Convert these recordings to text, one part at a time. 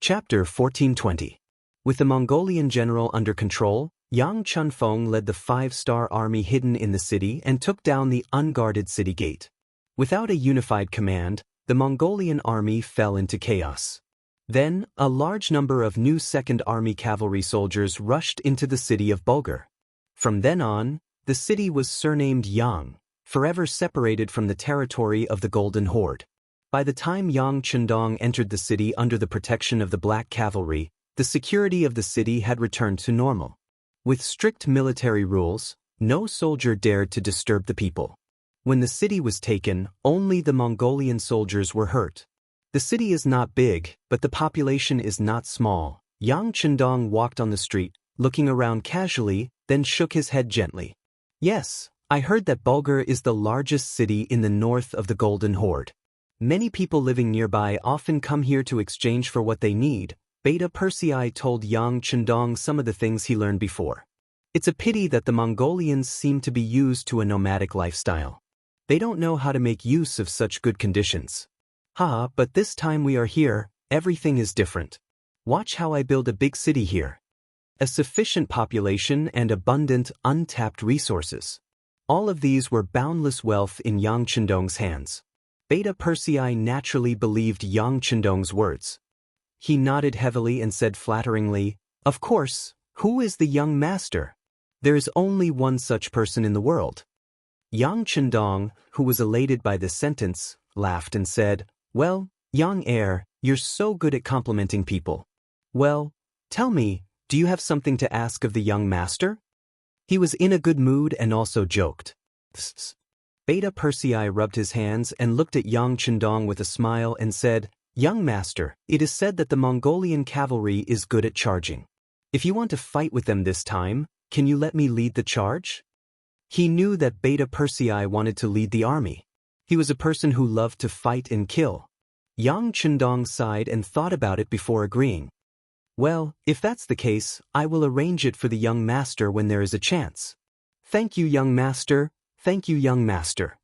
Chapter 1420. With the Mongolian general under control, Yang Chunfeng led the five-star army hidden in the city and took down the unguarded city gate. Without a unified command, the Mongolian army fell into chaos. Then, a large number of new Second Army cavalry soldiers rushed into the city of Bulgar. From then on, the city was surnamed Yang, forever separated from the territory of the Golden Horde. By the time Yang Chundong entered the city under the protection of the Black Cavalry, the security of the city had returned to normal. With strict military rules, no soldier dared to disturb the people. When the city was taken, only the Mongolian soldiers were hurt. The city is not big, but the population is not small. Yang Chundong walked on the street, looking around casually, then shook his head gently. Yes, I heard that Bulgar is the largest city in the north of the Golden Horde. Many people living nearby often come here to exchange for what they need. Beta Persei told Yang Chundong some of the things he learned before. It's a pity that the Mongolians seem to be used to a nomadic lifestyle. They don't know how to make use of such good conditions. But this time we are here, everything is different. Watch how I build a big city here. A sufficient population and abundant, untapped resources. All of these were boundless wealth in Yang Chundong's hands. Beta Persei naturally believed Yang Chundong's words. He nodded heavily and said flatteringly, "Of course, who is the young master? There is only one such person in the world." Yang Chundong, who was elated by this sentence, laughed and said, "Well, young heir, you're so good at complimenting people. Well, tell me, do you have something to ask of the young master?" He was in a good mood and also joked. Beta Persei rubbed his hands and looked at Yang Chundong with a smile and said, "Young master, it is said that the Mongolian cavalry is good at charging. If you want to fight with them this time, can you let me lead the charge?" He knew that Beta Persei wanted to lead the army. He was a person who loved to fight and kill. Yang Chundong sighed and thought about it before agreeing. "Well, if that's the case, I will arrange it for the young master when there is a chance." "Thank you, young master. Thank you, young master."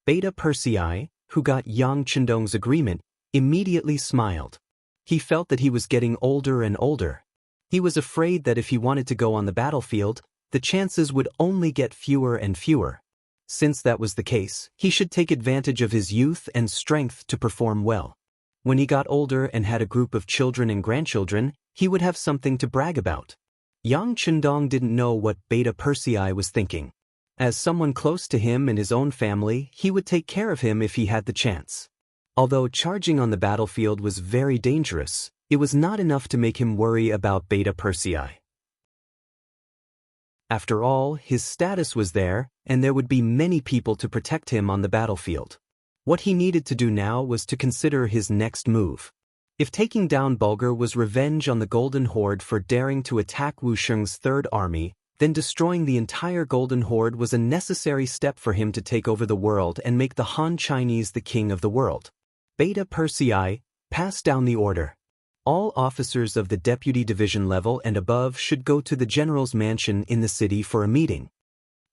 Beta Persei, who got Yang Chundong's agreement, immediately smiled. He felt that he was getting older and older. He was afraid that if he wanted to go on the battlefield, the chances would only get fewer and fewer. Since that was the case, he should take advantage of his youth and strength to perform well. When he got older and had a group of children and grandchildren, he would have something to brag about. Yang Chundong didn't know what Beta Persei was thinking. As someone close to him and his own family, he would take care of him if he had the chance. Although charging on the battlefield was very dangerous, it was not enough to make him worry about Beta Persei. After all, his status was there, and there would be many people to protect him on the battlefield. What he needed to do now was to consider his next move. If taking down Bulgar was revenge on the Golden Horde for daring to attack Wu Sheng's Third Army, then destroying the entire Golden Horde was a necessary step for him to take over the world and make the Han Chinese the king of the world. Beta Persei passed down the order. All officers of the deputy division level and above should go to the general's mansion in the city for a meeting.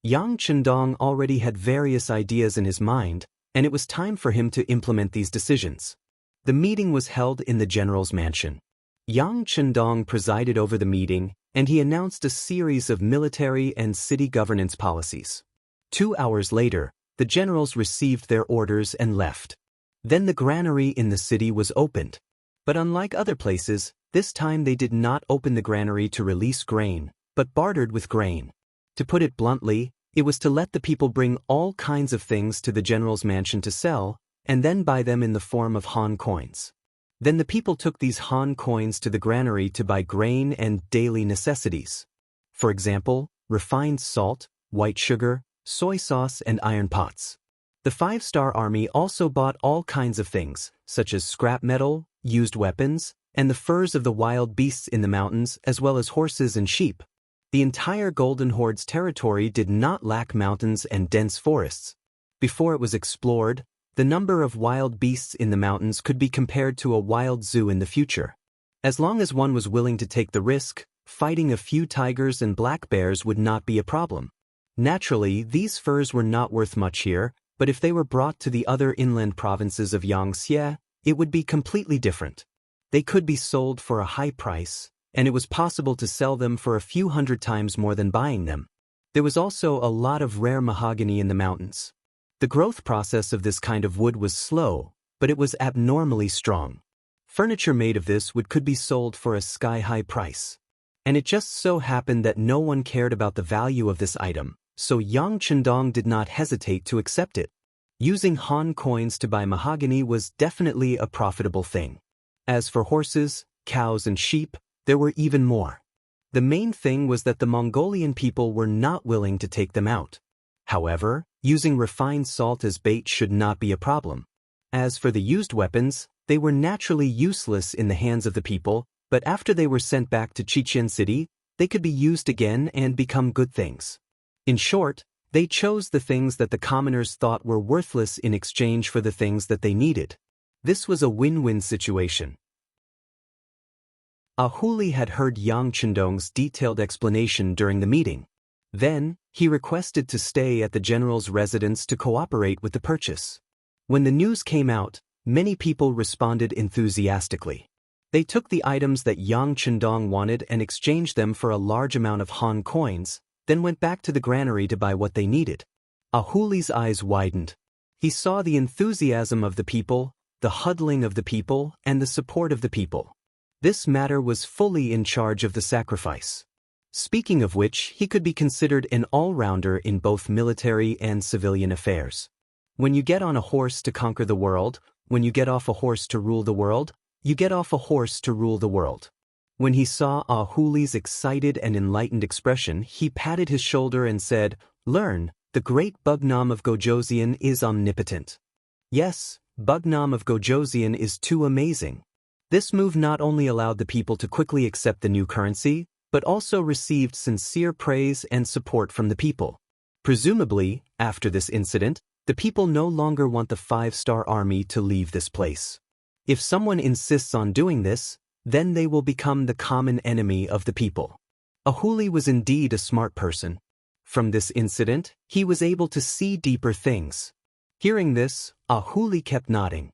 Yang Chundong already had various ideas in his mind, and it was time for him to implement these decisions. The meeting was held in the general's mansion. Yang Chundong presided over the meeting, and he announced a series of military and city governance policies. 2 hours later, the generals received their orders and left. Then the granary in the city was opened. But unlike other places, this time they did not open the granary to release grain, but bartered with grain. To put it bluntly, it was to let the people bring all kinds of things to the general's mansion to sell, and then buy them in the form of Han coins. Then the people took these Han coins to the granary to buy grain and daily necessities. For example, refined salt, white sugar, soy sauce, and iron pots. The five-star army also bought all kinds of things, such as scrap metal, used weapons, and the furs of the wild beasts in the mountains, as well as horses and sheep. The entire Golden Horde's territory did not lack mountains and dense forests. Before it was explored, the number of wild beasts in the mountains could be compared to a wild zoo in the future. As long as one was willing to take the risk, fighting a few tigers and black bears would not be a problem. Naturally, these furs were not worth much here, but if they were brought to the other inland provinces of Xianxia, it would be completely different. They could be sold for a high price, and it was possible to sell them for a few hundred times more than buying them. There was also a lot of rare mahogany in the mountains. The growth process of this kind of wood was slow, but it was abnormally strong. Furniture made of this wood could be sold for a sky-high price. And it just so happened that no one cared about the value of this item, so Yang Chendong did not hesitate to accept it. Using Han coins to buy mahogany was definitely a profitable thing. As for horses, cows and sheep, there were even more. The main thing was that the Mongolian people were not willing to take them out. However, using refined salt as bait should not be a problem. As for the used weapons, they were naturally useless in the hands of the people, but after they were sent back to Chichen City, they could be used again and become good things. In short, they chose the things that the commoners thought were worthless in exchange for the things that they needed. This was a win-win situation. Ahuli had heard Yang Chendong's detailed explanation during the meeting. Then, he requested to stay at the general's residence to cooperate with the purchase. When the news came out, many people responded enthusiastically. They took the items that Yang Chendong wanted and exchanged them for a large amount of Han coins, then went back to the granary to buy what they needed. Ahuli's eyes widened. He saw the enthusiasm of the people, the huddling of the people, and the support of the people. This matter was fully in charge of the sacrifice. Speaking of which, he could be considered an all-rounder in both military and civilian affairs. When you get on a horse to conquer the world, when you get off a horse to rule the world, you get off a horse to rule the world. When he saw Ahuli's excited and enlightened expression, he patted his shoulder and said, "Learn, the great Bugnam of Gojoseon is omnipotent." Yes, Bugnam of Gojoseon is too amazing. This move not only allowed the people to quickly accept the new currency, but also received sincere praise and support from the people. Presumably, after this incident, the people no longer want the 5-star army to leave this place. If someone insists on doing this, then they will become the common enemy of the people. Ahuli was indeed a smart person. From this incident, he was able to see deeper things. Hearing this, Ahuli kept nodding.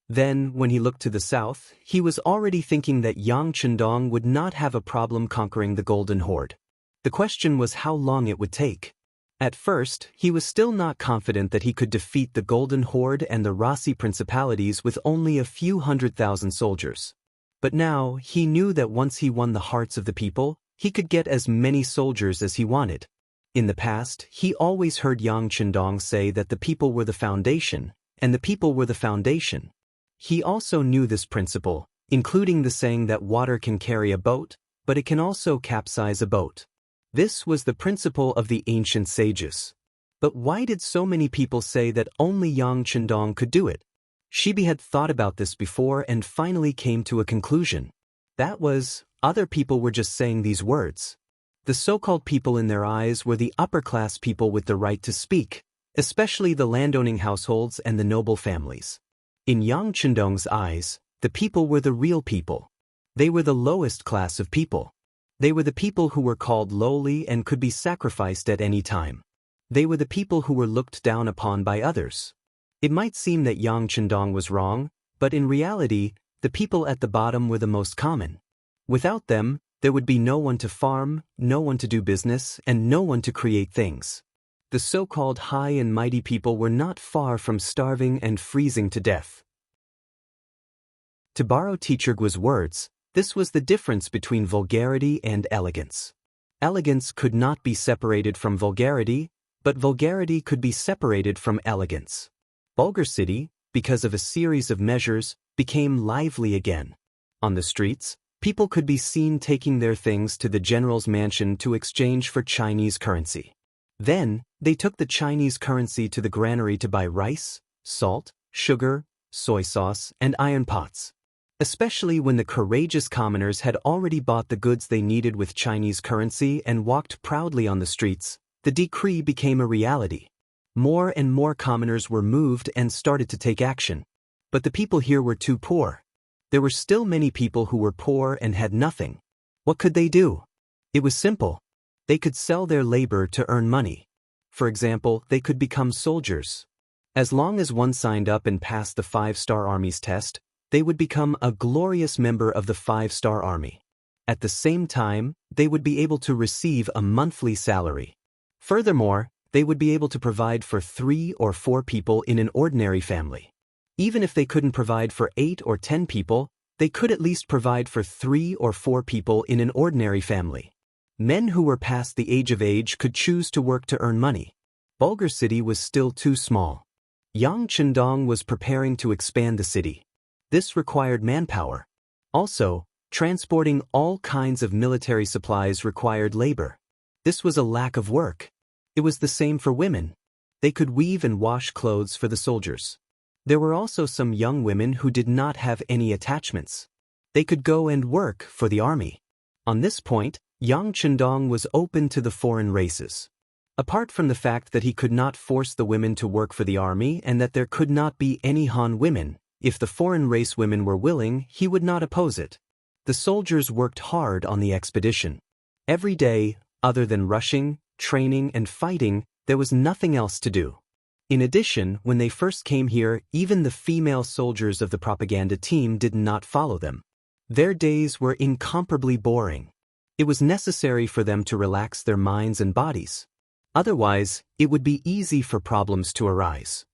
Then, when he looked to the south, he was already thinking that Yang Chendong would not have a problem conquering the Golden Horde. The question was how long it would take. At first, he was still not confident that he could defeat the Golden Horde and the Rasi principalities with only a few 100,000 soldiers. But now, he knew that once he won the hearts of the people, he could get as many soldiers as he wanted. In the past, he always heard Yang Chendong say that the people were the foundation, and the people were the foundation. He also knew this principle, including the saying that water can carry a boat, but it can also capsize a boat. This was the principle of the ancient sages. But why did so many people say that only Yang Chendong could do it? Shibi had thought about this before and finally came to a conclusion. That was, other people were just saying these words. The so-called people in their eyes were the upper-class people with the right to speak, especially the landowning households and the noble families. In Yang Chendong's eyes, the people were the real people. They were the lowest class of people. They were the people who were called lowly and could be sacrificed at any time. They were the people who were looked down upon by others. It might seem that Yang Chendong was wrong, but in reality, the people at the bottom were the most common. Without them, there would be no one to farm, no one to do business, and no one to create things. The so-called high and mighty people were not far from starving and freezing to death. To borrow Teacher Guo's words, this was the difference between vulgarity and elegance. Elegance could not be separated from vulgarity, but vulgarity could be separated from elegance. Bulgar City, because of a series of measures, became lively again. On the streets, people could be seen taking their things to the general's mansion to exchange for Chinese currency. Then, they took the Chinese currency to the granary to buy rice, salt, sugar, soy sauce, and iron pots. Especially when the courageous commoners had already bought the goods they needed with Chinese currency and walked proudly on the streets, the decree became a reality. More and more commoners were moved and started to take action. But the people here were too poor. There were still many people who were poor and had nothing. What could they do? It was simple. They could sell their labor to earn money. For example, they could become soldiers. As long as one signed up and passed the 5-star army's test, They would become a glorious member of the 5-star army. At the same time, they would be able to receive a monthly salary. Furthermore, they would be able to provide for 3 or 4 people in an ordinary family. Even if they couldn't provide for 8 or 10 people, they could at least provide for 3 or 4 people in an ordinary family. Men who were past the age could choose to work to earn money. Bulgar city was still too small. Yang Chendong was preparing to expand the city. This required manpower. Also, transporting all kinds of military supplies required labor. This was a lack of work. It was the same for women. They could weave and wash clothes for the soldiers. There were also some young women who did not have any attachments. They could go and work for the army. On this point, Yang Chendong was open to the foreign races. Apart from the fact that he could not force the women to work for the army and that there could not be any Han women, if the foreign race women were willing, he would not oppose it. The soldiers worked hard on the expedition. Every day, other than rushing, training, and fighting, there was nothing else to do. In addition, when they first came here, even the female soldiers of the propaganda team did not follow them. Their days were incomparably boring. It was necessary for them to relax their minds and bodies. Otherwise, it would be easy for problems to arise.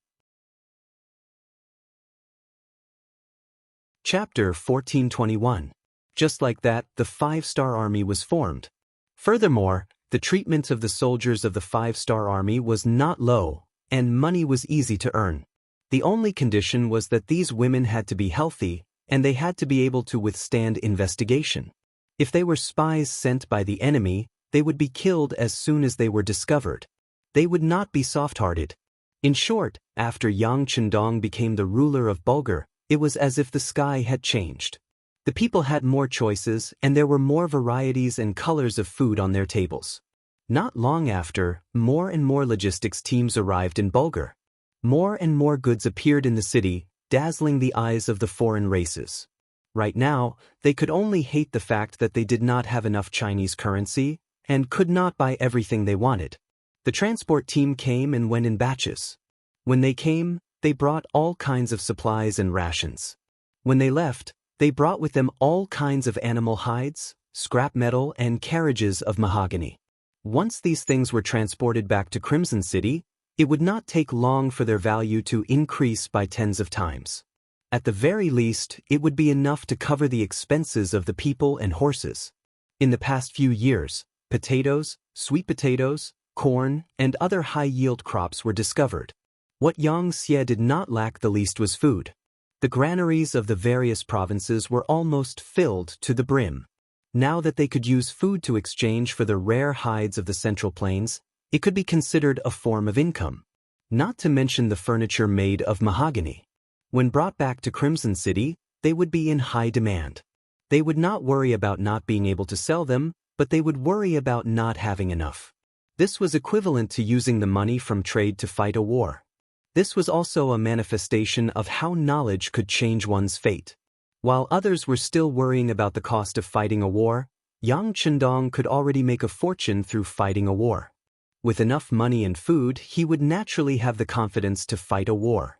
Chapter 1421. Just like that, the 5-star army was formed. Furthermore, the treatment of the soldiers of the 5-star army was not low, and money was easy to earn. The only condition was that these women had to be healthy, and they had to be able to withstand investigation. If they were spies sent by the enemy, they would be killed as soon as they were discovered. They would not be soft-hearted. In short, after Yang Chendong became the ruler of Bulgar, it was as if the sky had changed. The people had more choices, and there were more varieties and colors of food on their tables. Not long after, more and more logistics teams arrived in Bulgar. More and more goods appeared in the city, dazzling the eyes of the foreign races. Right now, they could only hate the fact that they did not have enough Chinese currency and could not buy everything they wanted. The transport team came and went in batches. When they came, they brought all kinds of supplies and rations. When they left, they brought with them all kinds of animal hides, scrap metal, and carriages of mahogany. Once these things were transported back to Crimson City, it would not take long for their value to increase by tens of times. At the very least, it would be enough to cover the expenses of the people and horses. In the past few years, potatoes, sweet potatoes, corn, and other high-yield crops were discovered. What Xianxia did not lack the least was food. The granaries of the various provinces were almost filled to the brim. Now that they could use food to exchange for the rare hides of the Central Plains, it could be considered a form of income. Not to mention the furniture made of mahogany. When brought back to Crimson City, they would be in high demand. They would not worry about not being able to sell them, but they would worry about not having enough. This was equivalent to using the money from trade to fight a war. This was also a manifestation of how knowledge could change one's fate. While others were still worrying about the cost of fighting a war, Yang Chendong could already make a fortune through fighting a war. With enough money and food, he would naturally have the confidence to fight a war.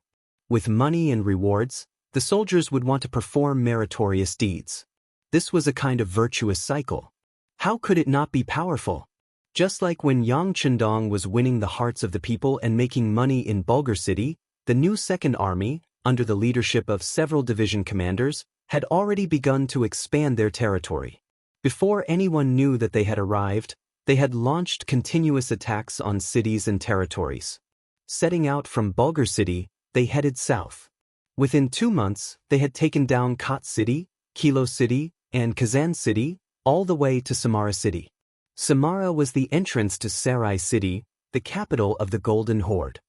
With money and rewards, the soldiers would want to perform meritorious deeds. This was a kind of virtuous cycle. How could it not be powerful? Just like when Yang Chendong was winning the hearts of the people and making money in Bulgar City, the new Second Army, under the leadership of several division commanders, had already begun to expand their territory. Before anyone knew that they had arrived, they had launched continuous attacks on cities and territories. Setting out from Bulgar City, they headed south. Within 2 months, they had taken down Khat City, Kilo City, and Kazan City, all the way to Samara City. Samara was the entrance to Sarai City, the capital of the Golden Horde.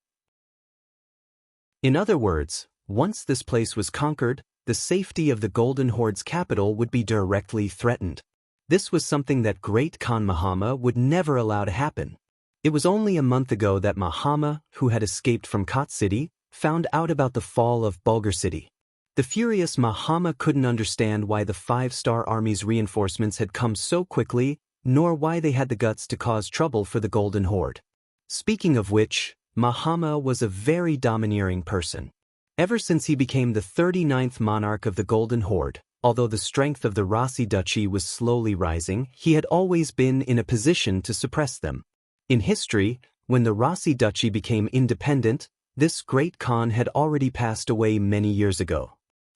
In other words, once this place was conquered, the safety of the Golden Horde's capital would be directly threatened. This was something that Great Khan Mahama would never allow to happen. It was only a month ago that Mahama, who had escaped from Khat City, found out about the fall of Bulgar City. The furious Mahama couldn't understand why the 5-star army's reinforcements had come so quickly, nor why they had the guts to cause trouble for the Golden Horde. Speaking of which, Mahama was a very domineering person. Ever since he became the 39th monarch of the Golden Horde, although the strength of the Rossi Duchy was slowly rising, he had always been in a position to suppress them. In history, when the Rossi Duchy became independent, this great Khan had already passed away many years ago.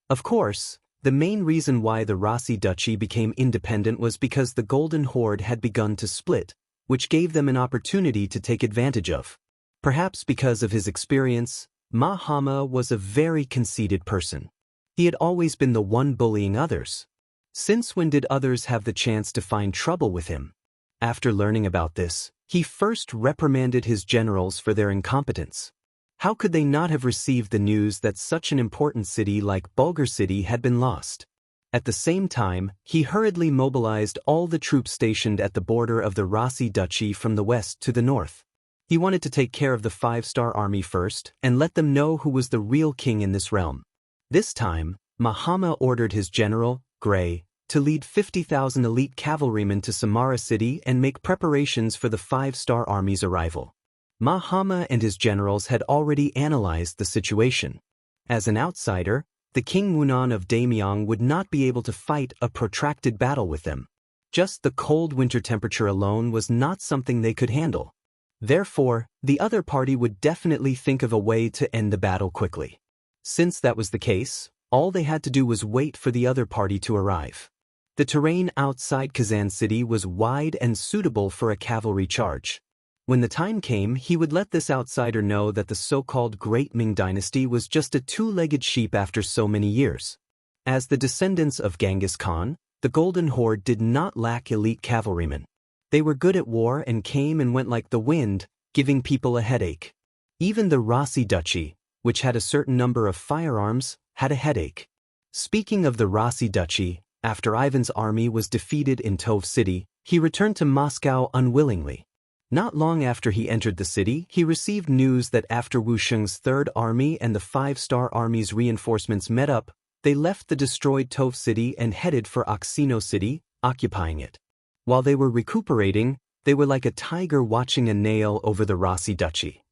Of course, the main reason why the Rossi Duchy became independent was because the Golden Horde had begun to split, which gave them an opportunity to take advantage of. Perhaps because of his experience, Mahama was a very conceited person. He had always been the one bullying others. Since when did others have the chance to find trouble with him? After learning about this, he first reprimanded his generals for their incompetence. How could they not have received the news that such an important city like Bulgar City had been lost? At the same time, he hurriedly mobilized all the troops stationed at the border of the Rossi Duchy from the west to the north. He wanted to take care of the 5-star army first and let them know who was the real king in this realm. This time, Mahama ordered his general, Gray, to lead 50,000 elite cavalrymen to Samara City and make preparations for the 5-star army's arrival. Mahama and his generals had already analyzed the situation. As an outsider, the King Wunan of Daimyong would not be able to fight a protracted battle with them. Just the cold winter temperature alone was not something they could handle. Therefore, the other party would definitely think of a way to end the battle quickly. Since that was the case, all they had to do was wait for the other party to arrive. The terrain outside Kazan City was wide and suitable for a cavalry charge. When the time came, he would let this outsider know that the so-called Great Ming Dynasty was just a two-legged sheep after so many years. As the descendants of Genghis Khan, the Golden Horde did not lack elite cavalrymen. They were good at war and came and went like the wind, giving people a headache. Even the Rossi Duchy, which had a certain number of firearms, had a headache. Speaking of the Rossi Duchy, after Ivan's army was defeated in Tov City, he returned to Moscow unwillingly. Not long after he entered the city, he received news that after Wu Sheng's Third Army and the 5-star Army's reinforcements met up, they left the destroyed Tov City and headed for Oxino City, occupying it. While they were recuperating, they were like a tiger watching a nail over the Rossi Duchy.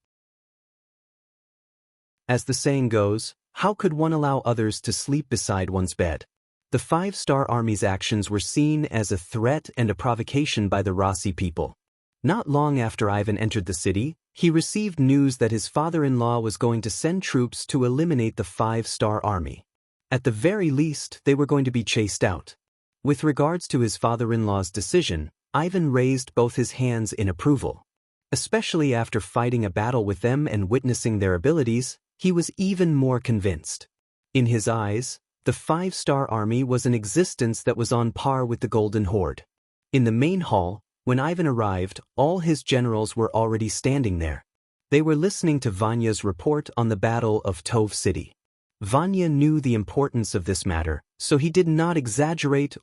As the saying goes, how could one allow others to sleep beside one's bed? The 5-star Army's actions were seen as a threat and a provocation by the Rossi people. Not long after Ivan entered the city, he received news that his father-in-law was going to send troops to eliminate the 5-star Army. At the very least, they were going to be chased out. With regards to his father-in-law's decision, Ivan raised both his hands in approval. Especially after fighting a battle with them and witnessing their abilities, he was even more convinced. In his eyes, the 5-star Army was an existence that was on par with the Golden Horde. In the main hall, when Ivan arrived, all his generals were already standing there. They were listening to Vanya's report on the Battle of Tov City. Vanya knew the importance of this matter, so he did not exaggerate.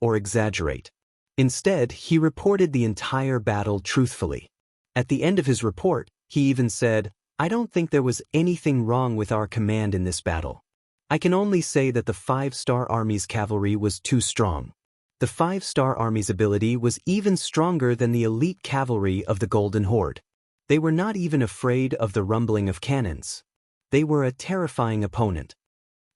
Instead, he reported the entire battle truthfully. At the end of his report, he even said, "I don't think there was anything wrong with our command in this battle. I can only say that the 5-star Army's cavalry was too strong. The 5-star Army's ability was even stronger than the elite cavalry of the Golden Horde. They were not even afraid of the rumbling of cannons. They were a terrifying opponent.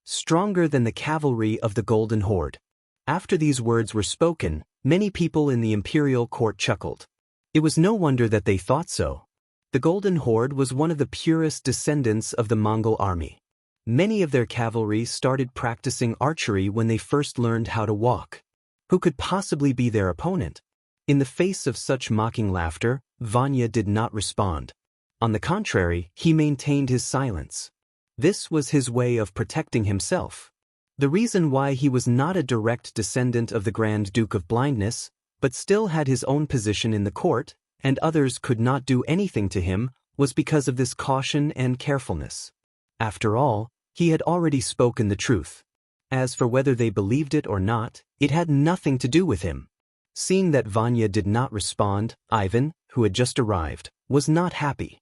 Stronger than the cavalry of the Golden Horde." After these words were spoken, many people in the imperial court chuckled. It was no wonder that they thought so. The Golden Horde was one of the purest descendants of the Mongol army. Many of their cavalry started practicing archery when they first learned how to walk. Who could possibly be their opponent? In the face of such mocking laughter, Vanya did not respond. On the contrary, he maintained his silence. This was his way of protecting himself. The reason why he was not a direct descendant of the Grand Duke of Blindness, but still had his own position in the court, and others could not do anything to him, was because of this caution and carefulness. After all, he had already spoken the truth. As for whether they believed it or not, it had nothing to do with him. Seeing that Vanya did not respond, Ivan, who had just arrived, was not happy.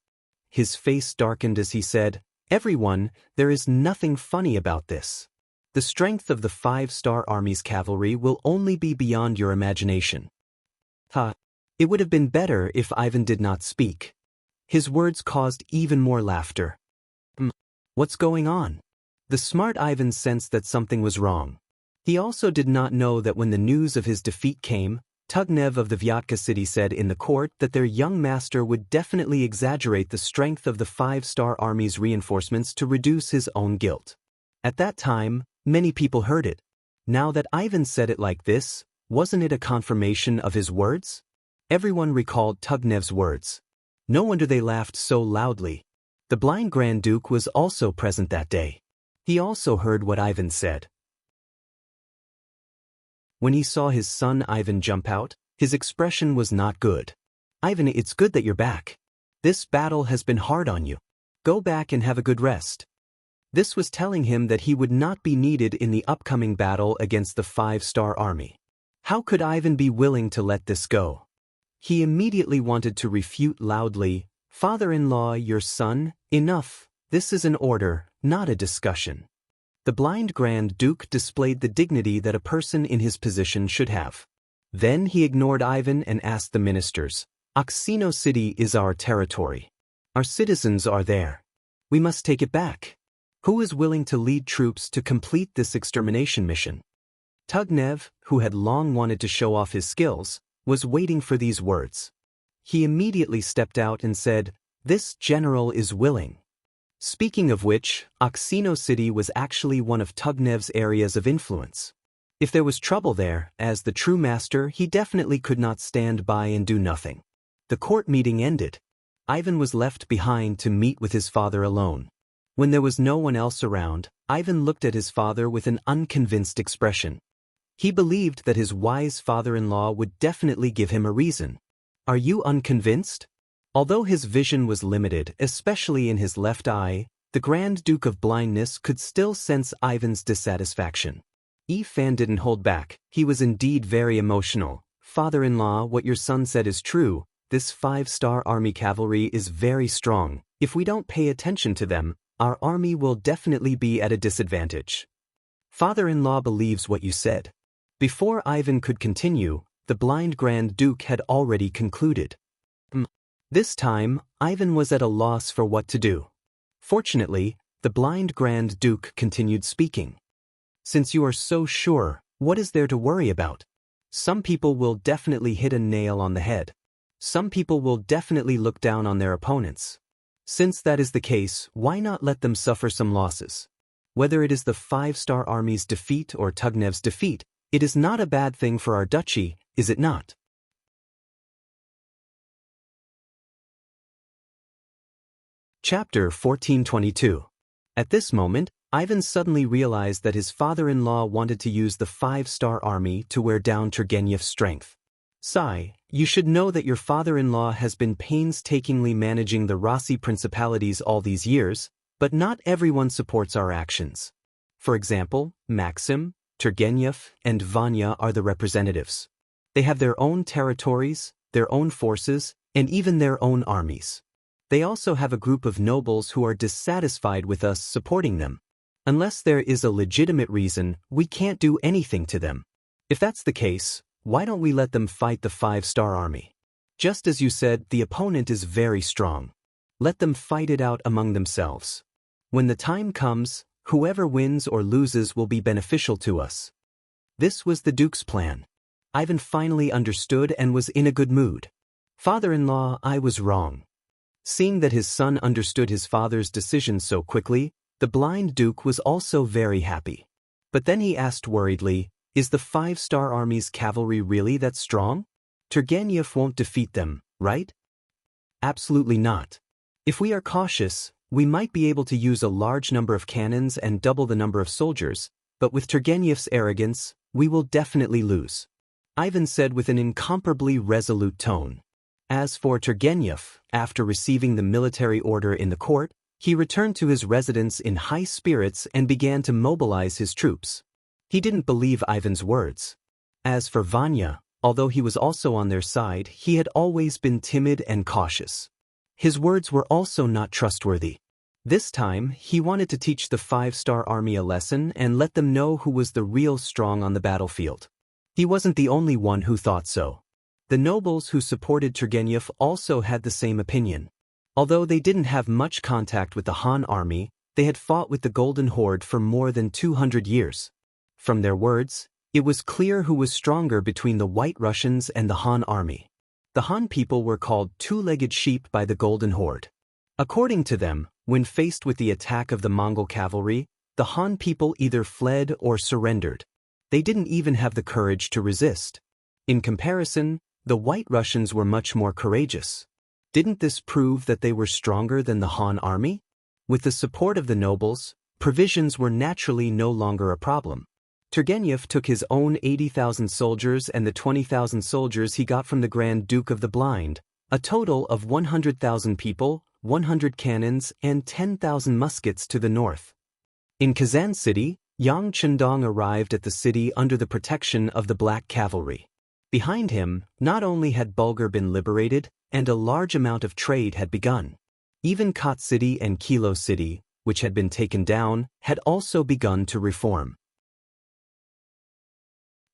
His face darkened as he said, "Everyone, there is nothing funny about this. The strength of the 5-star Army's cavalry will only be beyond your imagination." It would have been better if Ivan did not speak. His words caused even more laughter. What's going on? The smart Ivan sensed that something was wrong. He also did not know that when the news of his defeat came, Tugnev of the Vyatka city said in the court that their young master would definitely exaggerate the strength of the 5-star army's reinforcements to reduce his own guilt. At that time, many people heard it. Now that Ivan said it like this, wasn't it a confirmation of his words? Everyone recalled Tugnev's words. No wonder they laughed so loudly. The blind Grand Duke was also present that day. He also heard what Ivan said. When he saw his son Ivan jump out, his expression was not good. "Ivan, it's good that you're back. This battle has been hard on you. Go back and have a good rest." This was telling him that he would not be needed in the upcoming battle against the 5-star army. How could Ivan be willing to let this go? He immediately wanted to refute loudly, "Father-in-law, your son, enough, this is an order, not a discussion." The blind Grand Duke displayed the dignity that a person in his position should have. Then he ignored Ivan and asked the ministers, "Oxino City is our territory. Our citizens are there. We must take it back. Who is willing to lead troops to complete this extermination mission?" Tugnev, who had long wanted to show off his skills, was waiting for these words. He immediately stepped out and said, "This general is willing." Speaking of which, Oxino City was actually one of Tugnev's areas of influence. If there was trouble there, as the true master, he definitely could not stand by and do nothing. The court meeting ended. Ivan was left behind to meet with his father alone. When there was no one else around, Ivan looked at his father with an unconvinced expression. He believed that his wise father-in-law would definitely give him a reason. "Are you unconvinced?" Although his vision was limited, especially in his left eye, the Grand Duke of Blindness could still sense Ivan's dissatisfaction. Ifan didn't hold back. He was indeed very emotional. "Father-in-law, what your son said is true. This 5-star army cavalry is very strong. If we don't pay attention to them, our army will definitely be at a disadvantage. Father-in-law believes what you said." Before Ivan could continue, the blind Grand Duke had already concluded. This time, Ivan was at a loss for what to do. Fortunately, the blind Grand Duke continued speaking. "Since you are so sure, what is there to worry about? Some people will definitely hit a nail on the head. Some people will definitely look down on their opponents. Since that is the case, why not let them suffer some losses? Whether it is the 5-star army's defeat or Tugnev's defeat, it is not a bad thing for our duchy, is it not?" Chapter 1422. At this moment, Ivan suddenly realized that his father-in-law wanted to use the 5-star army to wear down Turgenev's strength. "Sai, you should know that your father-in-law has been painstakingly managing the Rossi principalities all these years, but not everyone supports our actions. For example, Maxim, Turgenev, and Vanya are the representatives. They have their own territories, their own forces, and even their own armies. They also have a group of nobles who are dissatisfied with us supporting them. Unless there is a legitimate reason, we can't do anything to them. If that's the case, why don't we let them fight the 5-star army? Just as you said, the opponent is very strong. Let them fight it out among themselves. When the time comes, whoever wins or loses will be beneficial to us." This was the Duke's plan. Ivan finally understood and was in a good mood. "Father-in-law, I was wrong." Seeing that his son understood his father's decision so quickly, the blind Duke was also very happy. But then he asked worriedly, "Is the 5-star army's cavalry really that strong? Turgenev won't defeat them, right?" "Absolutely not. If we are cautious, we might be able to use a large number of cannons and double the number of soldiers, but with Turgenev's arrogance, we will definitely lose," Ivan said with an incomparably resolute tone. As for Turgenev, after receiving the military order in the court, he returned to his residence in high spirits and began to mobilize his troops. He didn't believe Ivan's words. As for Vanya, although he was also on their side, he had always been timid and cautious. His words were also not trustworthy. This time, he wanted to teach the 5-star army a lesson and let them know who was the real strong on the battlefield. He wasn't the only one who thought so. The nobles who supported Turgenev also had the same opinion. Although they didn't have much contact with the Han army, They had fought with the Golden Horde for more than 200 years. From their words, it was clear who was stronger between the White Russians and the Han army. The Han people were called two-legged sheep by the Golden Horde. According to them, when faced with the attack of the Mongol cavalry, the Han people either fled or surrendered. They didn't even have the courage to resist. In comparison, the White Russians were much more courageous. Didn't this prove that they were stronger than the Han army? With the support of the nobles, provisions were naturally no longer a problem. Turgenev took his own 80,000 soldiers and the 20,000 soldiers he got from the Grand Duke of the Blind, a total of 100,000 people, 100 cannons, and 10,000 muskets to the north. In Kazan City, Yang Chendong arrived at the city under the protection of the Black Cavalry. Behind him, not only had Bulgar been liberated, and a large amount of trade had begun. Even Kot City and Kilo City, which had been taken down, had also begun to reform.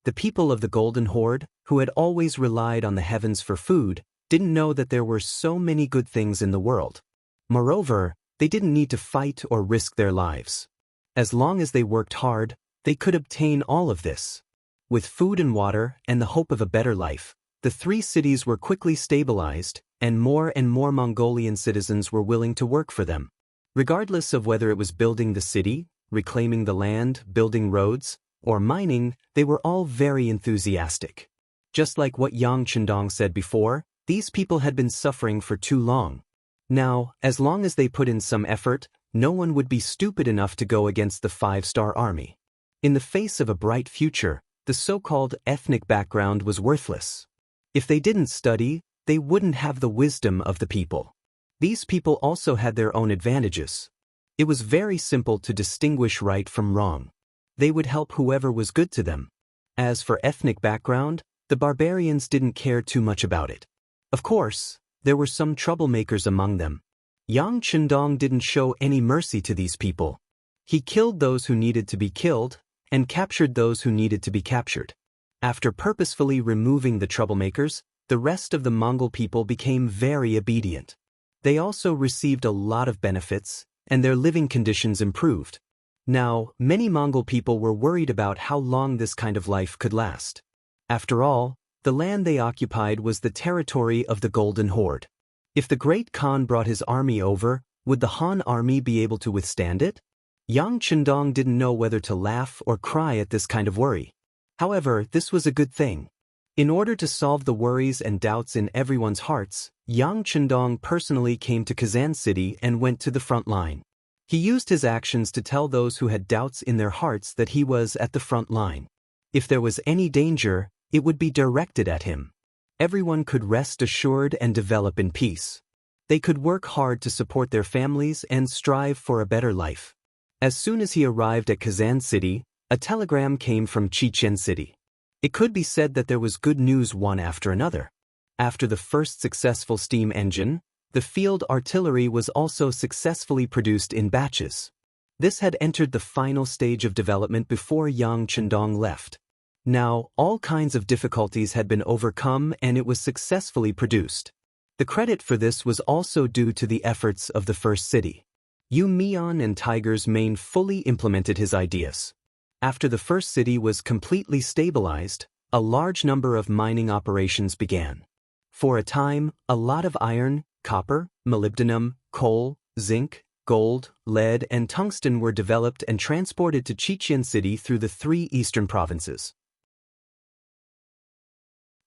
The people of the Golden Horde, who had always relied on the heavens for food, didn't know that there were so many good things in the world. Moreover, they didn't need to fight or risk their lives. As long as they worked hard, they could obtain all of this. With food and water and the hope of a better life, the three cities were quickly stabilized, and more Mongolian citizens were willing to work for them. Regardless of whether it was building the city, reclaiming the land, building roads, or mining, they were all very enthusiastic. Just like what Yang Chendong said before, these people had been suffering for too long. Now, as long as they put in some effort, no one would be stupid enough to go against the five-star army. In the face of a bright future, the so-called ethnic background was worthless. If they didn't study, they wouldn't have the wisdom of the people. These people also had their own advantages. It was very simple to distinguish right from wrong. They would help whoever was good to them. As for ethnic background, the barbarians didn't care too much about it. Of course, there were some troublemakers among them. Yang Chendong didn't show any mercy to these people. He killed those who needed to be killed, and captured those who needed to be captured. After purposefully removing the troublemakers, the rest of the Mongol people became very obedient. They also received a lot of benefits, and their living conditions improved. Now, many Mongol people were worried about how long this kind of life could last. After all, the land they occupied was the territory of the Golden Horde. If the Great Khan brought his army over, would the Han army be able to withstand it? Yang Chendong didn't know whether to laugh or cry at this kind of worry. However, this was a good thing. In order to solve the worries and doubts in everyone's hearts, Yang Chendong personally came to Kazan City and went to the front line. He used his actions to tell those who had doubts in their hearts that he was at the front line. If there was any danger, it would be directed at him. Everyone could rest assured and develop in peace. They could work hard to support their families and strive for a better life. As soon as he arrived at Kazan City, a telegram came from Chichen City. It could be said that there was good news one after another. After the first successful steam engine, the field artillery was also successfully produced in batches. This had entered the final stage of development before Yang Chendong left. Now, all kinds of difficulties had been overcome and it was successfully produced. The credit for this was also due to the efforts of the first city. Yu Mian and Tiger's Mane fully implemented his ideas. After the first city was completely stabilized, a large number of mining operations began. For a time, a lot of iron, copper, molybdenum, coal, zinc, gold, lead, and tungsten were developed and transported to Chichen City through the three eastern provinces.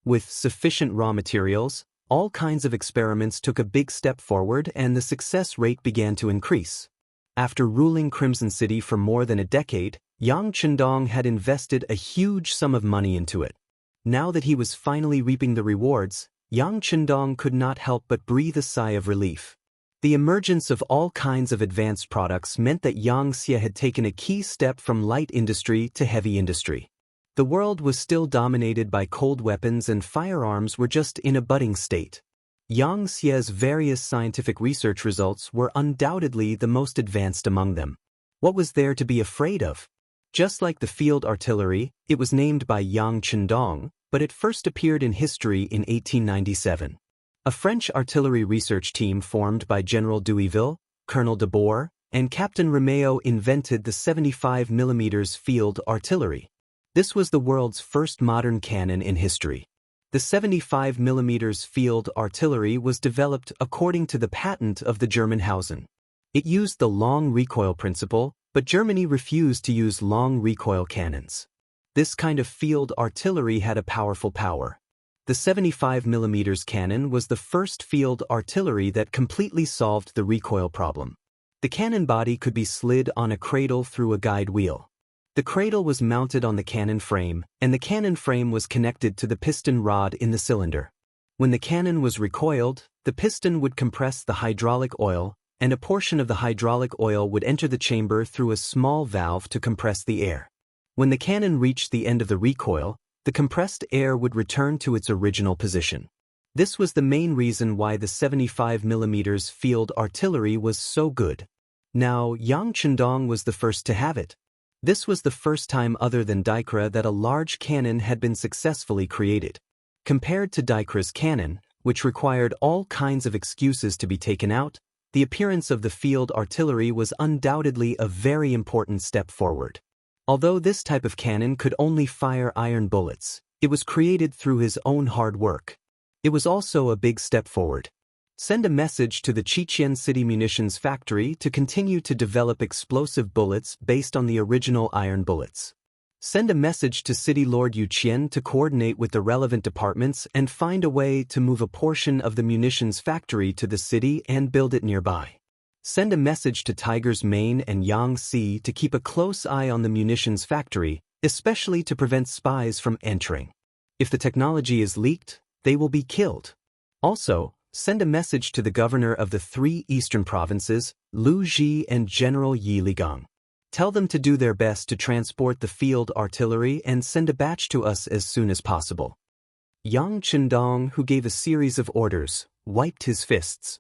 With sufficient raw materials, all kinds of experiments took a big step forward and the success rate began to increase. After ruling Crimson City for more than a decade, Yang Chendong had invested a huge sum of money into it. Now that he was finally reaping the rewards, Yang Chendong could not help but breathe a sigh of relief. The emergence of all kinds of advanced products meant that Xianxia had taken a key step from light industry to heavy industry. The world was still dominated by cold weapons and firearms were just in a budding state. Xia's various scientific research results were undoubtedly the most advanced among them. What was there to be afraid of? Just like the field artillery, it was named by Yang Chendong, but it first appeared in history in 1897. A French artillery research team formed by General Douiville, Colonel de Boer, and Captain Romeo invented the 75mm field artillery. This was the world's first modern cannon in history. The 75mm field artillery was developed according to the patent of the German Hausen. It used the long recoil principle, but Germany refused to use long recoil cannons. This kind of field artillery had a powerful power. The 75mm cannon was the first field artillery that completely solved the recoil problem. The cannon body could be slid on a cradle through a guide wheel. The cradle was mounted on the cannon frame, and the cannon frame was connected to the piston rod in the cylinder. When the cannon was recoiled, the piston would compress the hydraulic oil, and a portion of the hydraulic oil would enter the chamber through a small valve to compress the air. When the cannon reached the end of the recoil, the compressed air would return to its original position. This was the main reason why the 75mm field artillery was so good. Now, Yang Chendong was the first to have it. This was the first time other than Daikra that a large cannon had been successfully created. Compared to Daikra's cannon, which required all kinds of excuses to be taken out, the appearance of the field artillery was undoubtedly a very important step forward. Although this type of cannon could only fire iron bullets, it was created through his own hard work. It was also a big step forward. Send a message to the Xianxia City Munitions Factory to continue to develop explosive bullets based on the original iron bullets. Send a message to City Lord Yu Qian to coordinate with the relevant departments and find a way to move a portion of the munitions factory to the city and build it nearby. Send a message to Tiger's Mane and Yangtze to keep a close eye on the munitions factory, especially to prevent spies from entering. If the technology is leaked, they will be killed. Also, send a message to the governor of the 3 eastern provinces, Lu Ji and General Yi Ligang. Tell them to do their best to transport the field artillery and send a batch to us as soon as possible. Yang Chendong, who gave a series of orders, wiped his fists.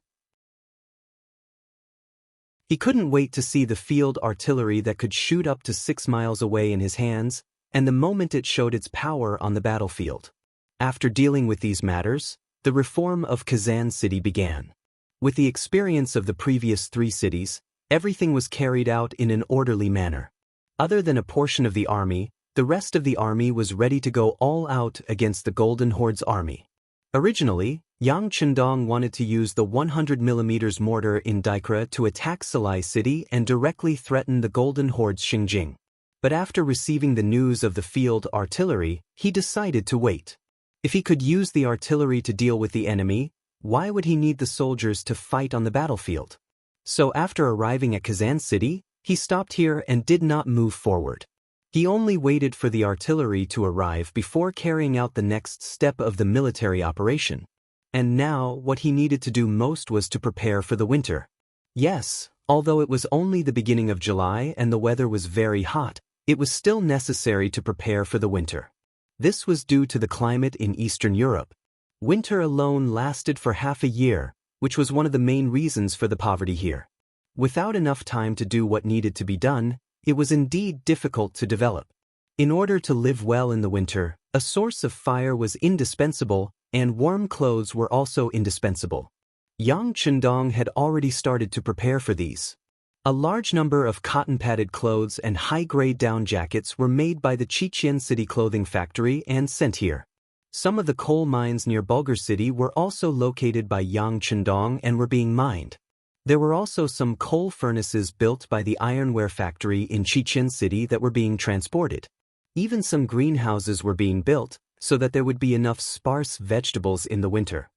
He couldn't wait to see the field artillery that could shoot up to 6 miles away in his hands, and the moment it showed its power on the battlefield. After dealing with these matters, the reform of Kazan City began. With the experience of the previous 3 cities, everything was carried out in an orderly manner. Other than a portion of the army, the rest of the army was ready to go all out against the Golden Horde's army. Originally, Yang Chendong wanted to use the 100mm mortar in Daikra to attack Salai City and directly threaten the Golden Horde's Xingjing. But after receiving the news of the field artillery, he decided to wait. If he could use the artillery to deal with the enemy, why would he need the soldiers to fight on the battlefield? So after arriving at Kazan City, he stopped here and did not move forward. He only waited for the artillery to arrive before carrying out the next step of the military operation. And now, what he needed to do most was to prepare for the winter. Yes, although it was only the beginning of July and the weather was very hot, it was still necessary to prepare for the winter. This was due to the climate in Eastern Europe. Winter alone lasted for half a year, which was one of the main reasons for the poverty here. Without enough time to do what needed to be done, it was indeed difficult to develop. In order to live well in the winter, a source of fire was indispensable, and warm clothes were also indispensable. Yang Chendong had already started to prepare for these. A large number of cotton-padded clothes and high-grade down jackets were made by the Xianxia City Clothing Factory and sent here. Some of the coal mines near Bulgar City were also located by Yang Chendong and were being mined. There were also some coal furnaces built by the ironware factory in Xianxia City that were being transported. Even some greenhouses were being built, so that there would be enough sparse vegetables in the winter.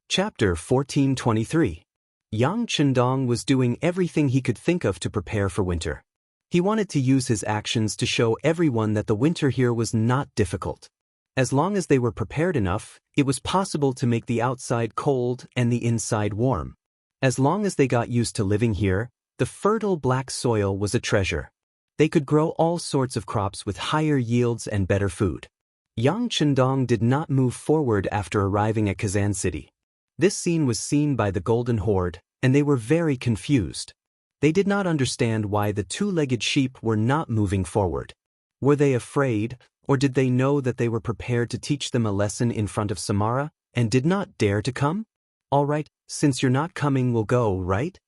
Chapter 1423. Yang Chendong was doing everything he could think of to prepare for winter. He wanted to use his actions to show everyone that the winter here was not difficult. As long as they were prepared enough, it was possible to make the outside cold and the inside warm. As long as they got used to living here, the fertile black soil was a treasure. They could grow all sorts of crops with higher yields and better food. Yang Chendong did not move forward after arriving at Kazan City. This scene was seen by the Golden Horde, and they were very confused. They did not understand why the 2-legged sheep were not moving forward. Were they afraid, or did they know that they were prepared to teach them a lesson in front of Samara, and did not dare to come? All right, since you're not coming, we'll go, right?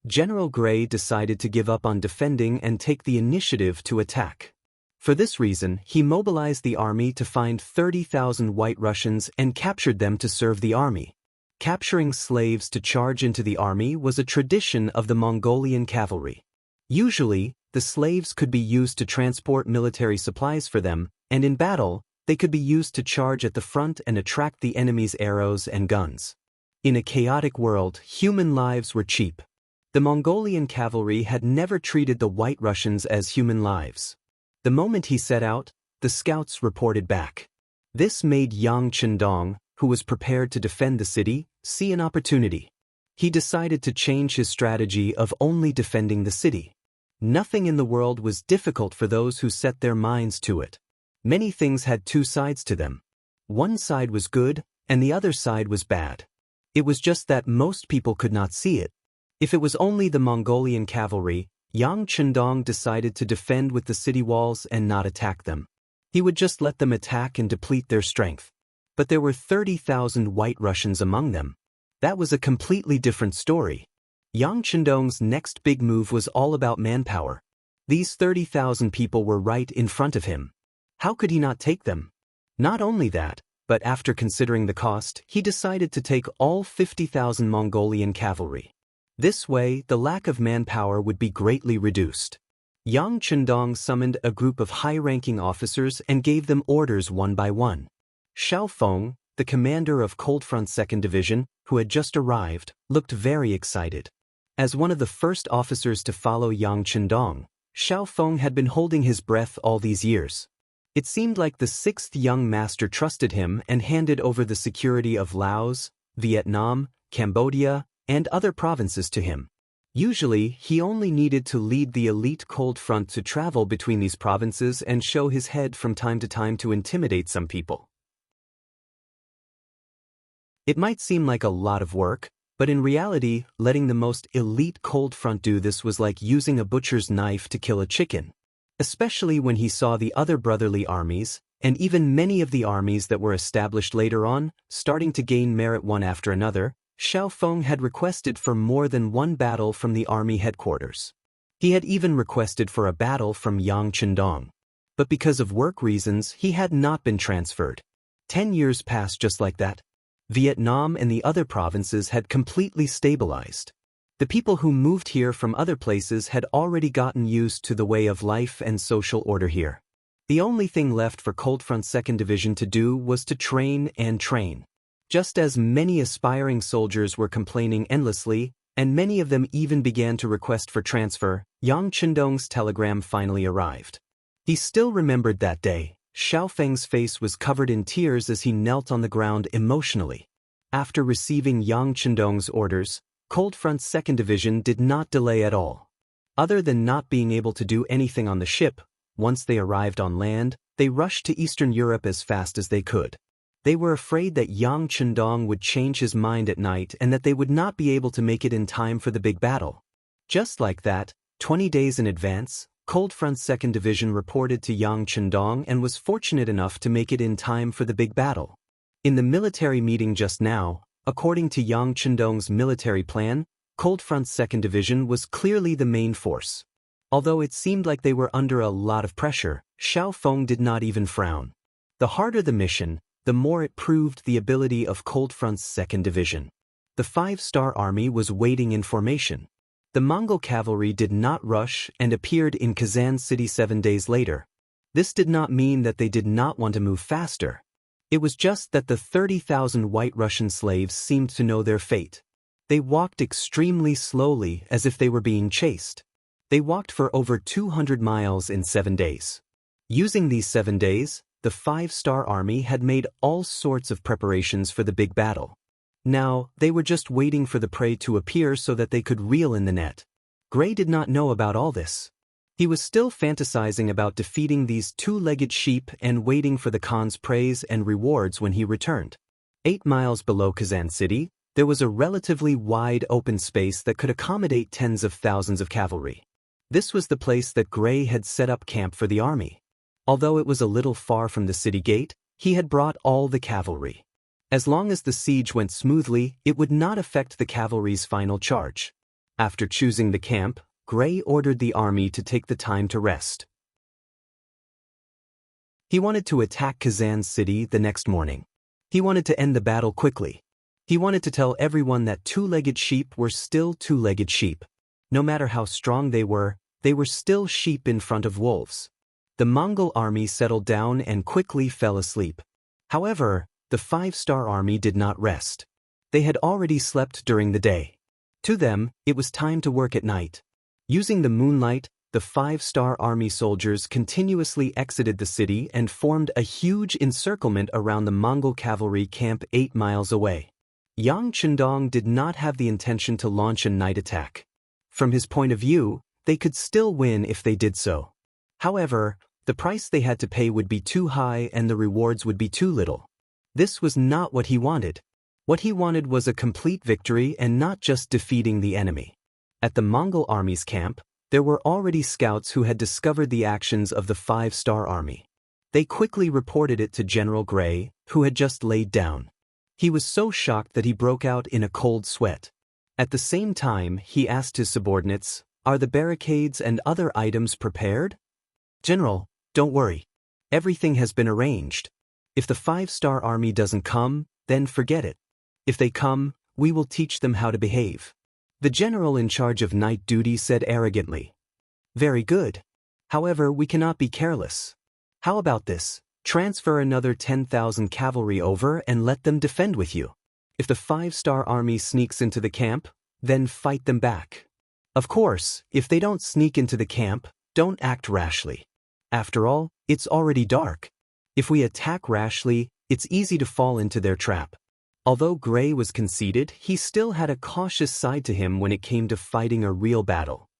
General Gray decided to give up on defending and take the initiative to attack. For this reason, he mobilized the army to find 30,000 White Russians and captured them to serve the army. Capturing slaves to charge into the army was a tradition of the Mongolian cavalry. Usually, the slaves could be used to transport military supplies for them, and in battle, they could be used to charge at the front and attract the enemy's arrows and guns. In a chaotic world, human lives were cheap. The Mongolian cavalry had never treated the White Russians as human lives. The moment he set out, the scouts reported back. This made Yang Chendong, who was prepared to defend the city, see an opportunity. He decided to change his strategy of only defending the city. Nothing in the world was difficult for those who set their minds to it. Many things had two sides to them. One side was good, and the other side was bad. It was just that most people could not see it. If it was only the Mongolian cavalry, Yang Chendong decided to defend with the city walls and not attack them. He would just let them attack and deplete their strength. But there were 30,000 White Russians among them. That was a completely different story. Yang Chendong's next big move was all about manpower. These 30,000 people were right in front of him. How could he not take them? Not only that, but after considering the cost, he decided to take all 50,000 Mongolian cavalry. This way, the lack of manpower would be greatly reduced. Yang Chendong summoned a group of high-ranking officers and gave them orders one by one. Xiao Feng, the commander of Cold Front's 2nd Division, who had just arrived, looked very excited. As one of the first officers to follow Yang Chendong, Xiao Feng had been holding his breath all these years. It seemed like the 6th young master trusted him and handed over the security of Laos, Vietnam, Cambodia, and other provinces to him. Usually, he only needed to lead the elite Cold Front to travel between these provinces and show his head from time to time to intimidate some people. It might seem like a lot of work, but in reality, letting the most elite Cold Front do this was like using a butcher's knife to kill a chicken. Especially when he saw the other brotherly armies, and even many of the armies that were established later on, starting to gain merit one after another. Xiao Feng had requested for more than one battle from the army headquarters. He had even requested for a battle from Yang Chendong. But because of work reasons, he had not been transferred. 10 years passed just like that. Vietnam and the other provinces had completely stabilized. The people who moved here from other places had already gotten used to the way of life and social order here. The only thing left for Cold Front's 2nd Division to do was to train and train. Just as many aspiring soldiers were complaining endlessly, and many of them even began to request for transfer, Yang Chendong's telegram finally arrived. He still remembered that day. Xiao Feng's face was covered in tears as he knelt on the ground emotionally. After receiving Yang Chendong's orders, Cold Front's 2nd Division did not delay at all. Other than not being able to do anything on the ship, once they arrived on land, they rushed to Eastern Europe as fast as they could. They were afraid that Yang Chendong would change his mind at night and that they would not be able to make it in time for the big battle. Just like that, 20 days in advance, Cold Front's 2nd Division reported to Yang Chendong and was fortunate enough to make it in time for the big battle. In the military meeting just now, according to Yang Chendong's military plan, Cold Front's 2nd Division was clearly the main force. Although it seemed like they were under a lot of pressure, Xiao Feng did not even frown. The harder the mission, the more it proved the ability of Cold Front's 2nd Division. The 5-star army was waiting in formation. The Mongol cavalry did not rush and appeared in Kazan City 7 days later. This did not mean that they did not want to move faster. It was just that the 30,000 White Russian slaves seemed to know their fate. They walked extremely slowly as if they were being chased. They walked for over 200 miles in 7 days. Using these 7 days, the 5-star army had made all sorts of preparations for the big battle. Now, they were just waiting for the prey to appear so that they could reel in the net. Gray did not know about all this. He was still fantasizing about defeating these 2-legged sheep and waiting for the Khan's praise and rewards when he returned. 8 miles below Kazan City, there was a relatively wide open space that could accommodate tens of thousands of cavalry. This was the place that Gray had set up camp for the army. Although it was a little far from the city gate, he had brought all the cavalry. As long as the siege went smoothly, it would not affect the cavalry's final charge. After choosing the camp, Gray ordered the army to take the time to rest. He wanted to attack Kazan's city the next morning. He wanted to end the battle quickly. He wanted to tell everyone that two-legged sheep were still two-legged sheep. No matter how strong they were still sheep in front of wolves. The Mongol army settled down and quickly fell asleep. However, the 5-star army did not rest. They had already slept during the day. To them, it was time to work at night. Using the moonlight, the 5-star army soldiers continuously exited the city and formed a huge encirclement around the Mongol cavalry camp 8 miles away. Yang Chendong did not have the intention to launch a night attack. From his point of view, they could still win if they did so. However, the price they had to pay would be too high and the rewards would be too little. This was not what he wanted. What he wanted was a complete victory and not just defeating the enemy. At the Mongol army's camp, there were already scouts who had discovered the actions of the 5-star army. They quickly reported it to General Gray, who had just laid down. He was so shocked that he broke out in a cold sweat. At the same time, he asked his subordinates, "Are the barricades and other items prepared?" "General, don't worry. Everything has been arranged. If the 5-star army doesn't come, then forget it. If they come, we will teach them how to behave." The general in charge of night duty said arrogantly. "Very good. However, we cannot be careless. How about this? Transfer another 10,000 cavalry over and let them defend with you. If the 5-star army sneaks into the camp, then fight them back. Of course, if they don't sneak into the camp, don't act rashly. After all, it's already dark. If we attack rashly, it's easy to fall into their trap." Although Gray was conceited, he still had a cautious side to him when it came to fighting a real battle.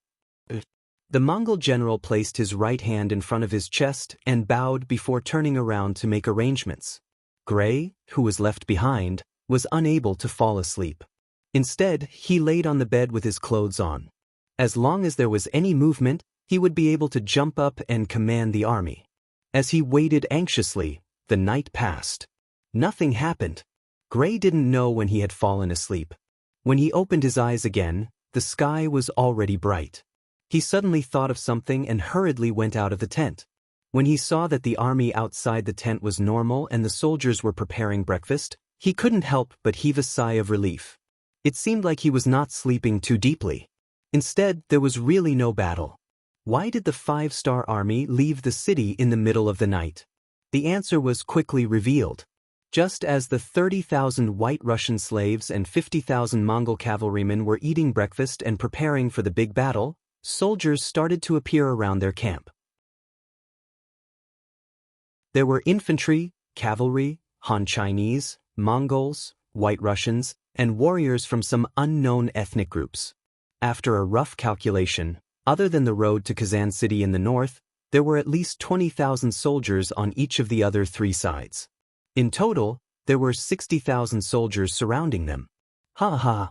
The Mongol general placed his right hand in front of his chest and bowed before turning around to make arrangements. Gray, who was left behind, was unable to fall asleep. Instead, he laid on the bed with his clothes on. As long as there was any movement, he would be able to jump up and command the army. As he waited anxiously, the night passed. Nothing happened. Gray didn't know when he had fallen asleep. When he opened his eyes again, the sky was already bright. He suddenly thought of something and hurriedly went out of the tent. When he saw that the army outside the tent was normal and the soldiers were preparing breakfast, he couldn't help but heave a sigh of relief. It seemed like he was not sleeping too deeply. Instead, there was really no battle. Why did the 5-star army leave the city in the middle of the night? The answer was quickly revealed. Just as the 30,000 white Russian slaves and 50,000 Mongol cavalrymen were eating breakfast and preparing for the big battle, soldiers started to appear around their camp. There were infantry, cavalry, Han Chinese, Mongols, White Russians, and warriors from some unknown ethnic groups. After a rough calculation, other than the road to Kazan City in the north, there were at least 20,000 soldiers on each of the other 3 sides. In total, there were 60,000 soldiers surrounding them. Ha ha!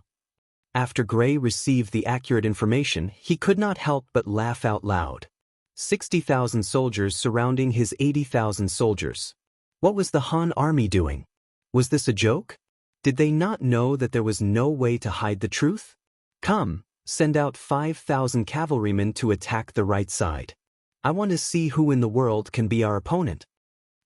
After Gray received the accurate information, he could not help but laugh out loud. 60,000 soldiers surrounding his 80,000 soldiers. What was the Han army doing? Was this a joke? Did they not know that there was no way to hide the truth? Come, send out 5,000 cavalrymen to attack the right side. I want to see who in the world can be our opponent.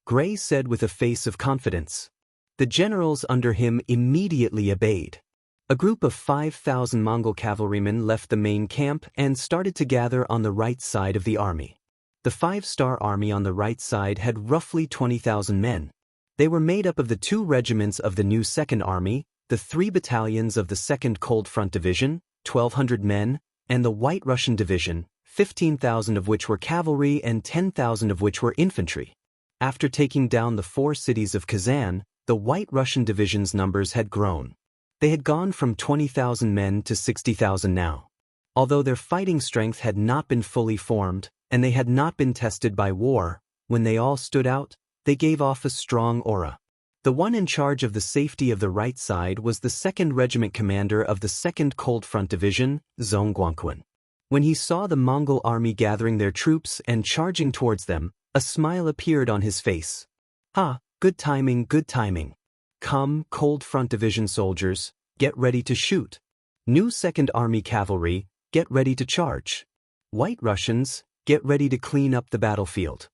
Gray said with a face of confidence. The generals under him immediately obeyed. A group of 5,000 Mongol cavalrymen left the main camp and started to gather on the right side of the army. The 5-star army on the right side had roughly 20,000 men. They were made up of the 2 regiments of the new 2nd Army, the 3 battalions of the 2nd Cold Front Division, 1,200 men, and the White Russian Division, 15,000 of which were cavalry and 10,000 of which were infantry. After taking down the 4 cities of Kazan, the White Russian Division's numbers had grown. They had gone from 20,000 men to 60,000 now. Although their fighting strength had not been fully formed, and they had not been tested by war, when they all stood out, they gave off a strong aura. The one in charge of the safety of the right side was the 2nd Regiment commander of the 2nd Cold Front Division, Zhong Guangquan. When he saw the Mongol army gathering their troops and charging towards them, a smile appeared on his face. "Ha, good timing, good timing. Come, Cold Front Division soldiers, get ready to shoot. New Second Army cavalry, get ready to charge. White Russians, get ready to clean up the battlefield.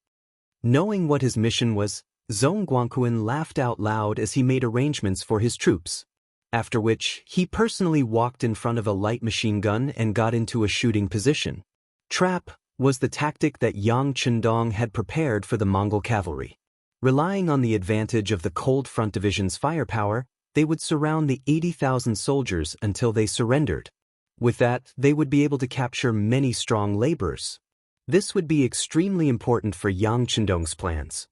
Knowing what his mission was, Zhong Guangquan laughed out loud as he made arrangements for his troops. After which, he personally walked in front of a light machine gun and got into a shooting position. Trap was the tactic that Yang Chendong had prepared for the Mongol cavalry. Relying on the advantage of the Cold Front Division's firepower, they would surround the 80,000 soldiers until they surrendered. With that, they would be able to capture many strong laborers. This would be extremely important for Yang Chendong's plans.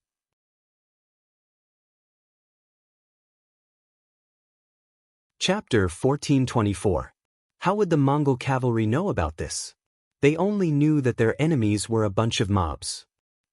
Chapter 1424. How would the Mongol cavalry know about this? They only knew that their enemies were a bunch of mobs.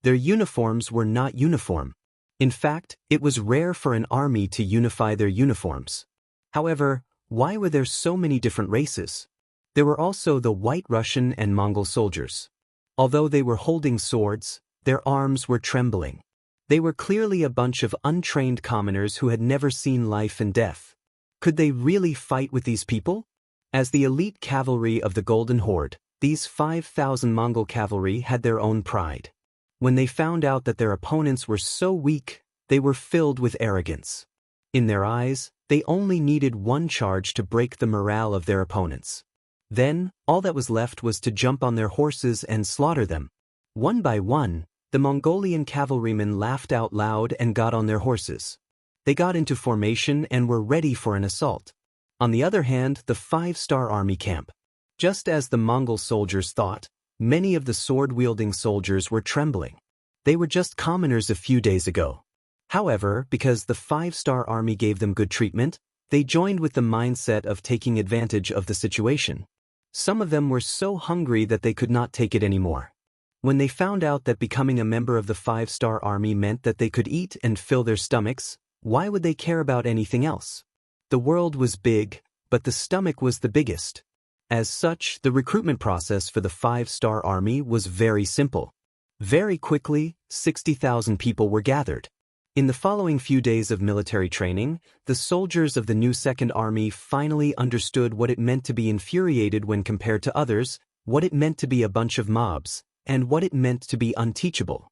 Their uniforms were not uniform. In fact, it was rare for an army to unify their uniforms. However, why were there so many different races? There were also the White Russian and Mongol soldiers. Although they were holding swords, their arms were trembling. They were clearly a bunch of untrained commoners who had never seen life and death. Could they really fight with these people? As the elite cavalry of the Golden Horde, these 5,000 Mongol cavalry had their own pride. When they found out that their opponents were so weak, they were filled with arrogance. In their eyes, they only needed one charge to break the morale of their opponents. Then, all that was left was to jump on their horses and slaughter them. One by one, the Mongolian cavalrymen laughed out loud and got on their horses. They got into formation and were ready for an assault. On the other hand, the 5-star army camp. Just as the Mongol soldiers thought, many of the sword-wielding soldiers were trembling. They were just commoners a few days ago. However, because the 5-star army gave them good treatment, they joined with the mindset of taking advantage of the situation. Some of them were so hungry that they could not take it anymore. When they found out that becoming a member of the 5-star army meant that they could eat and fill their stomachs, why would they care about anything else? The world was big, but the stomach was the biggest. As such, the recruitment process for the 5-star army was very simple. Very quickly, 60,000 people were gathered. In the following few days of military training, the soldiers of the new Second Army finally understood what it meant to be infuriated when compared to others, what it meant to be a bunch of mobs, and what it meant to be unteachable.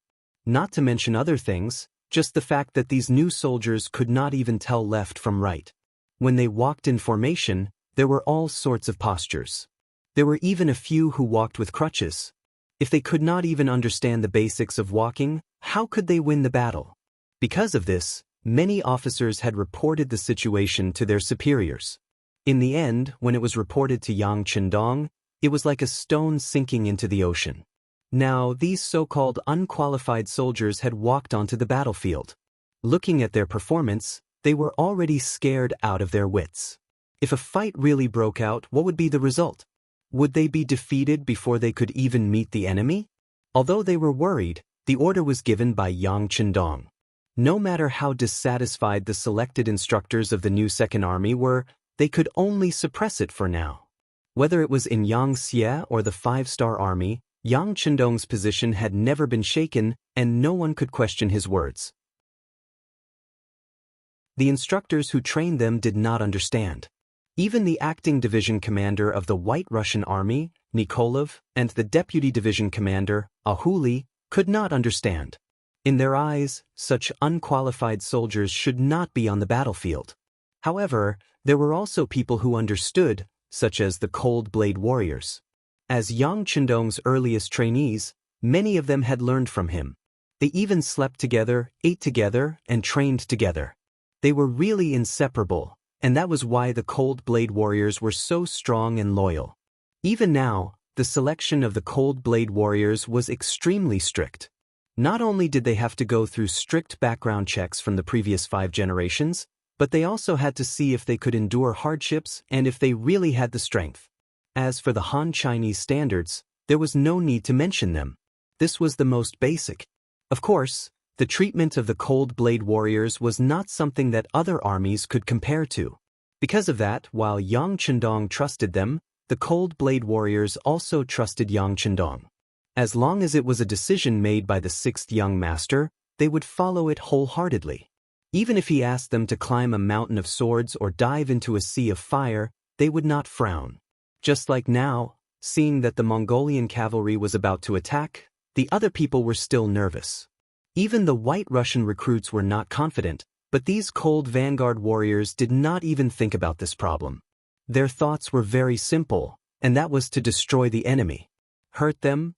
Not to mention other things, just the fact that these new soldiers could not even tell left from right. When they walked in formation, there were all sorts of postures. There were even a few who walked with crutches. If they could not even understand the basics of walking, how could they win the battle? Because of this, many officers had reported the situation to their superiors. In the end, when it was reported to Yang Chendong, it was like a stone sinking into the ocean. Now, these so-called unqualified soldiers had walked onto the battlefield. Looking at their performance, they were already scared out of their wits. If a fight really broke out, what would be the result? Would they be defeated before they could even meet the enemy? Although they were worried, the order was given by Yang Chendong. No matter how dissatisfied the selected instructors of the new Second Army were, they could only suppress it for now. Whether it was in Xianxia or the 5-star army, Yang Chendong's position had never been shaken, and no one could question his words. The instructors who trained them did not understand. Even the acting division commander of the White Russian Army, Nikolov, and the deputy division commander, Ahuli, could not understand. In their eyes, such unqualified soldiers should not be on the battlefield. However, there were also people who understood, such as the Cold Blade warriors. As Yang Chendong's earliest trainees, many of them had learned from him. They even slept together, ate together, and trained together. They were really inseparable, and that was why the Cold Blade warriors were so strong and loyal. Even now, the selection of the Cold Blade warriors was extremely strict. Not only did they have to go through strict background checks from the previous 5 generations, but they also had to see if they could endure hardships and if they really had the strength. As for the Han Chinese standards, there was no need to mention them. This was the most basic. Of course, the treatment of the Cold Blade warriors was not something that other armies could compare to. Because of that, while Yang Chendong trusted them, the Cold Blade warriors also trusted Yang Chendong. As long as it was a decision made by the 6th young master, they would follow it wholeheartedly. Even if he asked them to climb a mountain of swords or dive into a sea of fire, they would not frown. Just like now, seeing that the Mongolian cavalry was about to attack, the other people were still nervous. Even the White Russian recruits were not confident, but these cold vanguard warriors did not even think about this problem. Their thoughts were very simple, and that was to destroy the enemy. Hurt them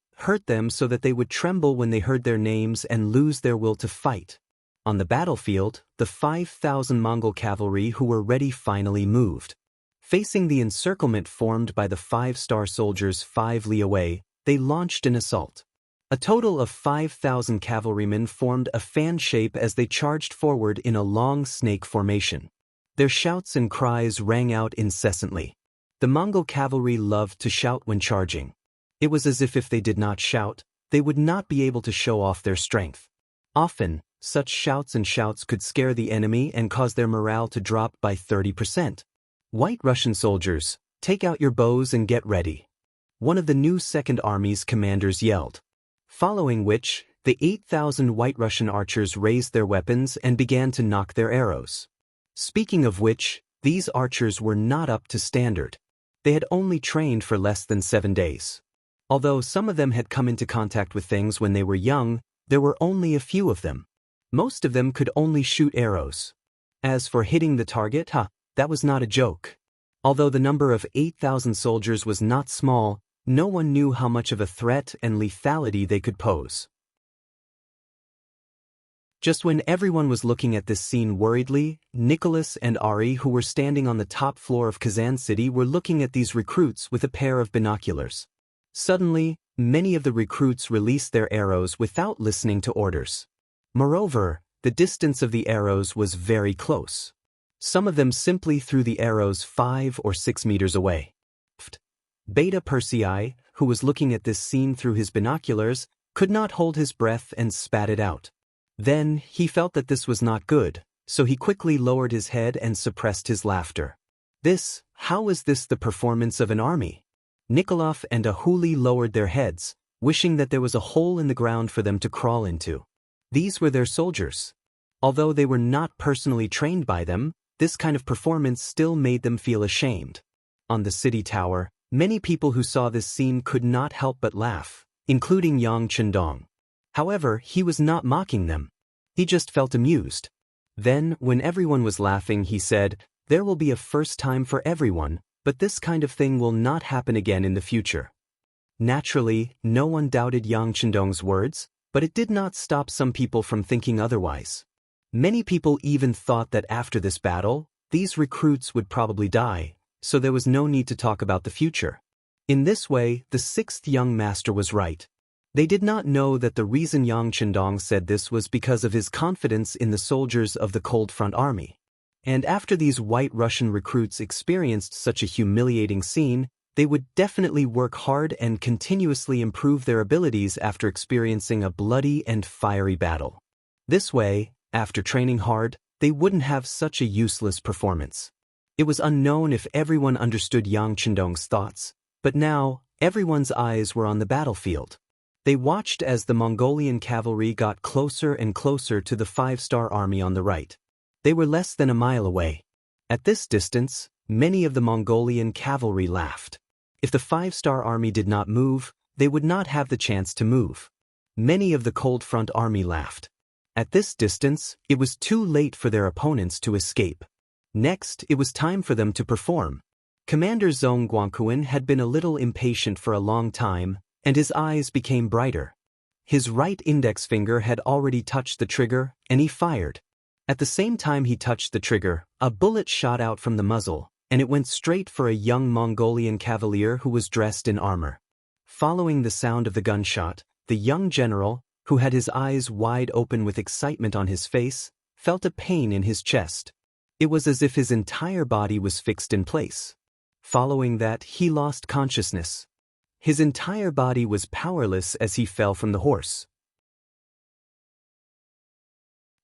so that they would tremble when they heard their names and lose their will to fight. On the battlefield, the 5,000 Mongol cavalry who were ready finally moved. Facing the encirclement formed by the 5-star soldiers 5 li away, they launched an assault. A total of 5,000 cavalrymen formed a fan shape as they charged forward in a long snake formation. Their shouts and cries rang out incessantly. The Mongol cavalry loved to shout when charging. It was as if they did not shout, they would not be able to show off their strength. Often, such shouts could scare the enemy and cause their morale to drop by 30%. White Russian soldiers, take out your bows and get ready. One of the new Second Army's commanders yelled. Following which, the 8,000 White Russian archers raised their weapons and began to knock their arrows. Speaking of which, these archers were not up to standard. They had only trained for less than 7 days. Although some of them had come into contact with things when they were young, there were only a few of them. Most of them could only shoot arrows. As for hitting the target, that was not a joke. Although the number of 8,000 soldiers was not small, no one knew how much of a threat and lethality they could pose. Just when everyone was looking at this scene worriedly, Nicholas and Ari, who were standing on the top floor of Kazan City, were looking at these recruits with a pair of binoculars. Suddenly, many of the recruits released their arrows without listening to orders. Moreover, the distance of the arrows was very close. Some of them simply threw the arrows 5 or 6 meters away. Beta Persei, who was looking at this scene through his binoculars, could not hold his breath and spat it out. Then, he felt that this was not good, so he quickly lowered his head and suppressed his laughter. How is this the performance of an army? Nikolov and Ahuli lowered their heads, wishing that there was a hole in the ground for them to crawl into. These were their soldiers. Although they were not personally trained by them, this kind of performance still made them feel ashamed. On the city tower, many people who saw this scene could not help but laugh, including Yang Chendong. However, he was not mocking them. He just felt amused. Then, when everyone was laughing, he said, "There will be a first time for everyone, but this kind of thing will not happen again in the future." Naturally, no one doubted Yang Chendong's words, but it did not stop some people from thinking otherwise. Many people even thought that after this battle, these recruits would probably die, so there was no need to talk about the future. In this way, the 6th young master was right. They did not know that the reason Yang Chendong said this was because of his confidence in the soldiers of the Cold Front Army. And after these White Russian recruits experienced such a humiliating scene, they would definitely work hard and continuously improve their abilities after experiencing a bloody and fiery battle. This way, after training hard, they wouldn't have such a useless performance. It was unknown if everyone understood Yang Chendong's thoughts, but now, everyone's eyes were on the battlefield. They watched as the Mongolian cavalry got closer and closer to the 5-star army on the right. They were less than a mile away. At this distance, many of the Mongolian cavalry laughed. If the 5-star army did not move, they would not have the chance to move. Many of the Cold Front Army laughed. At this distance, it was too late for their opponents to escape. Next, it was time for them to perform. Commander Zhong Guangquan had been a little impatient for a long time, and his eyes became brighter. His right index finger had already touched the trigger, and he fired. At the same time he touched the trigger, a bullet shot out from the muzzle, and it went straight for a young Mongolian cavalier who was dressed in armor. Following the sound of the gunshot, the young general, who had his eyes wide open with excitement on his face, felt a pain in his chest. It was as if his entire body was fixed in place. Following that, he lost consciousness. His entire body was powerless as he fell from the horse.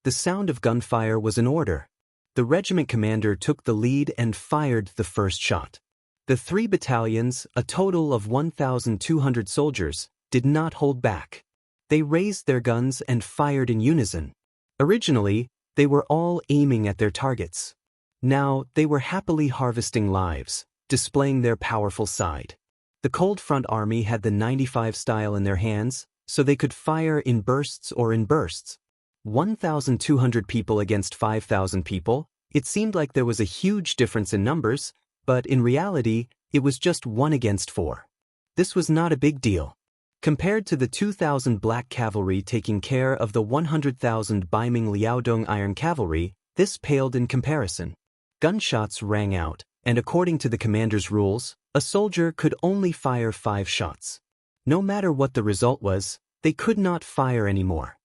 The sound of gunfire was an order. The regiment commander took the lead and fired the first shot. The 3 battalions, a total of 1,200 soldiers, did not hold back. They raised their guns and fired in unison. Originally, They were all aiming at their targets. Now, they were happily harvesting lives, displaying their powerful side. The Cold Front Army had the 95 style in their hands, so they could fire in bursts or in bursts. 1,200 people against 5,000 people, it seemed like there was a huge difference in numbers, but in reality, it was just 1 against 4. This was not a big deal. Compared to the 2,000 Black Cavalry taking care of the 100,000 Baiming Liaodong Iron Cavalry, this paled in comparison. Gunshots rang out, and according to the commander's rules, a soldier could only fire 5 shots. No matter what the result was, they could not fire anymore.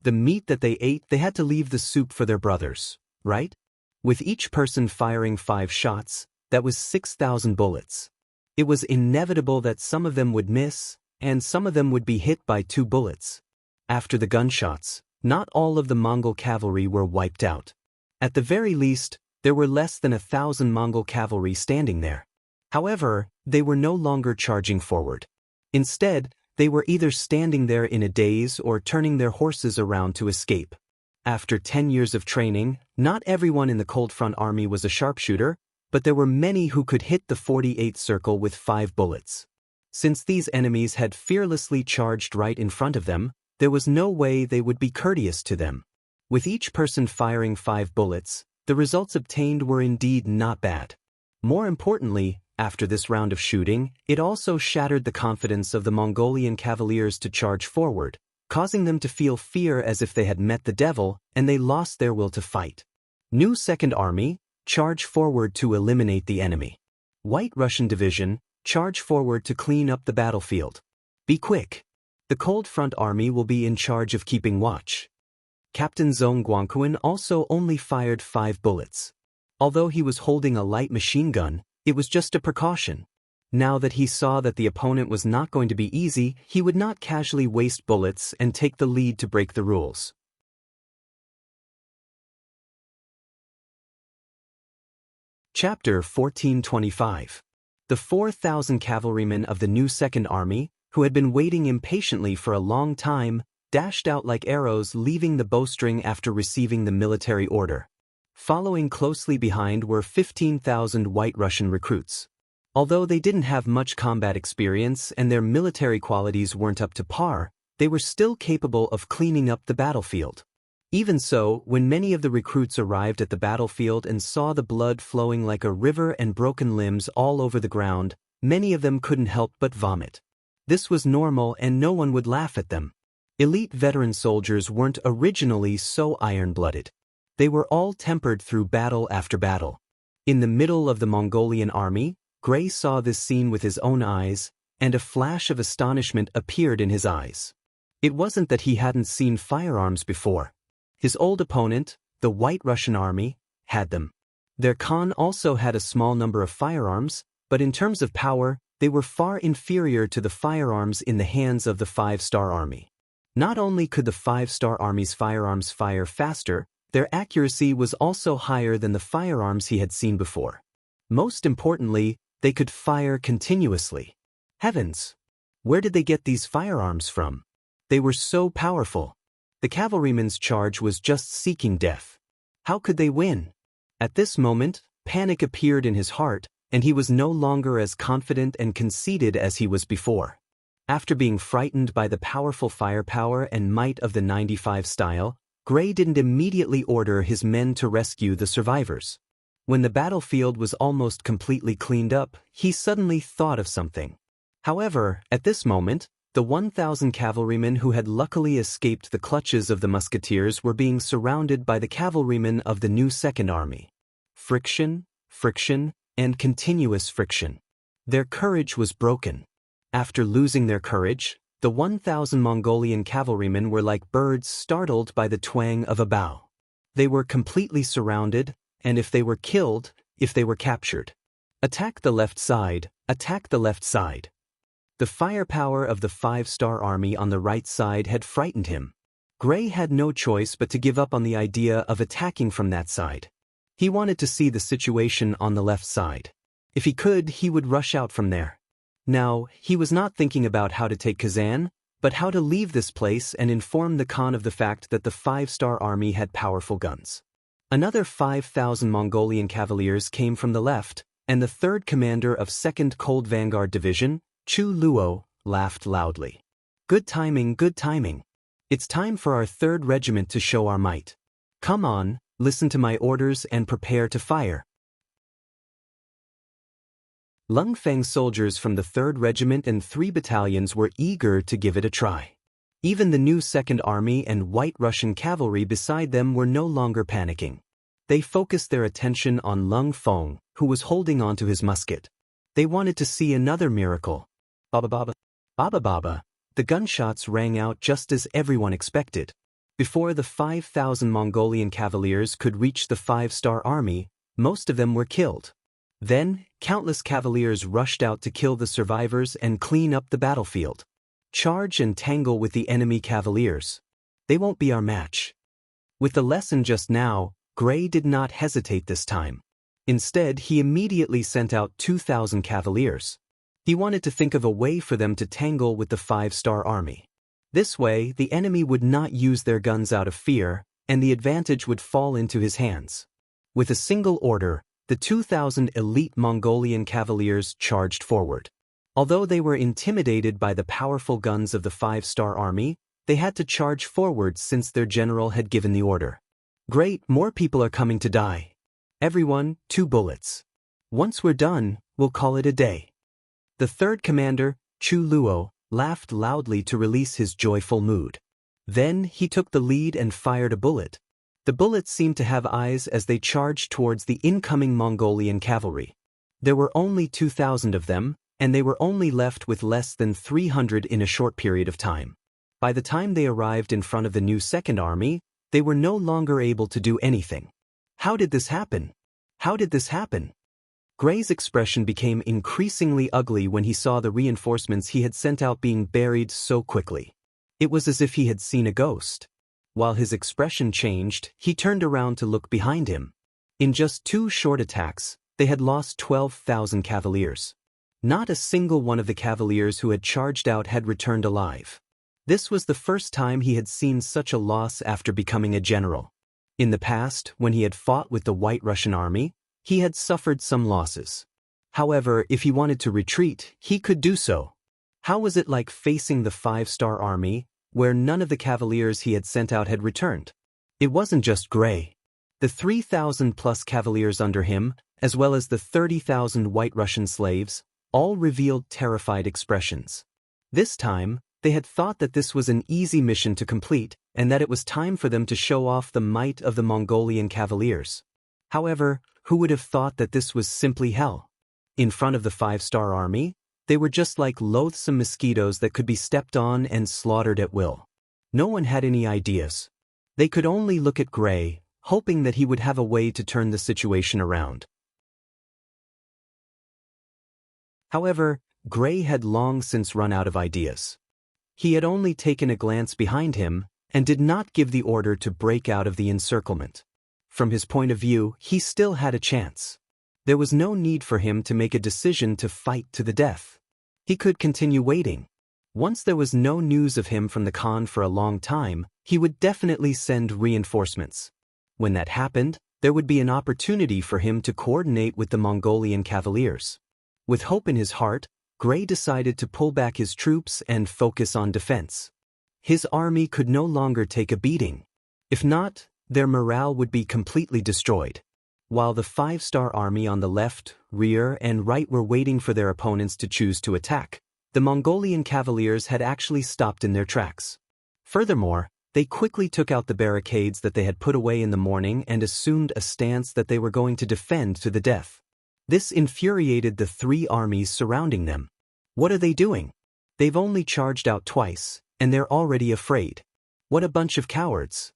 The meat that they ate, they had to leave the soup for their brothers, right? With each person firing 5 shots, that was 6,000 bullets. It was inevitable that some of them would miss, and some of them would be hit by 2 bullets. After the gunshots, not all of the Mongol cavalry were wiped out. At the very least, there were less than 1,000 Mongol cavalry standing there. However, they were no longer charging forward. Instead, they were either standing there in a daze or turning their horses around to escape. After 10 years of training, not everyone in the Cold Front Army was a sharpshooter, but there were many who could hit the 48 circle with 5 bullets. Since these enemies had fearlessly charged right in front of them, there was no way they would be courteous to them. With each person firing 5 bullets, the results obtained were indeed not bad. More importantly, after this round of shooting, it also shattered the confidence of the Mongolian cavaliers to charge forward, causing them to feel fear as if they had met the devil, and they lost their will to fight. New Second Army, charge forward to eliminate the enemy. White Russian Division, charge forward to clean up the battlefield. Be quick. The Cold Front Army will be in charge of keeping watch. Captain Zhong Guangquan also only fired 5 bullets. Although he was holding a light machine gun, it was just a precaution. Now that he saw that the opponent was not going to be easy, he would not casually waste bullets and take the lead to break the rules. Chapter 1425. The 4,000 cavalrymen of the new Second Army, who had been waiting impatiently for a long time, dashed out like arrows, leaving the bowstring after receiving the military order. Following closely behind were 15,000 White Russian recruits. Although they didn't have much combat experience and their military qualities weren't up to par, they were still capable of cleaning up the battlefield. Even so, when many of the recruits arrived at the battlefield and saw the blood flowing like a river and broken limbs all over the ground, many of them couldn't help but vomit. This was normal and no one would laugh at them. Elite veteran soldiers weren't originally so iron-blooded. They were all tempered through battle after battle. In the middle of the Mongolian army, Gray saw this scene with his own eyes, and a flash of astonishment appeared in his eyes. It wasn't that he hadn't seen firearms before. His old opponent, the White Russian Army, had them. Their Khan also had a small number of firearms, but in terms of power, they were far inferior to the firearms in the hands of the 5-star army. Not only could the 5-star army's firearms fire faster, their accuracy was also higher than the firearms he had seen before. Most importantly, they could fire continuously. Heavens! Where did they get these firearms from? They were so powerful. The cavalryman's charge was just seeking death. How could they win? At this moment, panic appeared in his heart, and he was no longer as confident and conceited as he was before. After being frightened by the powerful firepower and might of the 95 style, Gray didn't immediately order his men to rescue the survivors. When the battlefield was almost completely cleaned up, he suddenly thought of something. However, at this moment, the 1,000 cavalrymen who had luckily escaped the clutches of the musketeers were being surrounded by the cavalrymen of the new Second Army. Friction, friction, and continuous friction. Their courage was broken. After losing their courage, the 1,000 Mongolian cavalrymen were like birds startled by the twang of a bow. They were completely surrounded, and if they were killed, if they were captured. Attack the left side, attack the left side. The firepower of the 5-star army on the right side had frightened him. Gray had no choice but to give up on the idea of attacking from that side. He wanted to see the situation on the left side. If he could, he would rush out from there. Now, he was not thinking about how to take Kazan, but how to leave this place and inform the Khan of the fact that the 5-star army had powerful guns. Another 5,000 Mongolian cavaliers came from the left, and the third commander of 2nd Cold Vanguard Division, Chu Luo, laughed loudly. Good timing, good timing. It's time for our 3rd regiment to show our might. Come on, listen to my orders and prepare to fire. Lung Feng's soldiers from the 3rd Regiment and 3 battalions were eager to give it a try. Even the new 2nd Army and White Russian cavalry beside them were no longer panicking. They focused their attention on Lung Feng, who was holding onto his musket. They wanted to see another miracle. Baba baba. Baba baba. The gunshots rang out just as everyone expected. Before the 5,000 Mongolian cavaliers could reach the 5-star army, most of them were killed. Then, countless cavaliers rushed out to kill the survivors and clean up the battlefield. Charge and tangle with the enemy cavaliers. They won't be our match. With the lesson just now, Gray did not hesitate this time. Instead, he immediately sent out 2,000 cavaliers. He wanted to think of a way for them to tangle with the 5-star army. This way, the enemy would not use their guns out of fear, and the advantage would fall into his hands. With a single order, the 2,000 elite Mongolian cavaliers charged forward. Although they were intimidated by the powerful guns of the 5-star army, they had to charge forward since their general had given the order. Great, more people are coming to die. Everyone, 2 bullets. Once we're done, we'll call it a day. The 3rd commander, Chu Luo, laughed loudly to release his joyful mood. Then he took the lead and fired a bullet. The bullets seemed to have eyes as they charged towards the incoming Mongolian cavalry. There were only 2,000 of them, and they were only left with less than 300 in a short period of time. By the time they arrived in front of the new 2nd Army, they were no longer able to do anything. How did this happen? How did this happen? Gray's expression became increasingly ugly when he saw the reinforcements he had sent out being buried so quickly. It was as if he had seen a ghost. While his expression changed, he turned around to look behind him. In just 2 short attacks, they had lost 12,000 cavaliers. Not a single one of the cavaliers who had charged out had returned alive. This was the first time he had seen such a loss after becoming a general. In the past, when he had fought with the White Russian army, he had suffered some losses. However, if he wanted to retreat, he could do so. How was it like facing the 5-star army, where none of the cavaliers he had sent out had returned? It wasn't just Gray. The 3,000-plus cavaliers under him, as well as the 30,000 White Russian slaves, all revealed terrified expressions. This time, they had thought that this was an easy mission to complete, and that it was time for them to show off the might of the Mongolian cavaliers. However, who would have thought that this was simply hell? In front of the 5-star army, they were just like loathsome mosquitoes that could be stepped on and slaughtered at will. No one had any ideas. They could only look at Gray, hoping that he would have a way to turn the situation around. However, Gray had long since run out of ideas. He had only taken a glance behind him and did not give the order to break out of the encirclement. From his point of view, he still had a chance. There was no need for him to make a decision to fight to the death. He could continue waiting. Once there was no news of him from the Khan for a long time, he would definitely send reinforcements. When that happened, there would be an opportunity for him to coordinate with the Mongolian cavaliers. With hope in his heart, Gray decided to pull back his troops and focus on defense. His army could no longer take a beating. If not, their morale would be completely destroyed. While the 5-star army on the left, rear, and right were waiting for their opponents to choose to attack, the Mongolian cavaliers had actually stopped in their tracks. Furthermore, they quickly took out the barricades that they had put away in the morning and assumed a stance that they were going to defend to the death. This infuriated the 3 armies surrounding them. What are they doing? They've only charged out twice, and they're already afraid. What a bunch of cowards.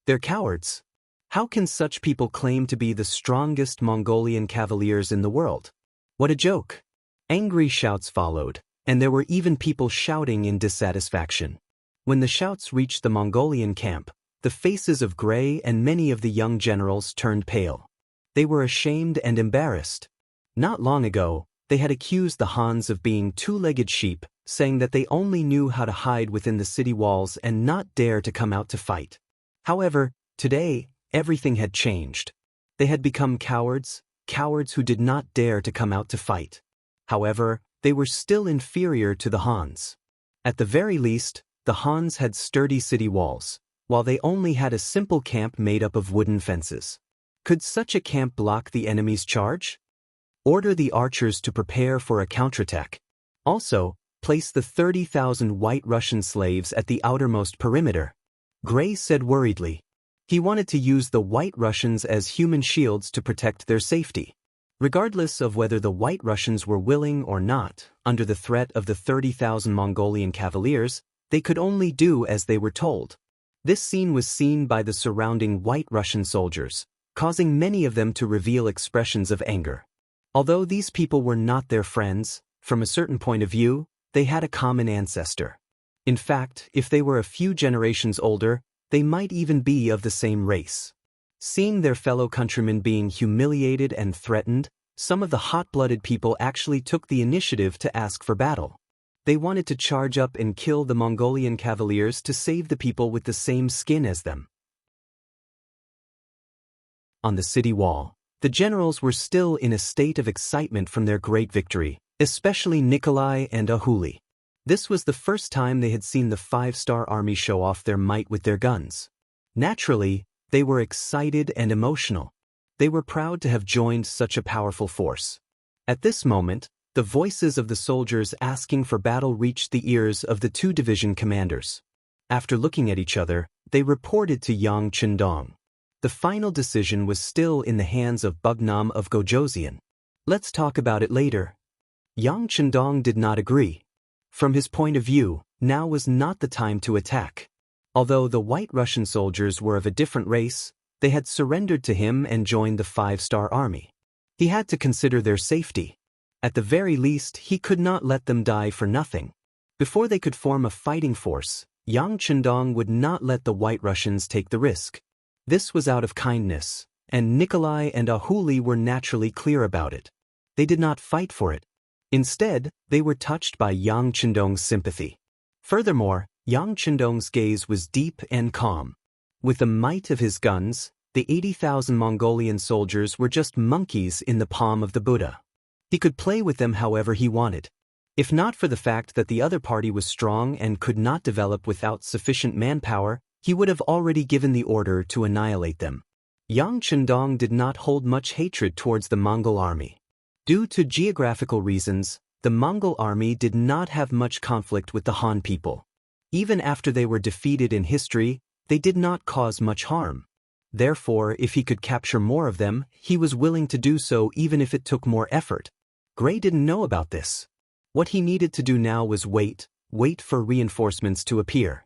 They're cowards. How can such people claim to be the strongest Mongolian cavaliers in the world? What a joke. Angry shouts followed, and there were even people shouting in dissatisfaction. When the shouts reached the Mongolian camp, the faces of Gray and many of the young generals turned pale. They were ashamed and embarrassed. Not long ago, they had accused the Hans of being 2-legged sheep, saying that they only knew how to hide within the city walls and not dare to come out to fight. However, today, everything had changed. They had become cowards who did not dare to come out to fight. However, they were still inferior to the Hans. At the very least, the Hans had sturdy city walls, while they only had a simple camp made up of wooden fences. Could such a camp block the enemy's charge? Order the archers to prepare for a counterattack. Also, place the 30,000 white Russian slaves at the outermost perimeter. Gray said worriedly. He wanted to use the White Russians as human shields to protect their safety. Regardless of whether the White Russians were willing or not, under the threat of the 30,000 Mongolian cavaliers, they could only do as they were told. This scene was seen by the surrounding White Russian soldiers, causing many of them to reveal expressions of anger. Although these people were not their friends, from a certain point of view, they had a common ancestor. In fact, if they were a few generations older, they might even be of the same race. Seeing their fellow countrymen being humiliated and threatened, some of the hot-blooded people actually took the initiative to ask for battle. They wanted to charge up and kill the Mongolian cavaliers to save the people with the same skin as them. On the city wall, the generals were still in a state of excitement from their great victory, especially Nikolai and Ahuli. This was the first time they had seen the 5-star army show off their might with their guns. Naturally, they were excited and emotional. They were proud to have joined such a powerful force. At this moment, the voices of the soldiers asking for battle reached the ears of the two division commanders. After looking at each other, they reported to Yang Chendong. The final decision was still in the hands of Bugnam of Gojoseon. Let's talk about it later. Yang Chendong did not agree. From his point of view, now was not the time to attack. Although the White Russian soldiers were of a different race, they had surrendered to him and joined the 5-star army. He had to consider their safety. At the very least, he could not let them die for nothing. Before they could form a fighting force, Yang Chendong would not let the White Russians take the risk. This was out of kindness, and Nikolai and Ahuli were naturally clear about it. They did not fight for it. Instead, they were touched by Yang Chendong's sympathy. Furthermore, Yang Chendong's gaze was deep and calm. With the might of his guns, the 80,000 Mongolian soldiers were just monkeys in the palm of the Buddha. He could play with them however he wanted. If not for the fact that the other party was strong and could not develop without sufficient manpower, he would have already given the order to annihilate them. Yang Chendong did not hold much hatred towards the Mongol army. Due to geographical reasons, the Mongol army did not have much conflict with the Han people. Even after they were defeated in history, they did not cause much harm. Therefore, if he could capture more of them, he was willing to do so even if it took more effort. Gray didn't know about this. What he needed to do now was wait for reinforcements to appear.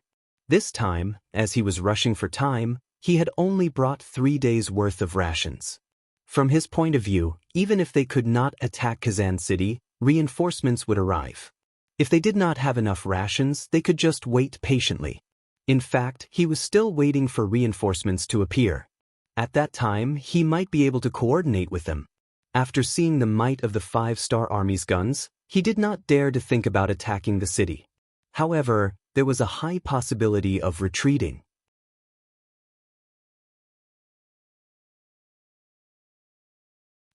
This time, as he was rushing for time, he had only brought 3 days' worth of rations. From his point of view, even if they could not attack Kazan City, reinforcements would arrive. If they did not have enough rations, they could just wait patiently. In fact, he was still waiting for reinforcements to appear. At that time, he might be able to coordinate with them. After seeing the might of the 5-star army's guns, he did not dare to think about attacking the city. However, there was a high possibility of retreating.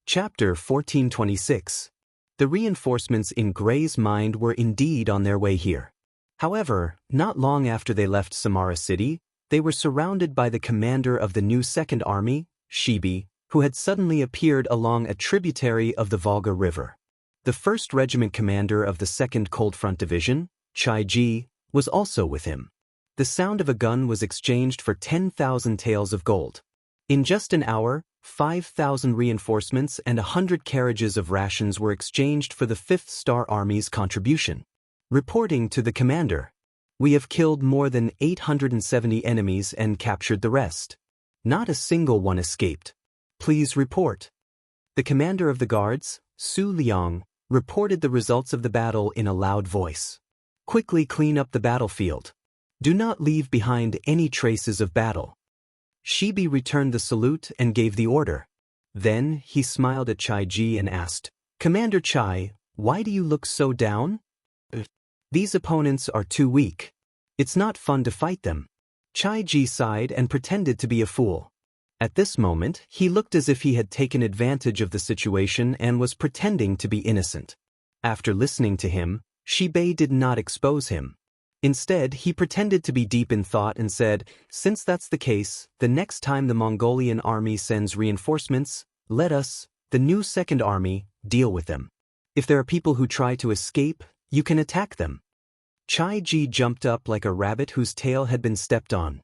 Chapter 1426. The reinforcements in Gray's mind were indeed on their way here. However, not long after they left Samara City, they were surrounded by the commander of the new Second Army, Shibi, who had suddenly appeared along a tributary of the Volga River. The 1st Regiment commander of the 2nd Cold Front Division, Chai Ji, was also with him. The sound of a gun was exchanged for 10,000 taels of gold. In just an hour, 5,000 reinforcements and 100 carriages of rations were exchanged for the 5th Star Army's contribution. Reporting to the commander, "We have killed more than 870 enemies and captured the rest. Not a single one escaped. Please report." The commander of the guards, Su Liang, reported the results of the battle in a loud voice. "Quickly clean up the battlefield. Do not leave behind any traces of battle." Shibi returned the salute and gave the order. Then he smiled at Chai Ji and asked, "Commander Chai, why do you look so down?" These opponents are too weak. It's not fun to fight them. Chai Ji sighed and pretended to be a fool. At this moment, he looked as if he had taken advantage of the situation and was pretending to be innocent. After listening to him, Shibei did not expose him. Instead, he pretended to be deep in thought and said, "Since that's the case, the next time the Mongolian army sends reinforcements, let us, the new second army, deal with them. If there are people who try to escape, you can attack them." Chai Ji jumped up like a rabbit whose tail had been stepped on.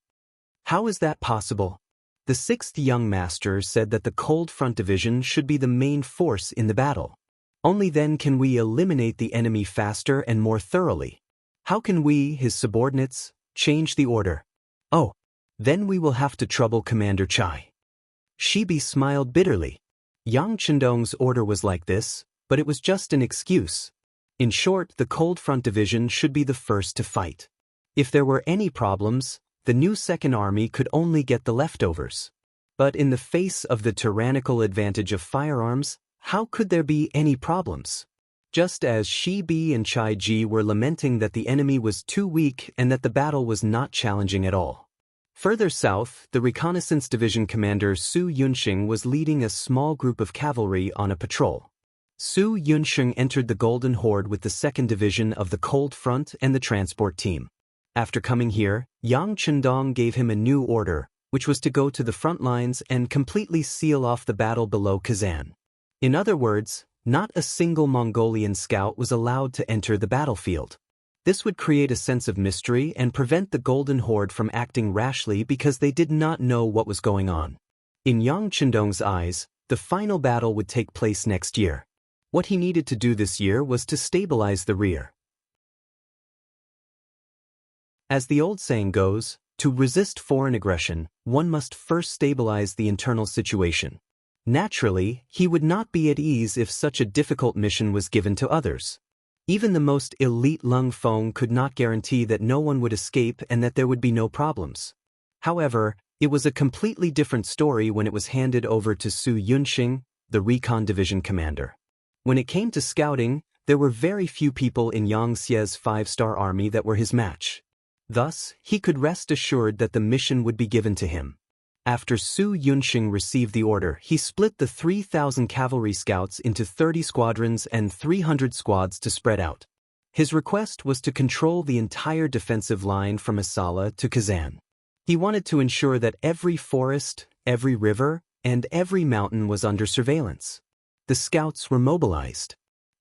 "How is that possible?" The sixth young master said that the Cold Front Division should be the main force in the battle. Only then can we eliminate the enemy faster and more thoroughly. How can we, his subordinates, change the order? Oh, then we will have to trouble Commander Chai. Shibi smiled bitterly. Yang Chendong's order was like this, but it was just an excuse. In short, the Cold Front Division should be the first to fight. If there were any problems, the new Second Army could only get the leftovers. But in the face of the tyrannical advantage of firearms, how could there be any problems? Just as Shibi and Chai Ji were lamenting that the enemy was too weak and that the battle was not challenging at all. Further south, the Reconnaissance Division commander Su Yunxing was leading a small group of cavalry on a patrol. Su Yunxing entered the Golden Horde with the 2nd Division of the Cold Front and the transport team. After coming here, Yang Chendong gave him a new order, which was to go to the front lines and completely seal off the battle below Kazan. In other words, not a single Mongolian scout was allowed to enter the battlefield. This would create a sense of mystery and prevent the Golden Horde from acting rashly because they did not know what was going on. In Yang Chendong's eyes, the final battle would take place next year. What he needed to do this year was to stabilize the rear. As the old saying goes, to resist foreign aggression, one must first stabilize the internal situation. Naturally, he would not be at ease if such a difficult mission was given to others. Even the most elite Lung Feng could not guarantee that no one would escape and that there would be no problems. However, it was a completely different story when it was handed over to Su Yunxing, the Recon Division commander. When it came to scouting, there were very few people in Yang Xie's 5-star army that were his match. Thus, he could rest assured that the mission would be given to him. After Su Yunxing received the order, he split the 3,000 cavalry scouts into 30 squadrons and 300 squads to spread out. His request was to control the entire defensive line from Asala to Kazan. He wanted to ensure that every forest, every river, and every mountain was under surveillance. The scouts were mobilized.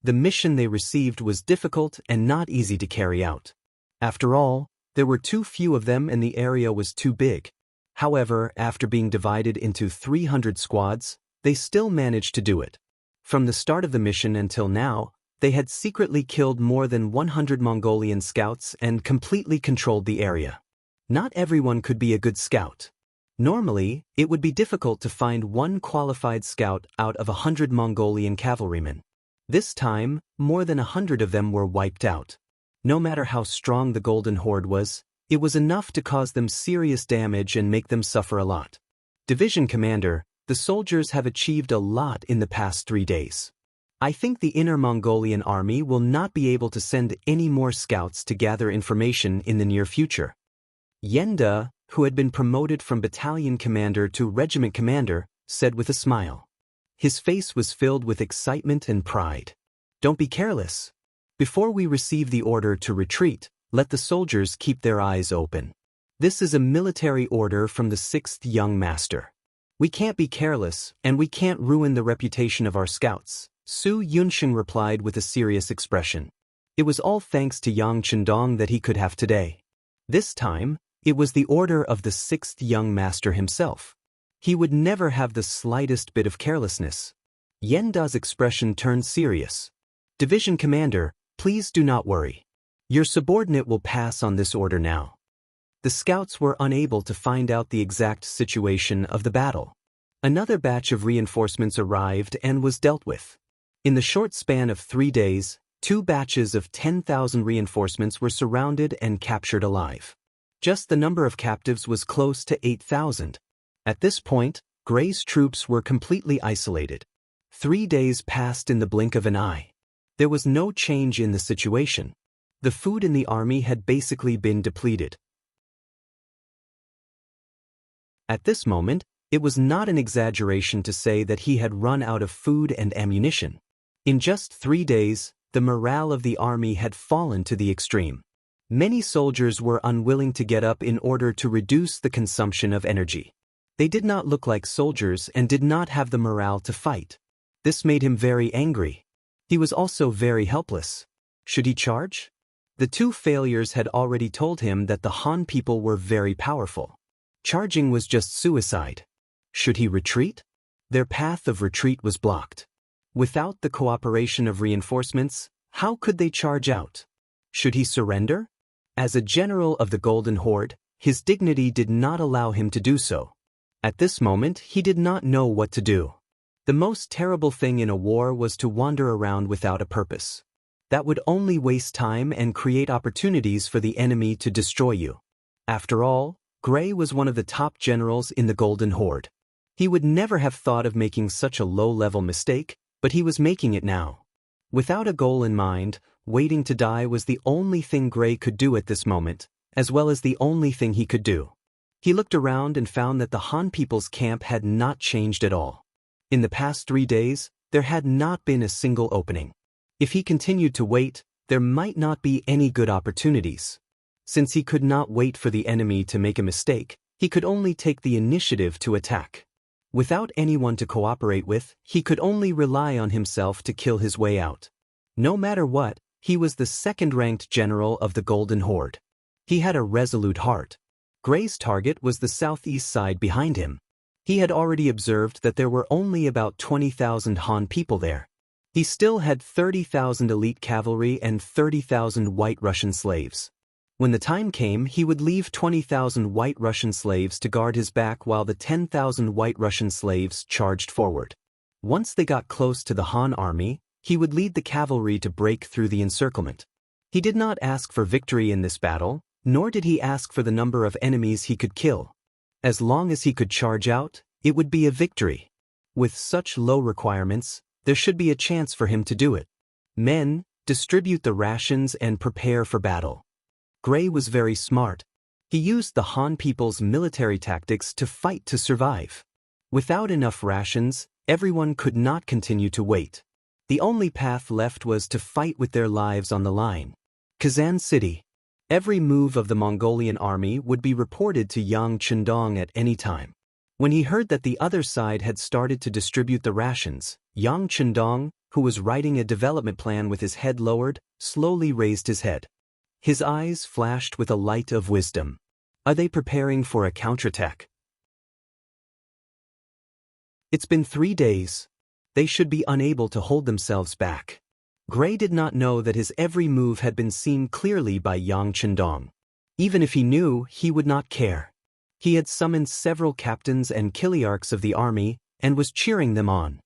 The mission they received was difficult and not easy to carry out. After all, there were too few of them and the area was too big. However, after being divided into 300 squads, they still managed to do it. From the start of the mission until now, they had secretly killed more than 100 Mongolian scouts and completely controlled the area. Not everyone could be a good scout. Normally, it would be difficult to find one qualified scout out of 100 Mongolian cavalrymen. This time, more than 100 of them were wiped out. No matter how strong the Golden Horde was, it was enough to cause them serious damage and make them suffer a lot. Division Commander, the soldiers have achieved a lot in the past 3 days. I think the Inner Mongolian army will not be able to send any more scouts to gather information in the near future. Yenda, who had been promoted from battalion commander to regiment commander, said with a smile. His face was filled with excitement and pride. "Don't be careless. Before we receive the order to retreat, let the soldiers keep their eyes open. This is a military order from the 6th young master. We can't be careless, and we can't ruin the reputation of our scouts," Su Yunxing replied with a serious expression. It was all thanks to Yang Chendong that he could have today. This time, it was the order of the 6th young master himself. He would never have the slightest bit of carelessness. Yenda's expression turned serious. "Division Commander, please do not worry. Your subordinate will pass on this order now." The scouts were unable to find out the exact situation of the battle. Another batch of reinforcements arrived and was dealt with. In the short span of 3 days, 2 batches of 10,000 reinforcements were surrounded and captured alive. Just the number of captives was close to 8,000. At this point, Gray's troops were completely isolated. 3 days passed in the blink of an eye. There was no change in the situation. The food in the army had basically been depleted. At this moment, it was not an exaggeration to say that he had run out of food and ammunition. In just 3 days, the morale of the army had fallen to the extreme. Many soldiers were unwilling to get up in order to reduce the consumption of energy. They did not look like soldiers and did not have the morale to fight. This made him very angry. He was also very helpless. Should he charge? The 2 failures had already told him that the Han people were very powerful. Charging was just suicide. Should he retreat? Their path of retreat was blocked. Without the cooperation of reinforcements, how could they charge out? Should he surrender? As a general of the Golden Horde, his dignity did not allow him to do so. At this moment, he did not know what to do. The most terrible thing in a war was to wander around without a purpose. That would only waste time and create opportunities for the enemy to destroy you. After all, Gray was one of the top generals in the Golden Horde. He would never have thought of making such a low-level mistake, but he was making it now. Without a goal in mind, waiting to die was the only thing Gray could do at this moment, as well as the only thing he could do. He looked around and found that the Han people's camp had not changed at all. In the past 3 days, there had not been a single opening. If he continued to wait, there might not be any good opportunities. Since he could not wait for the enemy to make a mistake, he could only take the initiative to attack. Without anyone to cooperate with, he could only rely on himself to kill his way out. No matter what, he was the second-ranked general of the Golden Horde. He had a resolute heart. Gray's target was the southeast side behind him. He had already observed that there were only about 20,000 Han people there. He still had 30,000 elite cavalry and 30,000 White Russian slaves. When the time came, he would leave 20,000 White Russian slaves to guard his back while the 10,000 White Russian slaves charged forward. Once they got close to the Han army, he would lead the cavalry to break through the encirclement. He did not ask for victory in this battle, nor did he ask for the number of enemies he could kill. As long as he could charge out, it would be a victory. With such low requirements, there should be a chance for him to do it. Men, distribute the rations and prepare for battle. Gray was very smart. He used the Han people's military tactics to fight to survive. Without enough rations, everyone could not continue to wait. The only path left was to fight with their lives on the line. Kazan City. Every move of the Mongolian army would be reported to Yang Chendong at any time. When he heard that the other side had started to distribute the rations, Yang Chendong, who was writing a development plan with his head lowered, slowly raised his head. His eyes flashed with a light of wisdom. Are they preparing for a counterattack? It's been 3 days. They should be unable to hold themselves back. Gray did not know that his every move had been seen clearly by Yang Chendong. Even if he knew, he would not care. He had summoned several captains and kiliarchs of the army and was cheering them on.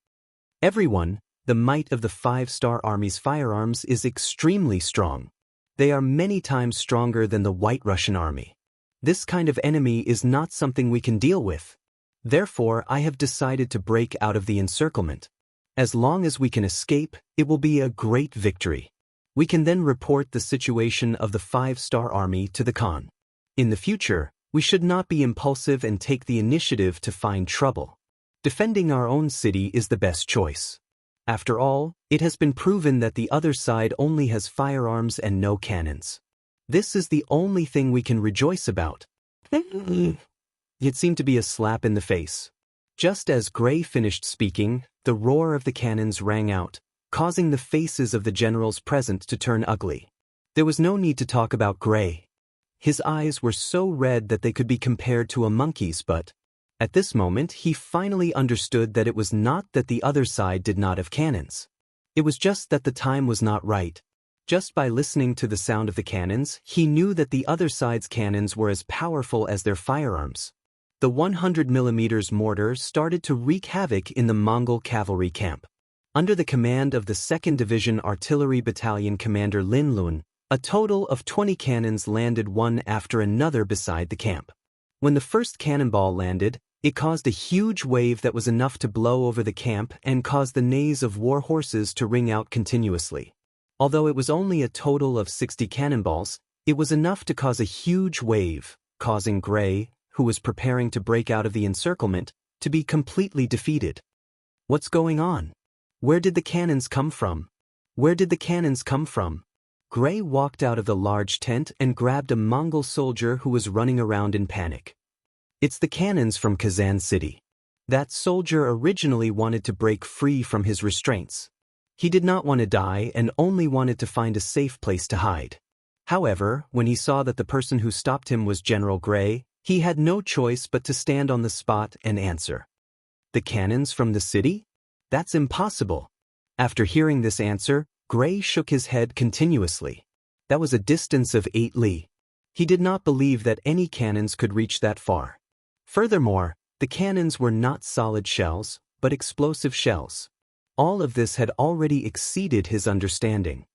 Everyone, the might of the 5-star army's firearms is extremely strong. They are many times stronger than the White Russian army. This kind of enemy is not something we can deal with. Therefore, I have decided to break out of the encirclement. As long as we can escape, it will be a great victory. We can then report the situation of the 5-star army to the Khan. In the future, we should not be impulsive and take the initiative to find trouble. Defending our own city is the best choice. After all, it has been proven that the other side only has firearms and no cannons. This is the only thing we can rejoice about. It seemed to be a slap in the face. Just as Gray finished speaking, the roar of the cannons rang out, causing the faces of the generals present to turn ugly. There was no need to talk about Gray. His eyes were so red that they could be compared to a monkey's, but at this moment he finally understood that it was not that the other side did not have cannons. It was just that the time was not right. Just by listening to the sound of the cannons, he knew that the other side's cannons were as powerful as their firearms. The 100mm mortar started to wreak havoc in the Mongol cavalry camp. Under the command of the 2nd Division Artillery Battalion Commander Lin Lun, a total of 20 cannons landed one after another beside the camp. When the first cannonball landed, it caused a huge wave that was enough to blow over the camp and cause the neighs of war horses to ring out continuously. Although it was only a total of 60 cannonballs, it was enough to cause a huge wave, causing Gray, who was preparing to break out of the encirclement, to be completely defeated. What's going on? Where did the cannons come from? Where did the cannons come from? Gray walked out of the large tent and grabbed a Mongol soldier who was running around in panic. It's the cannons from Kazan City. That soldier originally wanted to break free from his restraints. He did not want to die and only wanted to find a safe place to hide. However, when he saw that the person who stopped him was General Gray, he had no choice but to stand on the spot and answer. The cannons from the city? That's impossible. After hearing this answer, Gray shook his head continuously. That was a distance of 8 li. He did not believe that any cannons could reach that far. Furthermore, the cannons were not solid shells, but explosive shells. All of this had already exceeded his understanding.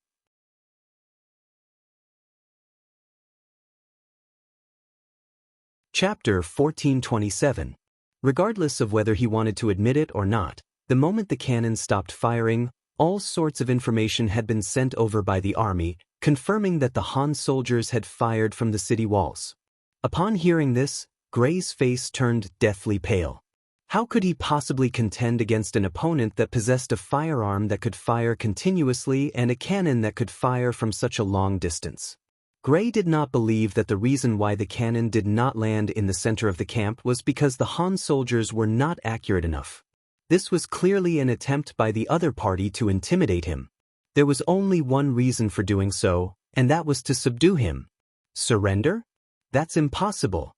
Chapter 1427. Regardless of whether he wanted to admit it or not, the moment the cannons stopped firing, all sorts of information had been sent over by the army, confirming that the Han soldiers had fired from the city walls. Upon hearing this, Gray's face turned deathly pale. How could he possibly contend against an opponent that possessed a firearm that could fire continuously and a cannon that could fire from such a long distance? Gray did not believe that the reason why the cannon did not land in the center of the camp was because the Han soldiers were not accurate enough. This was clearly an attempt by the other party to intimidate him. There was only one reason for doing so, and that was to subdue him. Surrender? That's impossible.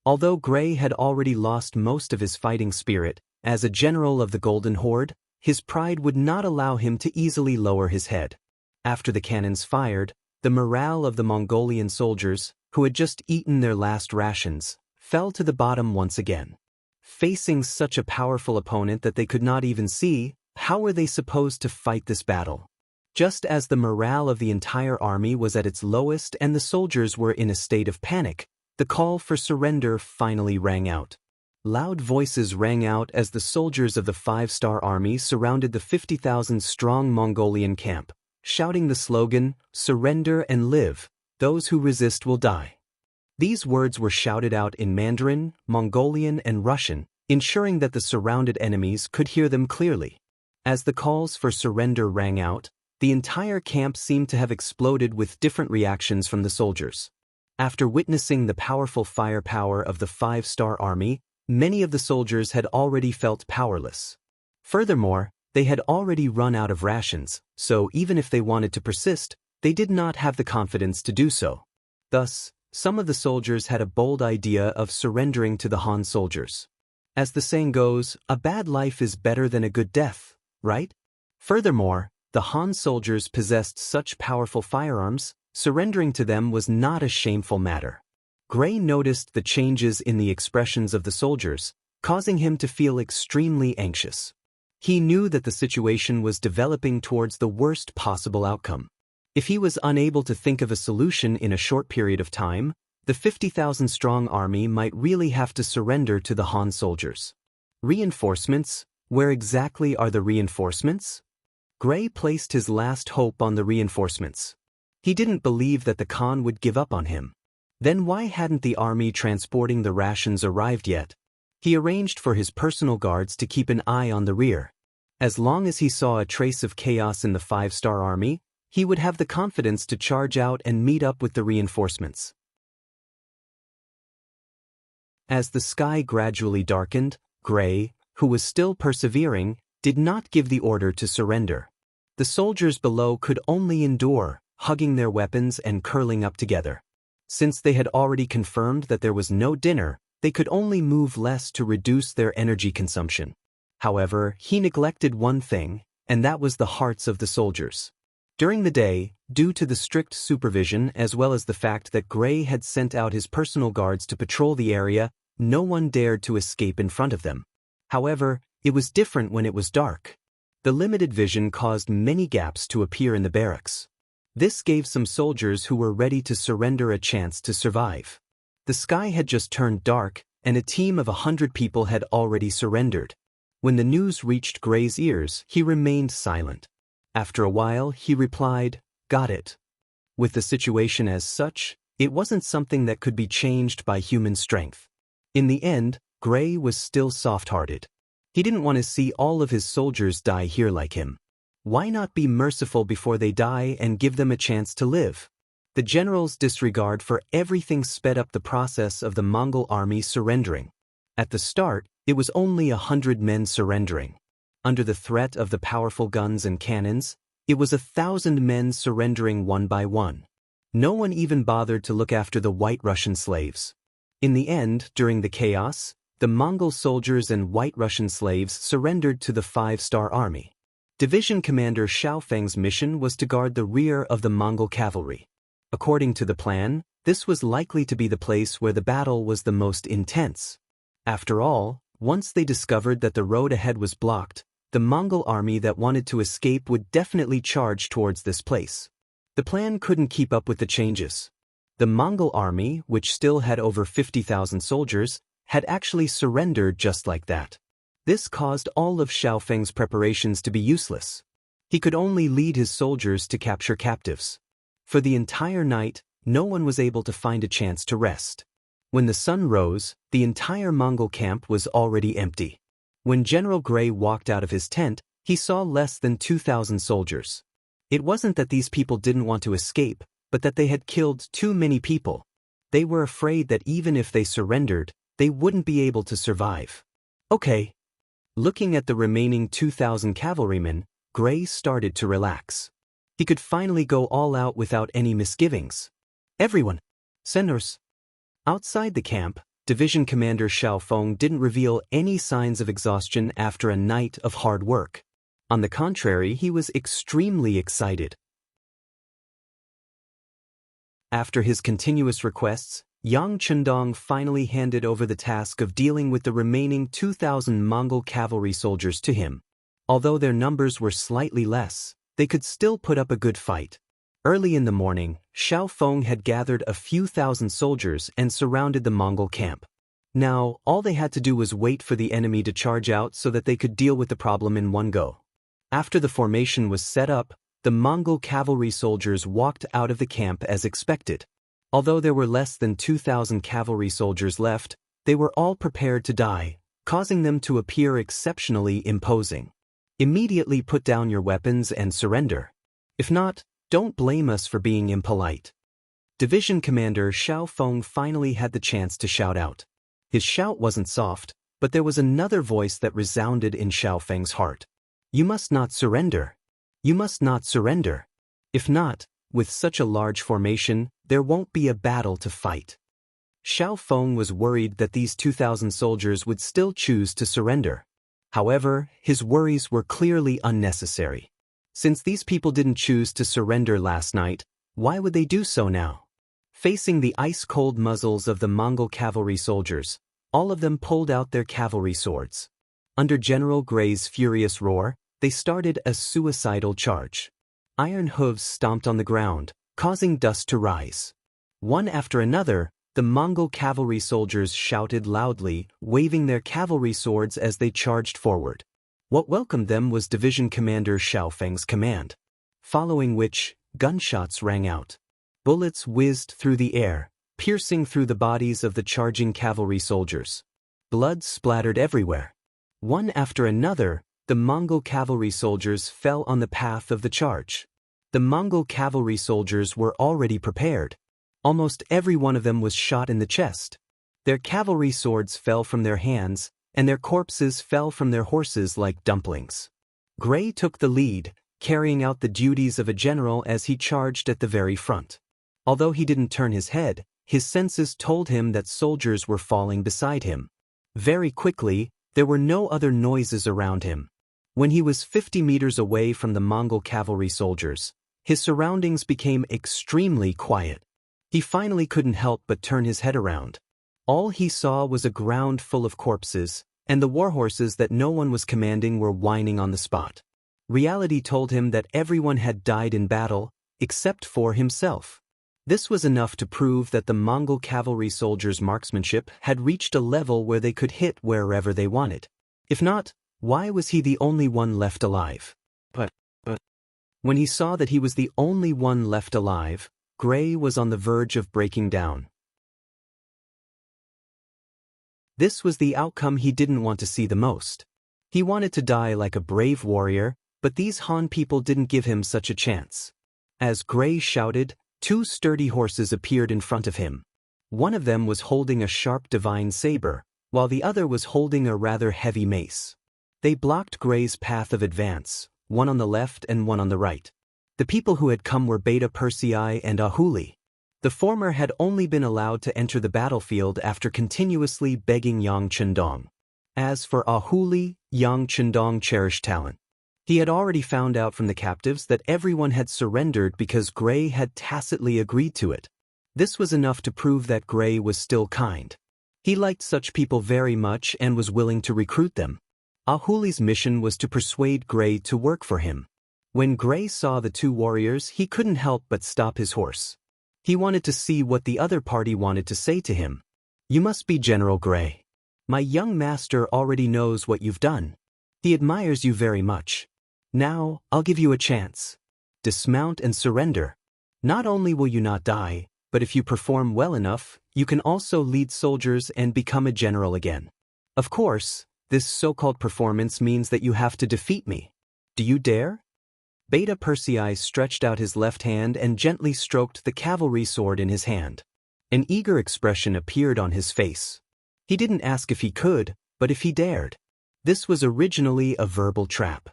Although Gray had already lost most of his fighting spirit, as a general of the Golden Horde, his pride would not allow him to easily lower his head. After the cannons fired, the morale of the Mongolian soldiers, who had just eaten their last rations, fell to the bottom once again. Facing such a powerful opponent that they could not even see, how were they supposed to fight this battle? Just as the morale of the entire army was at its lowest and the soldiers were in a state of panic, the call for surrender finally rang out. Loud voices rang out as the soldiers of the 5-star army surrounded the 50,000-strong Mongolian camp, shouting the slogan, "Surrender and live, those who resist will die." These words were shouted out in Mandarin, Mongolian, and Russian, ensuring that the surrounded enemies could hear them clearly. As the calls for surrender rang out, the entire camp seemed to have exploded with different reactions from the soldiers. After witnessing the powerful firepower of the 5-star army, many of the soldiers had already felt powerless. Furthermore, they had already run out of rations, so even if they wanted to persist, they did not have the confidence to do so. Thus, some of the soldiers had a bold idea of surrendering to the Han soldiers. As the saying goes, a bad life is better than a good death, right? Furthermore, the Han soldiers possessed such powerful firearms, surrendering to them was not a shameful matter. Gray noticed the changes in the expressions of the soldiers, causing him to feel extremely anxious. He knew that the situation was developing towards the worst possible outcome. If he was unable to think of a solution in a short period of time, the 50,000-strong army might really have to surrender to the Han soldiers. Reinforcements? Where exactly are the reinforcements? Gray placed his last hope on the reinforcements. He didn't believe that the Khan would give up on him. Then why hadn't the army transporting the rations arrived yet? He arranged for his personal guards to keep an eye on the rear. As long as he saw a trace of chaos in the 5-star army, he would have the confidence to charge out and meet up with the reinforcements. As the sky gradually darkened, Gray, who was still persevering, did not give the order to surrender. The soldiers below could only endure, hugging their weapons and curling up together. Since they had already confirmed that there was no dinner, they could only move less to reduce their energy consumption. However, he neglected one thing, and that was the hearts of the soldiers. During the day, due to the strict supervision as well as the fact that Gray had sent out his personal guards to patrol the area, no one dared to escape in front of them. However, it was different when it was dark. The limited vision caused many gaps to appear in the barracks. This gave some soldiers who were ready to surrender a chance to survive. The sky had just turned dark, and a team of 100 people had already surrendered. When the news reached Gray's ears, he remained silent. After a while, he replied, "Got it." With the situation as such, it wasn't something that could be changed by human strength. In the end, Gray was still soft-hearted. He didn't want to see all of his soldiers die here like him. Why not be merciful before they die and give them a chance to live? The general's disregard for everything sped up the process of the Mongol army surrendering. At the start, it was only 100 men surrendering. Under the threat of the powerful guns and cannons, it was 1,000 men surrendering one by one. No one even bothered to look after the White Russian slaves. In the end, during the chaos, the Mongol soldiers and White Russian slaves surrendered to the 5-star army. Division Commander Xiaofeng's mission was to guard the rear of the Mongol cavalry. According to the plan, this was likely to be the place where the battle was the most intense. After all, once they discovered that the road ahead was blocked, the Mongol army that wanted to escape would definitely charge towards this place. The plan couldn't keep up with the changes. The Mongol army, which still had over 50,000 soldiers, had actually surrendered just like that. This caused all of Xiaofeng's preparations to be useless. He could only lead his soldiers to capture captives. For the entire night, no one was able to find a chance to rest. When the sun rose, the entire Mongol camp was already empty. When General Gray walked out of his tent, he saw less than 2,000 soldiers. It wasn't that these people didn't want to escape, but that they had killed too many people. They were afraid that even if they surrendered, they wouldn't be able to survive. Okay. Looking at the remaining 2,000 cavalrymen, Gray started to relax. He could finally go all out without any misgivings. Everyone, Senors. Outside the camp, Division Commander Xiaofeng didn't reveal any signs of exhaustion after a night of hard work. On the contrary, he was extremely excited. After his continuous requests, Yang Chundong finally handed over the task of dealing with the remaining 2,000 Mongol cavalry soldiers to him. Although their numbers were slightly less, they could still put up a good fight. Early in the morning, Xiaofeng had gathered a few thousand soldiers and surrounded the Mongol camp. Now, all they had to do was wait for the enemy to charge out so that they could deal with the problem in one go. After the formation was set up, the Mongol cavalry soldiers walked out of the camp as expected. Although there were less than 2,000 cavalry soldiers left, they were all prepared to die, causing them to appear exceptionally imposing. Immediately put down your weapons and surrender. If not, don't blame us for being impolite. Division Commander Xiaofeng finally had the chance to shout out. His shout wasn't soft, but there was another voice that resounded in Xiaofeng's heart. You must not surrender. You must not surrender. If not, with such a large formation, there won't be a battle to fight. Xiaofeng was worried that these 2,000 soldiers would still choose to surrender. However, his worries were clearly unnecessary. Since these people didn't choose to surrender last night, why would they do so now? Facing the ice-cold muzzles of the Mongol cavalry soldiers, all of them pulled out their cavalry swords. Under General Gray's furious roar, they started a suicidal charge. Iron hooves stomped on the ground, causing dust to rise. One after another, the Mongol cavalry soldiers shouted loudly, waving their cavalry swords as they charged forward. What welcomed them was Division Commander Xiaofeng's command, following which, gunshots rang out. Bullets whizzed through the air, piercing through the bodies of the charging cavalry soldiers. Blood splattered everywhere. One after another, the Mongol cavalry soldiers fell on the path of the charge. The Mongol cavalry soldiers were already prepared. Almost every one of them was shot in the chest. Their cavalry swords fell from their hands, and their corpses fell from their horses like dumplings. Gray took the lead, carrying out the duties of a general as he charged at the very front. Although he didn't turn his head, his senses told him that soldiers were falling beside him. Very quickly, there were no other noises around him. When he was 50 meters away from the Mongol cavalry soldiers, his surroundings became extremely quiet. He finally couldn't help but turn his head around. All he saw was a ground full of corpses, and the warhorses that no one was commanding were whining on the spot. Reality told him that everyone had died in battle, except for himself. This was enough to prove that the Mongol cavalry soldiers' marksmanship had reached a level where they could hit wherever they wanted. If not, why was he the only one left alive? But When he saw that he was the only one left alive, Gray was on the verge of breaking down. This was the outcome he didn't want to see the most. He wanted to die like a brave warrior, but these Han people didn't give him such a chance. As Gray shouted, two sturdy horses appeared in front of him. One of them was holding a sharp divine saber, while the other was holding a rather heavy mace. They blocked Gray's path of advance, one on the left and one on the right. The people who had come were Beta Persei and Ahuli. The former had only been allowed to enter the battlefield after continuously begging Yang Chendong. As for Ahuli, Yang Chendong cherished talent. He had already found out from the captives that everyone had surrendered because Gray had tacitly agreed to it. This was enough to prove that Gray was still kind. He liked such people very much and was willing to recruit them. Ahuli's mission was to persuade Gray to work for him. When Gray saw the two warriors, he couldn't help but stop his horse. He wanted to see what the other party wanted to say to him. "You must be General Gray. My young master already knows what you've done. He admires you very much. Now, I'll give you a chance. Dismount and surrender. Not only will you not die, but if you perform well enough, you can also lead soldiers and become a general again. Of course, this so-called performance means that you have to defeat me. Do you dare?" Beta Persei stretched out his left hand and gently stroked the cavalry sword in his hand. An eager expression appeared on his face. He didn't ask if he could, but if he dared. This was originally a verbal trap.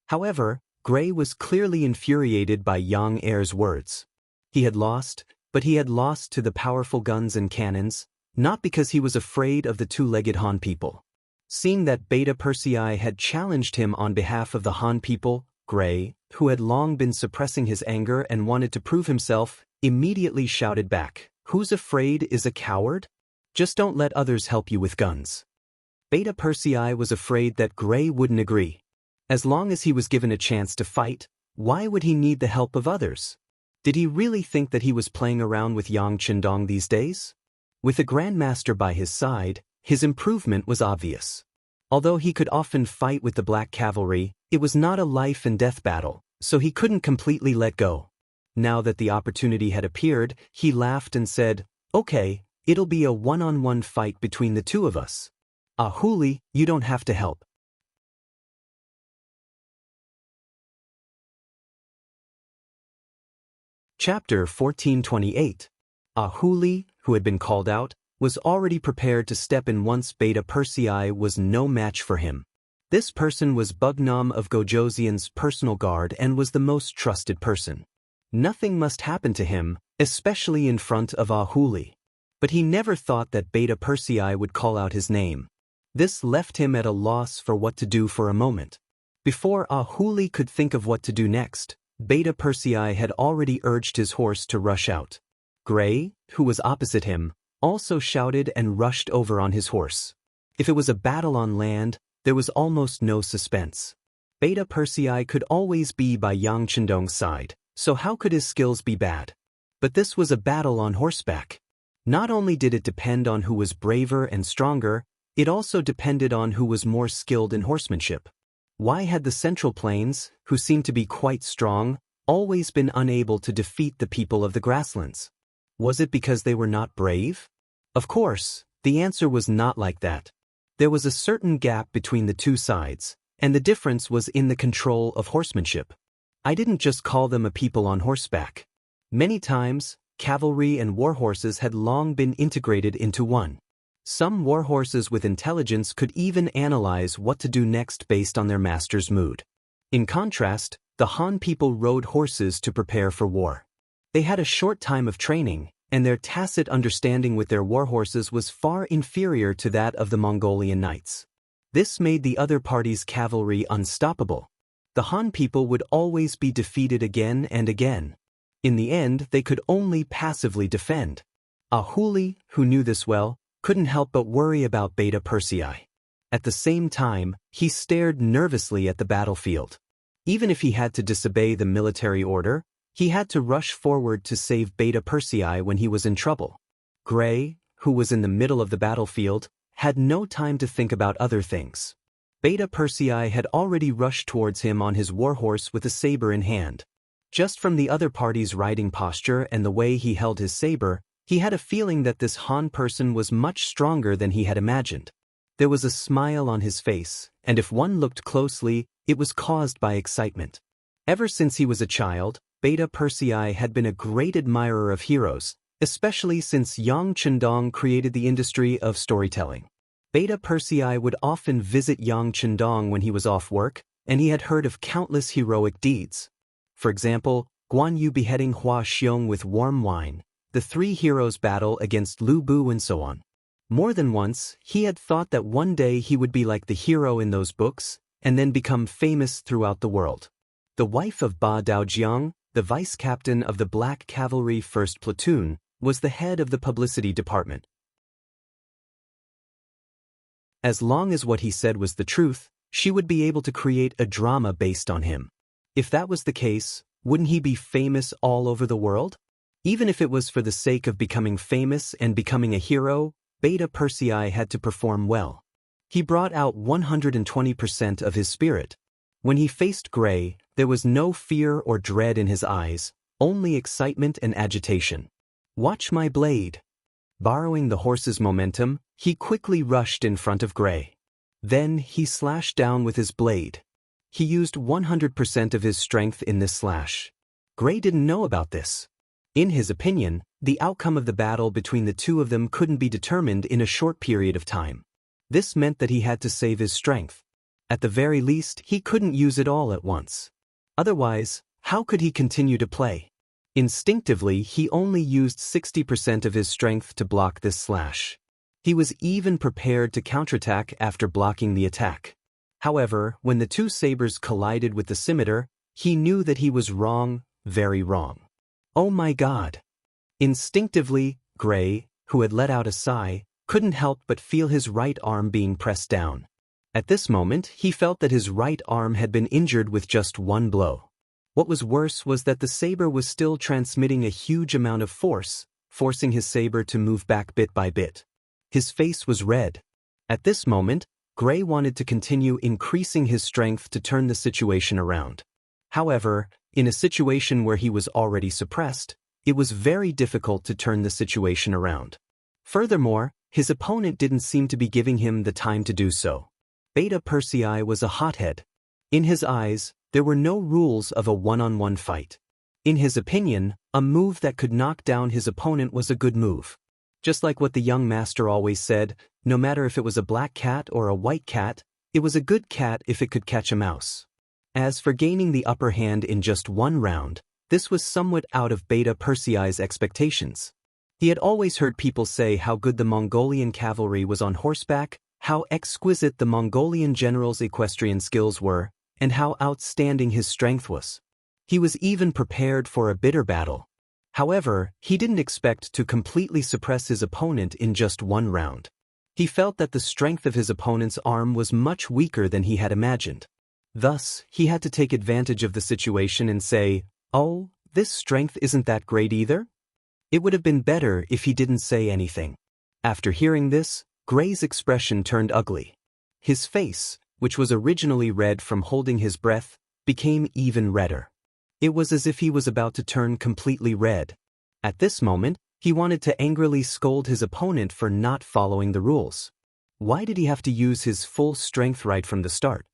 However, Gray was clearly infuriated by Yang Heir's words. He had lost, but he had lost to the powerful guns and cannons, not because he was afraid of the two-legged Han people. Seeing that Beta Persei had challenged him on behalf of the Han people, Gray, who had long been suppressing his anger and wanted to prove himself, immediately shouted back, "Who's afraid is a coward? Just don't let others help you with guns." Beta Persei was afraid that Gray wouldn't agree. As long as he was given a chance to fight, why would he need the help of others? Did he really think that he was playing around with Yang Chendong these days? With the Grandmaster by his side, his improvement was obvious. Although he could often fight with the Black Cavalry, it was not a life-and-death battle, so he couldn't completely let go. Now that the opportunity had appeared, he laughed and said, "Okay, it'll be a one-on-one fight between the two of us. Ahuli, you don't have to help." Chapter 1428. Ahuli, who had been called out, was already prepared to step in once Beta Persei was no match for him. This person was Bugnam of Gojoseon's personal guard and was the most trusted person. Nothing must happen to him, especially in front of Ahuli. But he never thought that Beta Persei would call out his name. This left him at a loss for what to do for a moment. Before Ahuli could think of what to do next, Beta Persei had already urged his horse to rush out. Gray, who was opposite him, also shouted and rushed over on his horse. If it was a battle on land, there was almost no suspense. Beta Persei could always be by Yang Chendong's side, so how could his skills be bad? But this was a battle on horseback. Not only did it depend on who was braver and stronger, it also depended on who was more skilled in horsemanship. Why had the Central Plains, who seemed to be quite strong, always been unable to defeat the people of the grasslands? Was it because they were not brave? Of course, the answer was not like that. There was a certain gap between the two sides, and the difference was in the control of horsemanship. I didn't just call them a people on horseback. Many times, cavalry and war horses had long been integrated into one. Some war horses with intelligence could even analyze what to do next based on their master's mood. In contrast, the Han people rode horses to prepare for war. They had a short time of training, and their tacit understanding with their war horses was far inferior to that of the Mongolian knights. This made the other party's cavalry unstoppable. The Han people would always be defeated again and again. In the end, they could only passively defend. Ahuli, who knew this well, couldn't help but worry about Beta Persei. At the same time, he stared nervously at the battlefield. Even if he had to disobey the military order, he had to rush forward to save Beta Persei when he was in trouble. Gray, who was in the middle of the battlefield, had no time to think about other things. Beta Persei had already rushed towards him on his warhorse with a saber in hand. Just from the other party's riding posture and the way he held his saber, he had a feeling that this Han person was much stronger than he had imagined. There was a smile on his face, and if one looked closely, it was caused by excitement. Ever since he was a child, Beta Persei had been a great admirer of heroes, especially since Yang Chendong created the industry of storytelling. Beta Persei would often visit Yang Chendong when he was off work, and he had heard of countless heroic deeds. For example, Guan Yu beheading Hua Xiong with warm wine, the three heroes' battle against Lu Bu, and so on. More than once, he had thought that one day he would be like the hero in those books, and then become famous throughout the world. The wife of Ba Daojiang, the vice-captain of the Black Cavalry 1st Platoon, was the head of the publicity department. As long as what he said was the truth, she would be able to create a drama based on him. If that was the case, wouldn't he be famous all over the world? Even if it was for the sake of becoming famous and becoming a hero, Beta Persei had to perform well. He brought out 120% of his spirit. When he faced Gray, there was no fear or dread in his eyes, only excitement and agitation. "Watch my blade." Borrowing the horse's momentum, he quickly rushed in front of Gray. Then he slashed down with his blade. He used 100% of his strength in this slash. Gray didn't know about this. In his opinion, the outcome of the battle between the two of them couldn't be determined in a short period of time. This meant that he had to save his strength. At the very least, he couldn't use it all at once. Otherwise, how could he continue to play? Instinctively, he only used 60% of his strength to block this slash. He was even prepared to counterattack after blocking the attack. However, when the two sabers collided with the scimitar, he knew that he was wrong, very wrong. Oh my God! Instinctively, Gray, who had let out a sigh, couldn't help but feel his right arm being pressed down. At this moment, he felt that his right arm had been injured with just one blow. What was worse was that the saber was still transmitting a huge amount of force, forcing his saber to move back bit by bit. His face was red. At this moment, Gray wanted to continue increasing his strength to turn the situation around. However, in a situation where he was already suppressed, it was very difficult to turn the situation around. Furthermore, his opponent didn't seem to be giving him the time to do so. Beta Persei was a hothead. In his eyes, there were no rules of a one-on-one fight. In his opinion, a move that could knock down his opponent was a good move. Just like what the young master always said, no matter if it was a black cat or a white cat, it was a good cat if it could catch a mouse. As for gaining the upper hand in just one round, this was somewhat out of Beta Persei's expectations. He had always heard people say how good the Mongolian cavalry was on horseback, how exquisite the Mongolian general's equestrian skills were, and how outstanding his strength was. He was even prepared for a bitter battle. However, he didn't expect to completely suppress his opponent in just one round. He felt that the strength of his opponent's arm was much weaker than he had imagined. Thus, he had to take advantage of the situation and say, "Oh, this strength isn't that great either?" It would have been better if he didn't say anything. After hearing this, Gray's expression turned ugly. His face, which was originally red from holding his breath, became even redder. It was as if he was about to turn completely red. At this moment, he wanted to angrily scold his opponent for not following the rules. Why did he have to use his full strength right from the start?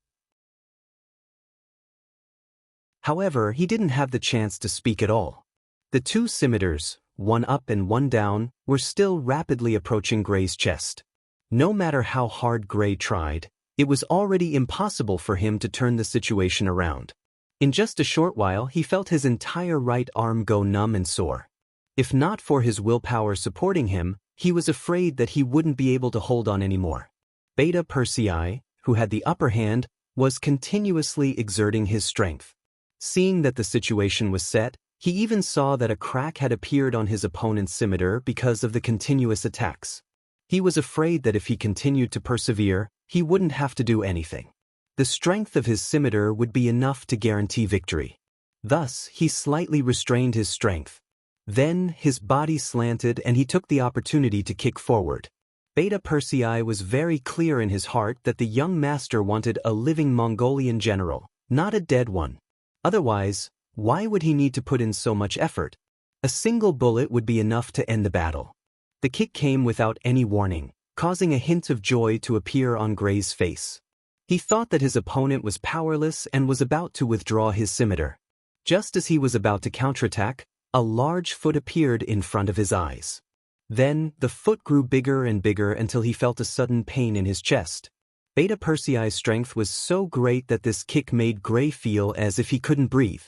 However, he didn't have the chance to speak at all. The two scimitars, one up and one down, were still rapidly approaching Gray's chest. No matter how hard Gray tried, it was already impossible for him to turn the situation around. In just a short while, he felt his entire right arm go numb and sore. If not for his willpower supporting him, he was afraid that he wouldn't be able to hold on anymore. Beta Persei, who had the upper hand, was continuously exerting his strength. Seeing that the situation was set, he even saw that a crack had appeared on his opponent's scimitar because of the continuous attacks. He was afraid that if he continued to persevere, he wouldn't have to do anything. The strength of his scimitar would be enough to guarantee victory. Thus, he slightly restrained his strength. Then, his body slanted and he took the opportunity to kick forward. Beta Persei was very clear in his heart that the young master wanted a living Mongolian general, not a dead one. Otherwise, Why would he need to put in so much effort? A single bullet would be enough to end the battle. The kick came without any warning, causing a hint of joy to appear on Gray's face. He thought that his opponent was powerless and was about to withdraw his scimitar. Just as he was about to counterattack, a large foot appeared in front of his eyes. Then, the foot grew bigger and bigger until he felt a sudden pain in his chest. Beta Persei's strength was so great that this kick made Gray feel as if he couldn't breathe.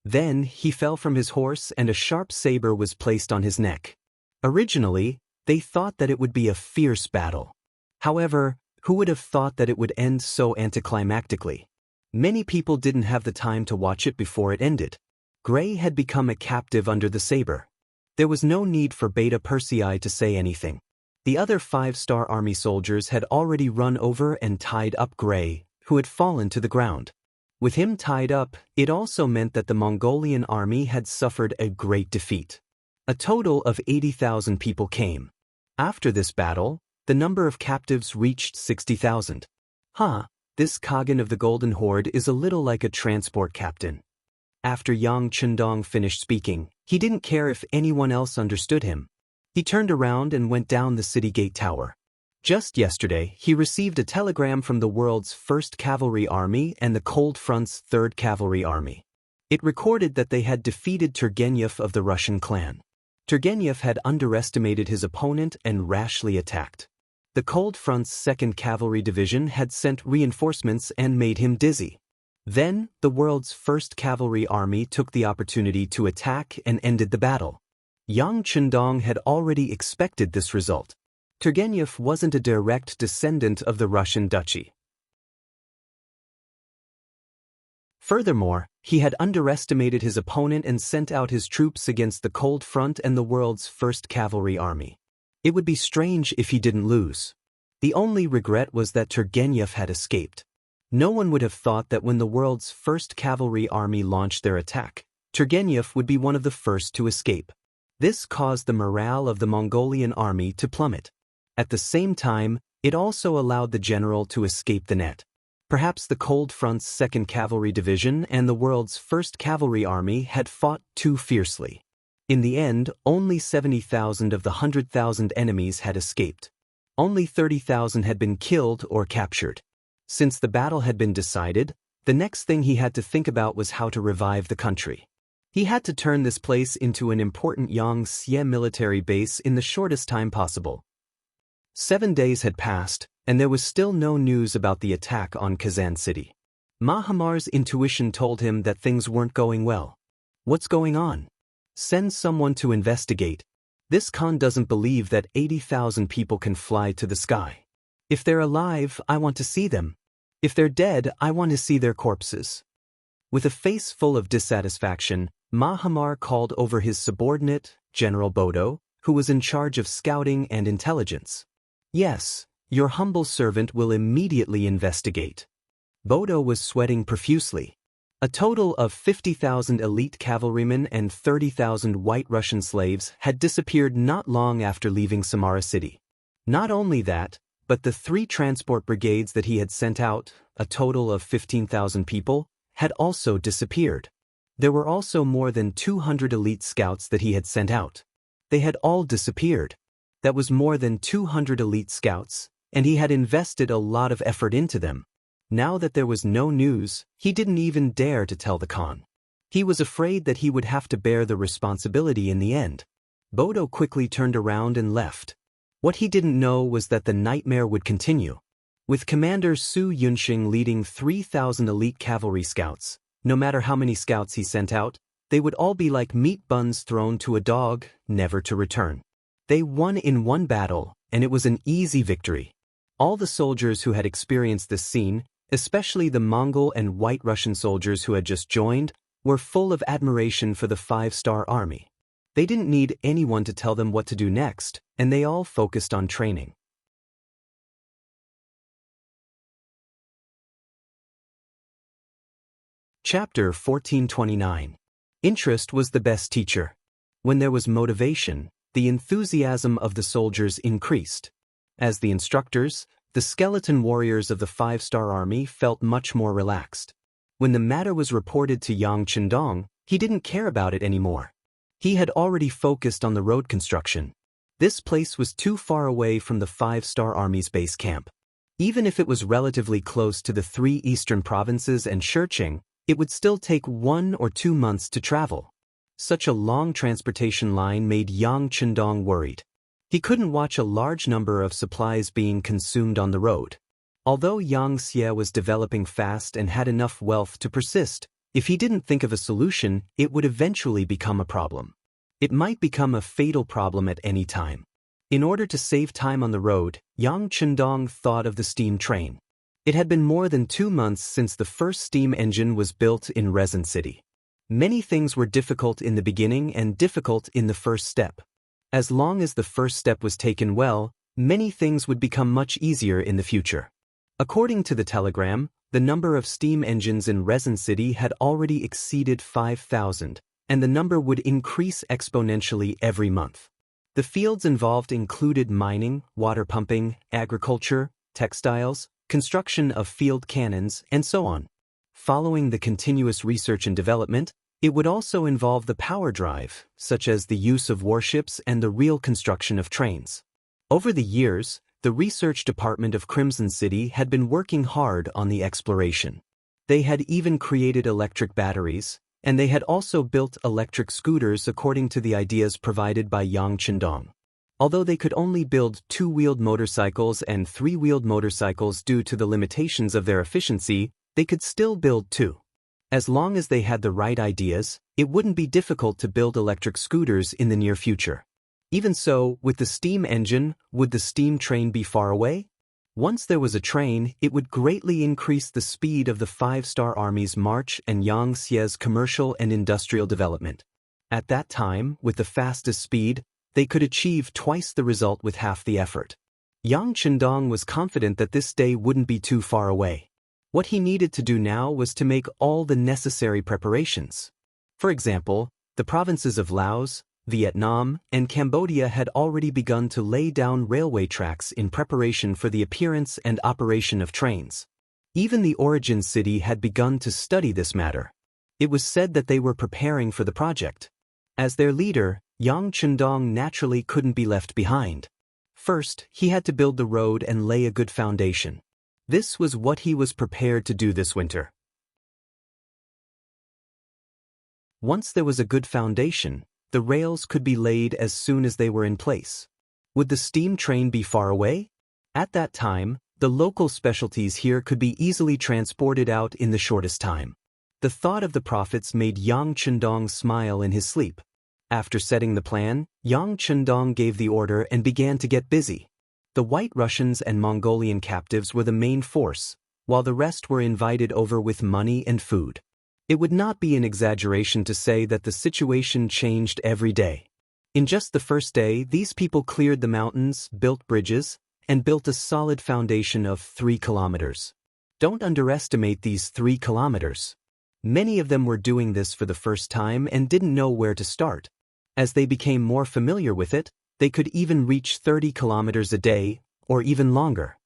Then, he fell from his horse and a sharp saber was placed on his neck. Originally, they thought that it would be a fierce battle. However, who would have thought that it would end so anticlimactically? Many people didn't have the time to watch it before it ended. Gray had become a captive under the saber. There was no need for Beta Persei to say anything. The other 5-star army soldiers had already run over and tied up Gray, who had fallen to the ground. With him tied up, it also meant that the Mongolian army had suffered a great defeat. A total of 80,000 people came. After this battle, the number of captives reached 60,000. This Khagan of the Golden Horde is a little like a transport captain. After Yang Chundong finished speaking, he didn't care if anyone else understood him. He turned around and went down the city gate tower. Just yesterday, he received a telegram from the world's 1st Cavalry Army and the Cold Front's 3rd Cavalry Army. It recorded that they had defeated Turgenev of the Russian clan. Turgenev had underestimated his opponent and rashly attacked. The Cold Front's 2nd Cavalry Division had sent reinforcements and made him dizzy. Then, the world's 1st Cavalry Army took the opportunity to attack and ended the battle. Yang Chundong had already expected this result. Turgenev wasn't a direct descendant of the Russian duchy. Furthermore, he had underestimated his opponent and sent out his troops against the Cold Front and the world's 1st Cavalry Army. It would be strange if he didn't lose. The only regret was that Turgenev had escaped. No one would have thought that when the world's 1st Cavalry Army launched their attack, Turgenev would be one of the first to escape. This caused the morale of the Mongolian army to plummet. At the same time, it also allowed the general to escape the net. Perhaps the Cold Front's 2nd Cavalry Division and the world's 1st Cavalry Army had fought too fiercely. In the end, only 70,000 of the 100,000 enemies had escaped. Only 30,000 had been killed or captured. Since the battle had been decided, the next thing he had to think about was how to revive the country. He had to turn this place into an important Yangtze military base in the shortest time possible. 7 days had passed, and there was still no news about the attack on Kazan City. Mahamar's intuition told him that things weren't going well. What's going on? Send someone to investigate. This Khan doesn't believe that 80,000 people can fly to the sky. If they're alive, I want to see them. If they're dead, I want to see their corpses. With a face full of dissatisfaction, Mahamar called over his subordinate, General Bodo, who was in charge of scouting and intelligence. Yes, your humble servant will immediately investigate. Bodo was sweating profusely. A total of 50,000 elite cavalrymen and 30,000 White Russian slaves had disappeared not long after leaving Samara City. Not only that, but the 3 transport brigades that he had sent out, a total of 15,000 people, had also disappeared. There were also more than 200 elite scouts that he had sent out. They had all disappeared. That was more than 200 elite scouts, and he had invested a lot of effort into them. Now that there was no news, he didn't even dare to tell the Khan. He was afraid that he would have to bear the responsibility in the end. Bodo quickly turned around and left. What he didn't know was that the nightmare would continue. With Commander Su Yunxing leading 3,000 elite cavalry scouts, no matter how many scouts he sent out, they would all be like meat buns thrown to a dog, never to return. They won in one battle, and it was an easy victory. All the soldiers who had experienced this scene, especially the Mongol and White Russian soldiers who had just joined, were full of admiration for the 5-star army. They didn't need anyone to tell them what to do next, and they all focused on training. Chapter 1429. Interest was the best teacher. When there was motivation, the enthusiasm of the soldiers increased. As the instructors, the skeleton warriors of the 5-star army felt much more relaxed. When the matter was reported to Yang Chundong, He didn't care about it anymore. He had already focused on the road construction. This place was too far away from the 5-star Army's base camp. Even if it was relatively close to the 3 eastern provinces and Shiqing, it would still take 1 or 2 months to travel. Such a long transportation line made Yang Chendong worried. He couldn't watch a large number of supplies being consumed on the road. Although Xianxia was developing fast and had enough wealth to persist, if he didn't think of a solution, it would eventually become a problem. It might become a fatal problem at any time. In order to save time on the road, Yang Chendong thought of the steam train. It had been more than 2 months since the first steam engine was built in Resin City. Many things were difficult in the beginning and difficult in the first step. As long as the first step was taken well, many things would become much easier in the future. According to the telegram, the number of steam engines in Resin City had already exceeded 5,000, and the number would increase exponentially every month. The fields involved included mining, water pumping, agriculture, textiles, construction of field cannons, and so on. Following the continuous research and development, it would also involve the power drive, such as the use of warships and the real construction of trains. Over the years, the research department of Crimson City had been working hard on the exploration. They had even created electric batteries, and they had also built electric scooters according to the ideas provided by Yang Chendong. Although they could only build 2-wheeled motorcycles and 3-wheeled motorcycles due to the limitations of their efficiency, they could still build 2. As long as they had the right ideas, it wouldn't be difficult to build electric scooters in the near future. Even so, with the steam engine, would the steam train be far away? Once there was a train, it would greatly increase the speed of the 5-star Army's march and Yangxia's commercial and industrial development. At that time, with the fastest speed, they could achieve twice the result with half the effort. Yang Chendong was confident that this day wouldn't be too far away. What he needed to do now was to make all the necessary preparations. For example, the provinces of Laos, Vietnam, and Cambodia had already begun to lay down railway tracks in preparation for the appearance and operation of trains. Even the origin city had begun to study this matter. It was said that they were preparing for the project. As their leader, Yang Chendong naturally couldn't be left behind. First, he had to build the road and lay a good foundation. This was what he was prepared to do this winter. Once there was a good foundation, the rails could be laid as soon as they were in place. Would the steam train be far away? At that time, the local specialties here could be easily transported out in the shortest time. The thought of the profits made Yang Chendong smile in his sleep. After setting the plan, Yang Chendong gave the order and began to get busy. The White Russians and Mongolian captives were the main force, while the rest were invited over with money and food. It would not be an exaggeration to say that the situation changed every day. In just the first day, these people cleared the mountains, built bridges, and built a solid foundation of 3 kilometers. Don't underestimate these 3 kilometers. Many of them were doing this for the first time and didn't know where to start. As they became more familiar with it, they could even reach 30 kilometers a day, or even longer.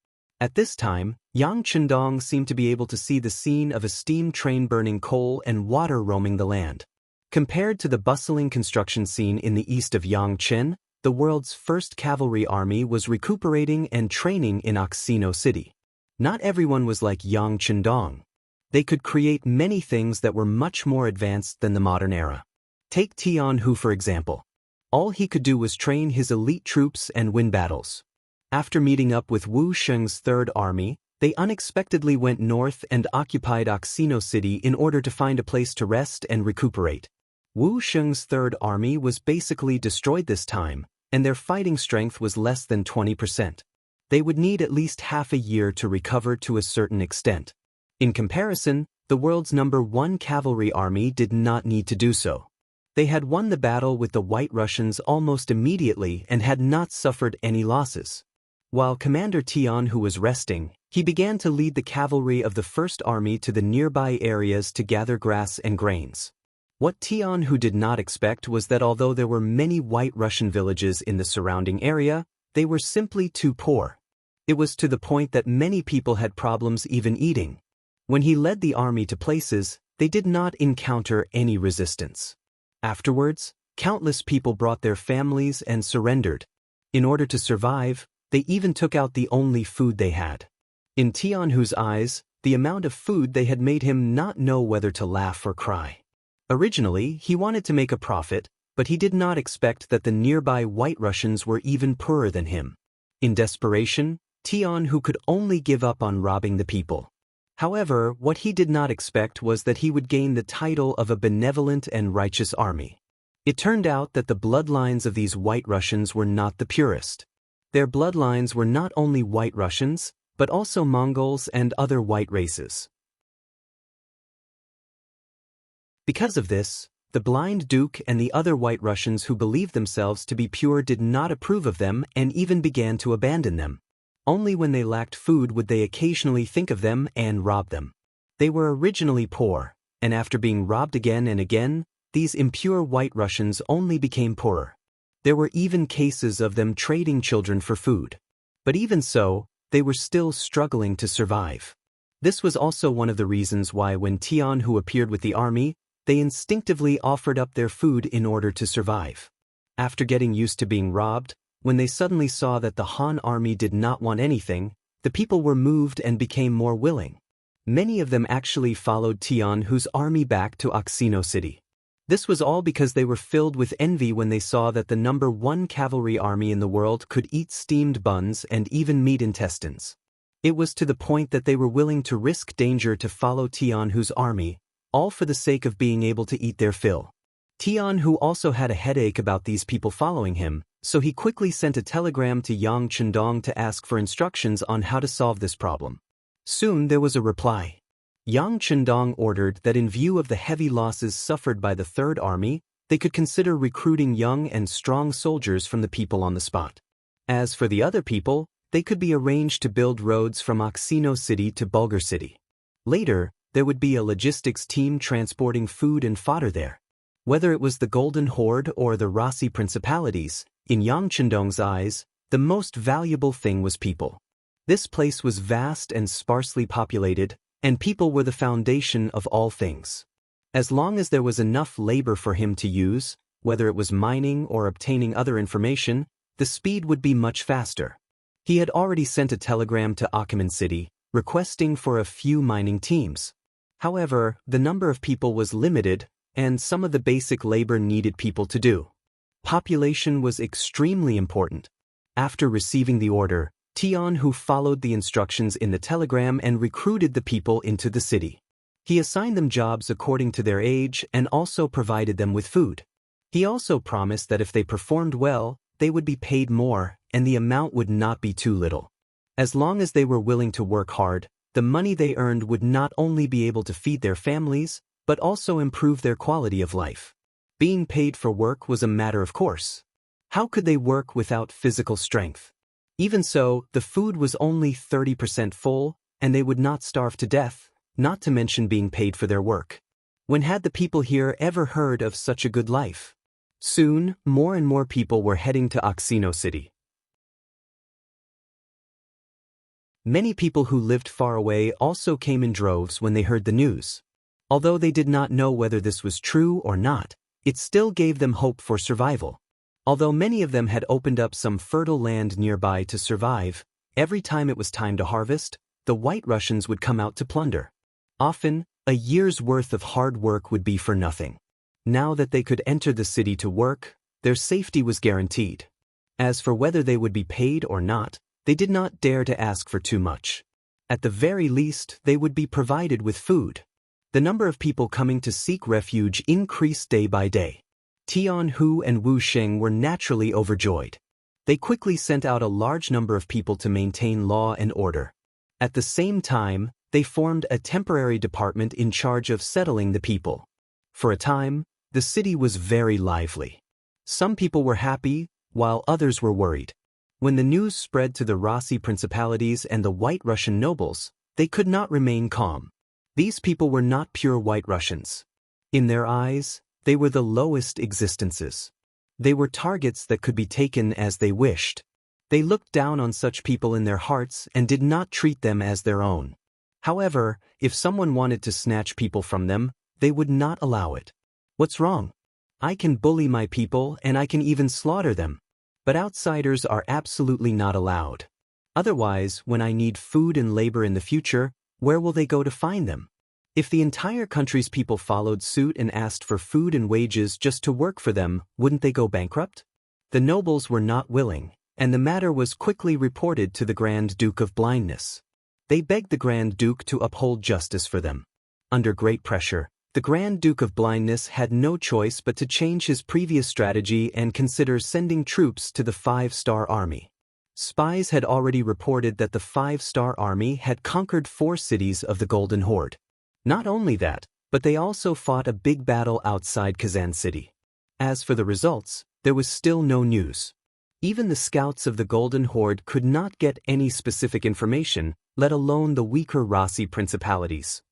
At this time, Yang Chendong seemed to be able to see the scene of a steam train burning coal and water roaming the land. Compared to the bustling construction scene in the east of Yangchen, the world's first cavalry army was recuperating and training in Oxino City. Not everyone was like Yang Chendong. They could create many things that were much more advanced than the modern era. Take Tian Hu for example. All he could do was train his elite troops and win battles. After meeting up with Wu Sheng's Third Army, they unexpectedly went north and occupied Oxino City in order to find a place to rest and recuperate. Wu Sheng's Third Army was basically destroyed this time, and their fighting strength was less than 20%. They would need at least half a year to recover to a certain extent. In comparison, the world's #1 cavalry army did not need to do so. They had won the battle with the White Russians almost immediately and had not suffered any losses. While Commander Tian Hu was resting, he began to lead the cavalry of the First Army to the nearby areas to gather grass and grains. What Tian Hu did not expect was that although there were many White Russian villages in the surrounding area, they were simply too poor. It was to the point that many people had problems even eating. When he led the army to places, they did not encounter any resistance. Afterwards, countless people brought their families and surrendered. In order to survive, they even took out the only food they had. In Tianhu's eyes, the amount of food they had made him not know whether to laugh or cry. Originally, he wanted to make a profit, but he did not expect that the nearby White Russians were even poorer than him. In desperation, Tianhu could only give up on robbing the people. However, what he did not expect was that he would gain the title of a benevolent and righteous army. It turned out that the bloodlines of these White Russians were not the purest. Their bloodlines were not only White Russians, but also Mongols and other white races. Because of this, the blind Duke and the other White Russians who believed themselves to be pure did not approve of them and even began to abandon them. Only when they lacked food would they occasionally think of them and rob them. They were originally poor, and after being robbed again and again, these impure White Russians only became poorer. There were even cases of them trading children for food. But even so, they were still struggling to survive. This was also one of the reasons why when Tianhu appeared with the army, they instinctively offered up their food in order to survive. After getting used to being robbed, when they suddenly saw that the Han army did not want anything, the people were moved and became more willing. Many of them actually followed Tianhu's army back to Oxino City. This was all because they were filled with envy when they saw that the #1 cavalry army in the world could eat steamed buns and even meat intestines. It was to the point that they were willing to risk danger to follow Tianhu's army, all for the sake of being able to eat their fill. Tianhu also had a headache about these people following him, so he quickly sent a telegram to Yang Chendong to ask for instructions on how to solve this problem. Soon there was a reply. Yang Chendong ordered that in view of the heavy losses suffered by the Third Army, they could consider recruiting young and strong soldiers from the people on the spot. As for the other people, they could be arranged to build roads from Oxino City to Bulgar City. Later, there would be a logistics team transporting food and fodder there. Whether it was the Golden Horde or the Rasi Principalities, in Yang Chendong's eyes, the most valuable thing was people. This place was vast and sparsely populated, and people were the foundation of all things. As long as there was enough labor for him to use, whether it was mining or obtaining other information, the speed would be much faster. He had already sent a telegram to Achaemen City, requesting for a few mining teams. However, the number of people was limited, and some of the basic labor needed people to do. Population was extremely important. After receiving the order, Tianhu followed the instructions in the telegram and recruited the people into the city. He assigned them jobs according to their age and also provided them with food. He also promised that if they performed well, they would be paid more, and the amount would not be too little. As long as they were willing to work hard, the money they earned would not only be able to feed their families, but also improve their quality of life. Being paid for work was a matter of course. How could they work without physical strength? Even so, the food was only 30% full, and they would not starve to death, not to mention being paid for their work. When had the people here ever heard of such a good life? Soon, more and more people were heading to Oxino City. Many people who lived far away also came in droves when they heard the news. Although they did not know whether this was true or not, it still gave them hope for survival. Although many of them had opened up some fertile land nearby to survive, every time it was time to harvest, the White Russians would come out to plunder. Often, a year's worth of hard work would be for nothing. Now that they could enter the city to work, their safety was guaranteed. As for whether they would be paid or not, they did not dare to ask for too much. At the very least, they would be provided with food. The number of people coming to seek refuge increased day by day. Tianhu and Wu Sheng were naturally overjoyed. They quickly sent out a large number of people to maintain law and order. At the same time, they formed a temporary department in charge of settling the people. For a time, the city was very lively. Some people were happy, while others were worried. When the news spread to the Rasi Principalities and the White Russian nobles, they could not remain calm. These people were not pure White Russians. In their eyes, they were the lowest existences. They were targets that could be taken as they wished. They looked down on such people in their hearts and did not treat them as their own. However, if someone wanted to snatch people from them, they would not allow it. What's wrong? I can bully my people and I can even slaughter them. But outsiders are absolutely not allowed. Otherwise, when I need food and labor in the future, where will they go to find them? If the entire country's people followed suit and asked for food and wages just to work for them, wouldn't they go bankrupt? The nobles were not willing, and the matter was quickly reported to the Grand Duke of Blindness. They begged the Grand Duke to uphold justice for them. Under great pressure, the Grand Duke of Blindness had no choice but to change his previous strategy and consider sending troops to the 5-star army. Spies had already reported that the 5-star army had conquered 4 cities of the Golden Horde. Not only that, but they also fought a big battle outside Kazan City. As for the results, there was still no news. Even the scouts of the Golden Horde could not get any specific information, let alone the weaker Rasi principalities.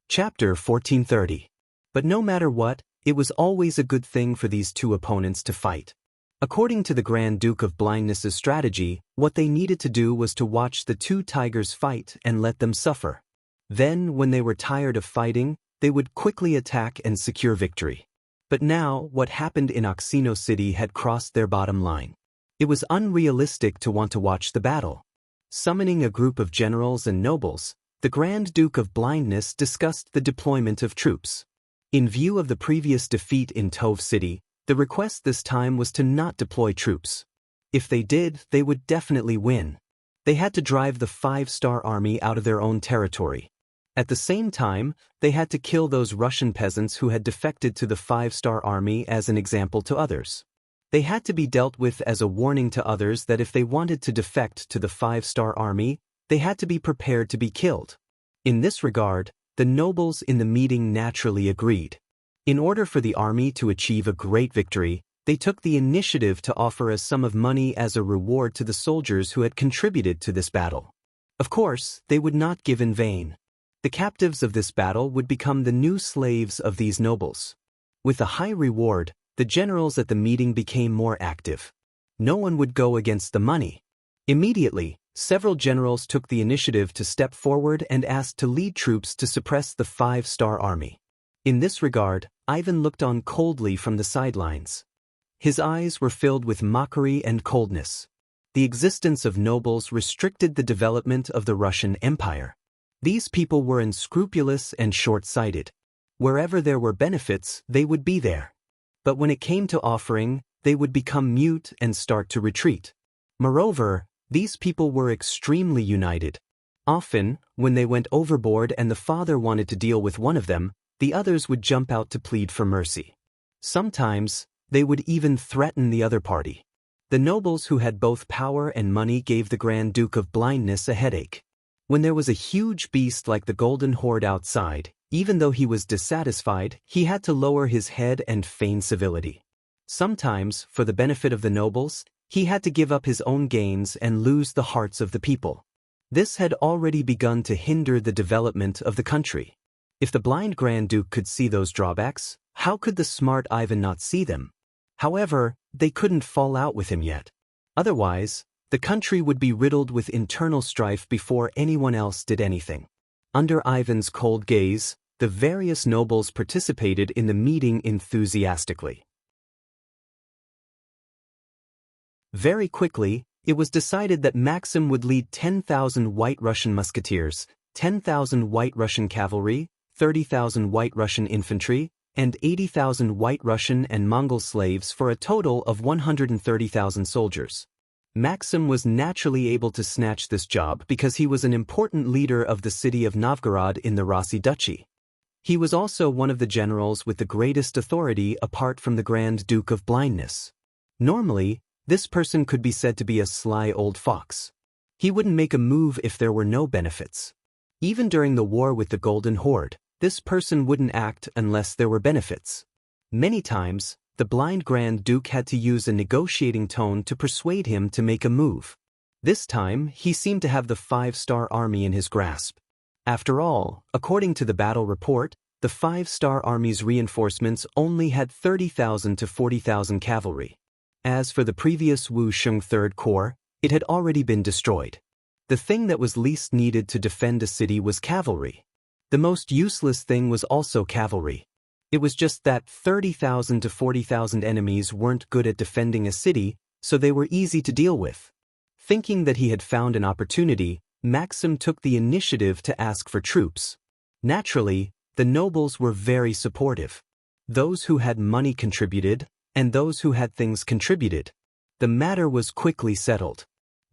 Chapter 1430. But no matter what, it was always a good thing for these two opponents to fight. According to the Grand Duke of Blindness's strategy, what they needed to do was to watch the two tigers fight and let them suffer. Then, when they were tired of fighting, they would quickly attack and secure victory. But now, what happened in Oxino City had crossed their bottom line. It was unrealistic to want to watch the battle. Summoning a group of generals and nobles, the Grand Duke of Blindness discussed the deployment of troops. In view of the previous defeat in Tove City, the request this time was to not deploy troops. If they did, they would definitely win. They had to drive the 5-star army out of their own territory. At the same time, they had to kill those Russian peasants who had defected to the 5-star army as an example to others. They had to be dealt with as a warning to others that if they wanted to defect to the 5-star army, they had to be prepared to be killed. In this regard, the nobles in the meeting naturally agreed. In order for the army to achieve a great victory, they took the initiative to offer a sum of money as a reward to the soldiers who had contributed to this battle. Of course, they would not give in vain. The captives of this battle would become the new slaves of these nobles. With a high reward, the generals at the meeting became more active. No one would go against the money. Immediately, several generals took the initiative to step forward and asked to lead troops to suppress the 5-star army. In this regard, Ivan looked on coldly from the sidelines. His eyes were filled with mockery and coldness. The existence of nobles restricted the development of the Russian Empire. These people were unscrupulous and short-sighted. Wherever there were benefits, they would be there. But when it came to offering, they would become mute and start to retreat. Moreover, these people were extremely united. Often, when they went overboard and the father wanted to deal with one of them, the others would jump out to plead for mercy. Sometimes, they would even threaten the other party. The nobles who had both power and money gave the Grand Duke of Blindness a headache. When there was a huge beast like the Golden Horde outside, even though he was dissatisfied, he had to lower his head and feign civility. Sometimes, for the benefit of the nobles, he had to give up his own gains and lose the hearts of the people. This had already begun to hinder the development of the country. If the blind Grand Duke could see those drawbacks, how could the smart Ivan not see them? However, they couldn't fall out with him yet. Otherwise, the country would be riddled with internal strife before anyone else did anything. Under Ivan's cold gaze, the various nobles participated in the meeting enthusiastically. Very quickly, it was decided that Maxim would lead 10,000 White Russian musketeers, 10,000 White Russian cavalry, 30,000 White Russian infantry, and 80,000 White Russian and Mongol slaves for a total of 130,000 soldiers. Maxim was naturally able to snatch this job because he was an important leader of the city of Novgorod in the Rasi Duchy. He was also one of the generals with the greatest authority apart from the Grand Duke of Blindness. Normally, this person could be said to be a sly old fox. He wouldn't make a move if there were no benefits. Even during the war with the Golden Horde, this person wouldn't act unless there were benefits. Many times, the blind Grand Duke had to use a negotiating tone to persuade him to make a move. This time, he seemed to have the 5-star army in his grasp. After all, according to the battle report, the 5-star army's reinforcements only had 30,000 to 40,000 cavalry. As for the previous Wuxia Third Corps, it had already been destroyed. The thing that was least needed to defend a city was cavalry. The most useless thing was also cavalry. It was just that 30,000 to 40,000 enemies weren't good at defending a city, so they were easy to deal with. Thinking that he had found an opportunity, Maxim took the initiative to ask for troops. Naturally, the nobles were very supportive. Those who had money contributed, and those who had things contributed. The matter was quickly settled.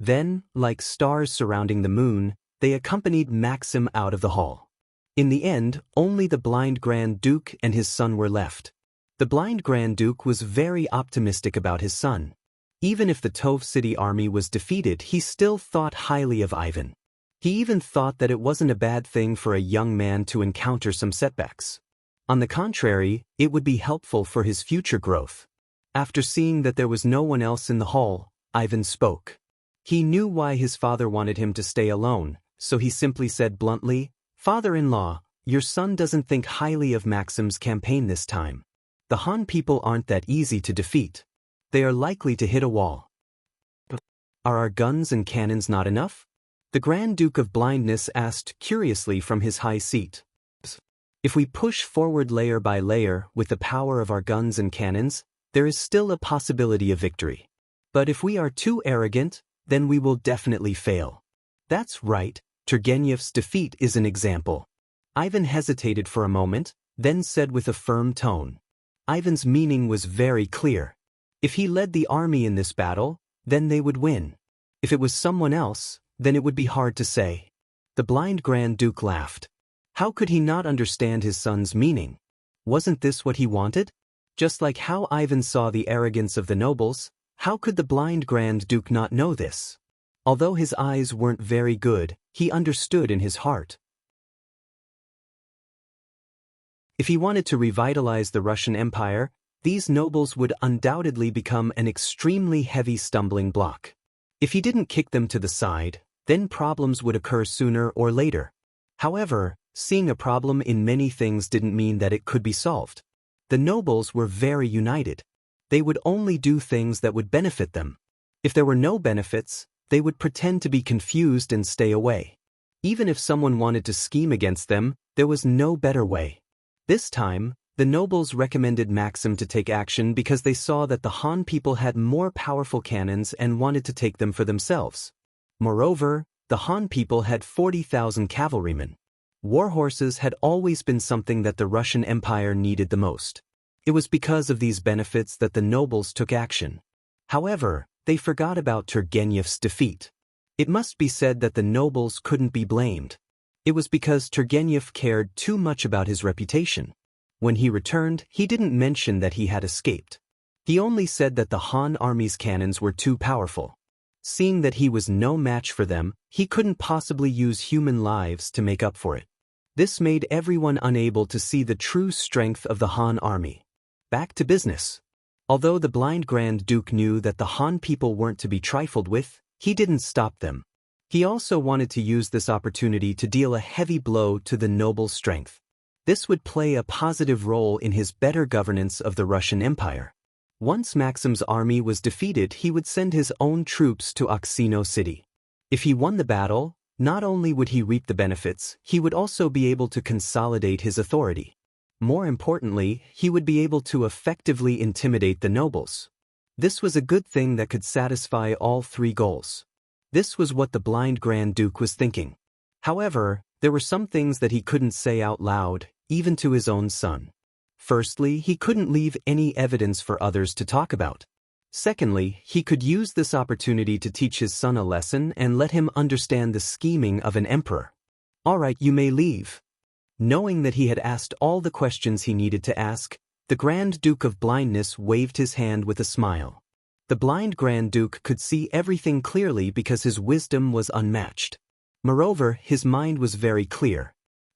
Then, like stars surrounding the moon, they accompanied Maxim out of the hall. In the end, only the blind Grand Duke and his son were left. The blind Grand Duke was very optimistic about his son. Even if the Tove city army was defeated, he still thought highly of Ivan. He even thought that it wasn't a bad thing for a young man to encounter some setbacks. On the contrary, it would be helpful for his future growth. After seeing that there was no one else in the hall, Ivan spoke. He knew why his father wanted him to stay alone, so he simply said bluntly, "Father-in-law, your son doesn't think highly of Maxim's campaign this time. The Han people aren't that easy to defeat. They are likely to hit a wall. Are our guns and cannons not enough?" The Grand Duke of Blindness asked curiously from his high seat. "If we push forward layer by layer with the power of our guns and cannons, there is still a possibility of victory. But if we are too arrogant, then we will definitely fail." "That's right, Turgenev's defeat is an example." Ivan hesitated for a moment, then said with a firm tone. Ivan's meaning was very clear. If he led the army in this battle, then they would win. If it was someone else, then it would be hard to say. The blind Grand Duke laughed. How could he not understand his son's meaning? Wasn't this what he wanted? Just like how Ivan saw the arrogance of the nobles, how could the blind Grand Duke not know this? Although his eyes weren't very good, he understood in his heart. If he wanted to revitalize the Russian Empire, these nobles would undoubtedly become an extremely heavy stumbling block. If he didn't kick them to the side, then problems would occur sooner or later. However, seeing a problem in many things didn't mean that it could be solved. The nobles were very united. They would only do things that would benefit them. If there were no benefits, they would pretend to be confused and stay away. Even if someone wanted to scheme against them, there was no better way. This time, the nobles recommended Maxim to take action because they saw that the Han people had more powerful cannons and wanted to take them for themselves. Moreover, the Han people had 40,000 cavalrymen. War horses had always been something that the Russian Empire needed the most. It was because of these benefits that the nobles took action. However, they forgot about Turgenev's defeat. It must be said that the nobles couldn't be blamed. It was because Turgenev cared too much about his reputation. When he returned, he didn't mention that he had escaped. He only said that the Han army's cannons were too powerful. Seeing that he was no match for them, he couldn't possibly use human lives to make up for it. This made everyone unable to see the true strength of the Han army. Back to business. Although the blind Grand Duke knew that the Han people weren't to be trifled with, he didn't stop them. He also wanted to use this opportunity to deal a heavy blow to the noble strength. This would play a positive role in his better governance of the Russian Empire. Once Maxim's army was defeated, he would send his own troops to Oxino City. If he won the battle, not only would he reap the benefits, he would also be able to consolidate his authority. More importantly, he would be able to effectively intimidate the nobles. This was a good thing that could satisfy all three goals. This was what the blind Grand Duke was thinking. However, there were some things that he couldn't say out loud, even to his own son. Firstly, he couldn't leave any evidence for others to talk about. Secondly, he could use this opportunity to teach his son a lesson and let him understand the scheming of an emperor. "All right, you may leave." Knowing that he had asked all the questions he needed to ask, the Grand Duke of Blindness waved his hand with a smile. The blind Grand Duke could see everything clearly because his wisdom was unmatched. Moreover, his mind was very clear.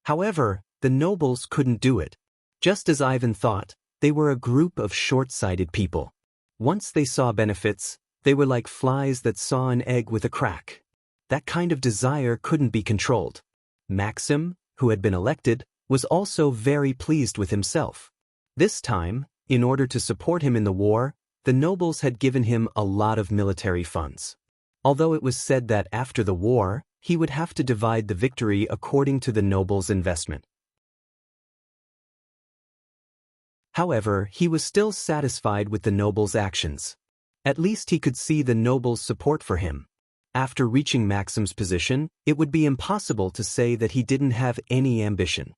However, the nobles couldn't do it. Just as Ivan thought, they were a group of short-sighted people. Once they saw benefits, they were like flies that saw an egg with a crack. That kind of desire couldn't be controlled. Maxim, who had been elected, was also very pleased with himself. This time, in order to support him in the war, the nobles had given him a lot of military funds. Although it was said that after the war, he would have to divide the victory according to the noble's investment. However, he was still satisfied with the noble's actions. At least he could see the noble's support for him. After reaching Maxim's position, it would be impossible to say that he didn't have any ambition.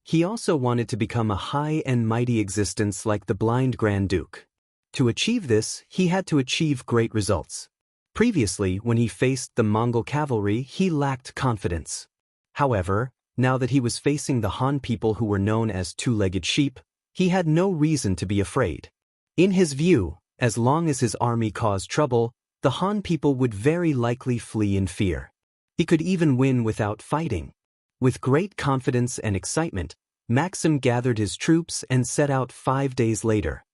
He also wanted to become a high and mighty existence like the blind Grand Duke. To achieve this, he had to achieve great results. Previously, when he faced the Mongol cavalry, he lacked confidence. However, now that he was facing the Han people who were known as two-legged sheep, he had no reason to be afraid. In his view, as long as his army caused trouble, the Han people would very likely flee in fear. He could even win without fighting. With great confidence and excitement, Maxim gathered his troops and set out 5 days later.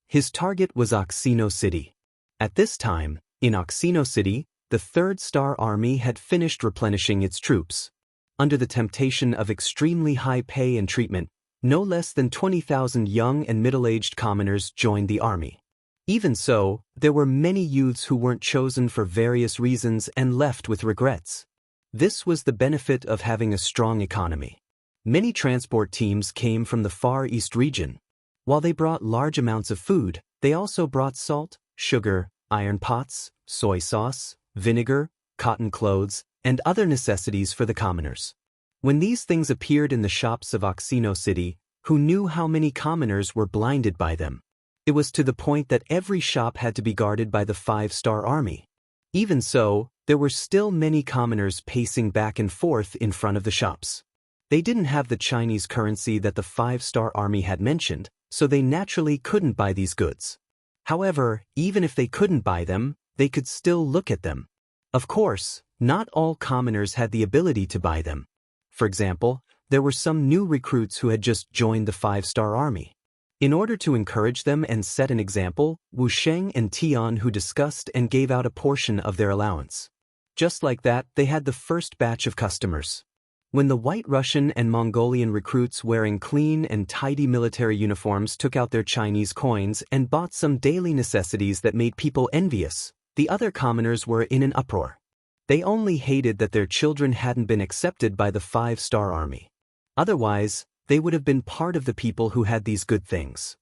His target was Oxino City. At this time, in Oxino City, the Third Star Army had finished replenishing its troops. Under the temptation of extremely high pay and treatment, no less than 20,000 young and middle-aged commoners joined the army. Even so, there were many youths who weren't chosen for various reasons and left with regrets. This was the benefit of having a strong economy. Many transport teams came from the Far East region. While they brought large amounts of food, they also brought salt, sugar, iron pots, soy sauce, vinegar, cotton clothes, and other necessities for the commoners. When these things appeared in the shops of Oxino City, who knew how many commoners were blinded by them? It was to the point that every shop had to be guarded by the 5-star army. Even so, there were still many commoners pacing back and forth in front of the shops. They didn't have the Chinese currency that the 5-star army had mentioned, so they naturally couldn't buy these goods. However, even if they couldn't buy them, they could still look at them. Of course, not all commoners had the ability to buy them. For example, there were some new recruits who had just joined the 5-star army. In order to encourage them and set an example, Wuxia and Xianxia who discussed and gave out a portion of their allowance. Just like that, they had the first batch of customers. When the White Russian and Mongolian recruits wearing clean and tidy military uniforms took out their Chinese coins and bought some daily necessities that made people envious, the other commoners were in an uproar. They only hated that their children hadn't been accepted by the 5-star army. Otherwise, they would have been part of the people who had these good things.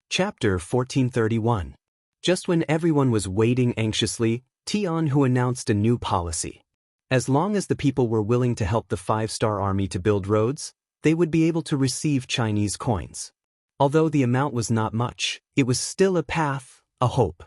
Chapter 1431. Just when everyone was waiting anxiously, Xianxia announced a new policy. As long as the people were willing to help the 5-star army to build roads, they would be able to receive Chinese coins. Although the amount was not much, it was still a path, a hope.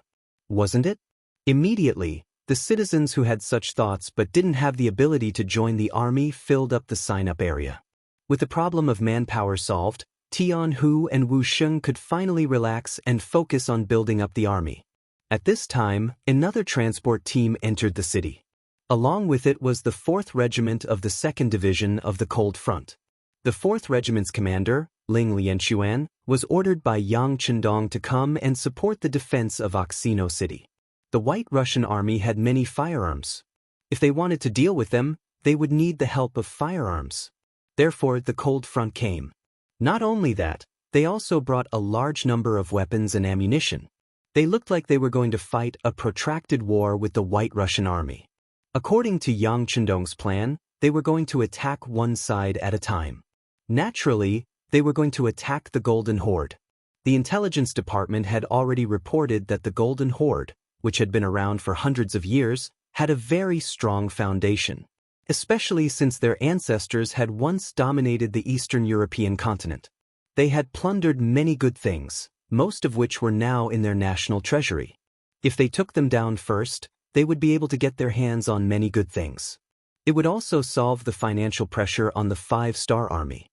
Wasn't it? Immediately, the citizens who had such thoughts but didn't have the ability to join the army filled up the sign-up area. With the problem of manpower solved, Xianxia and Wuxia could finally relax and focus on building up the army. At this time, another transport team entered the city. Along with it was the 4th Regiment of the 2nd Division of the Cold Front. The 4th Regiment's commander, Ling Lianshuan, was ordered by Yang Chendong to come and support the defense of Oxino City. The White Russian army had many firearms. If they wanted to deal with them, they would need the help of firearms. Therefore, the Cold Front came. Not only that, they also brought a large number of weapons and ammunition. They looked like they were going to fight a protracted war with the White Russian army. According to Yang Chendong's plan, they were going to attack one side at a time. Naturally, they were going to attack the Golden Horde. The intelligence department had already reported that the Golden Horde, which had been around for hundreds of years, had a very strong foundation, especially since their ancestors had once dominated the Eastern European continent. They had plundered many good things, most of which were now in their national treasury. If they took them down first, they would be able to get their hands on many good things. It would also solve the financial pressure on the 5-star army.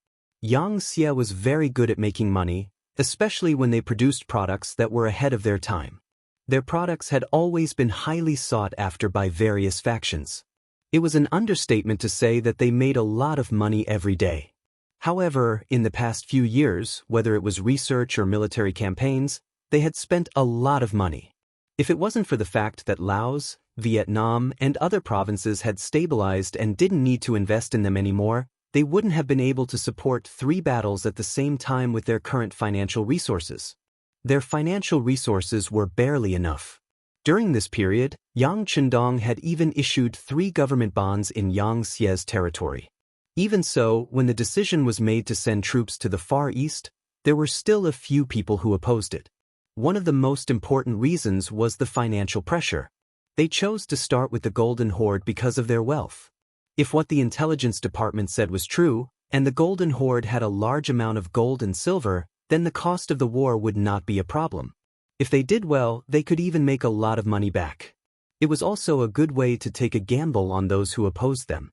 Xianxia was very good at making money, especially when they produced products that were ahead of their time. Their products had always been highly sought after by various factions. It was an understatement to say that they made a lot of money every day. However, in the past few years, whether it was research or military campaigns, they had spent a lot of money. If it wasn't for the fact that Laos, Vietnam, and other provinces had stabilized and didn't need to invest in them anymore, they wouldn't have been able to support 3 battles at the same time with their current financial resources. Their financial resources were barely enough. During this period, Yang Chendong had even issued 3 government bonds in Yang Xie's territory. Even so, when the decision was made to send troops to the Far East, there were still a few people who opposed it. One of the most important reasons was the financial pressure. They chose to start with the Golden Horde because of their wealth. If what the intelligence department said was true, and the Golden Horde had a large amount of gold and silver, then the cost of the war would not be a problem. If they did well, they could even make a lot of money back. It was also a good way to take a gamble on those who opposed them.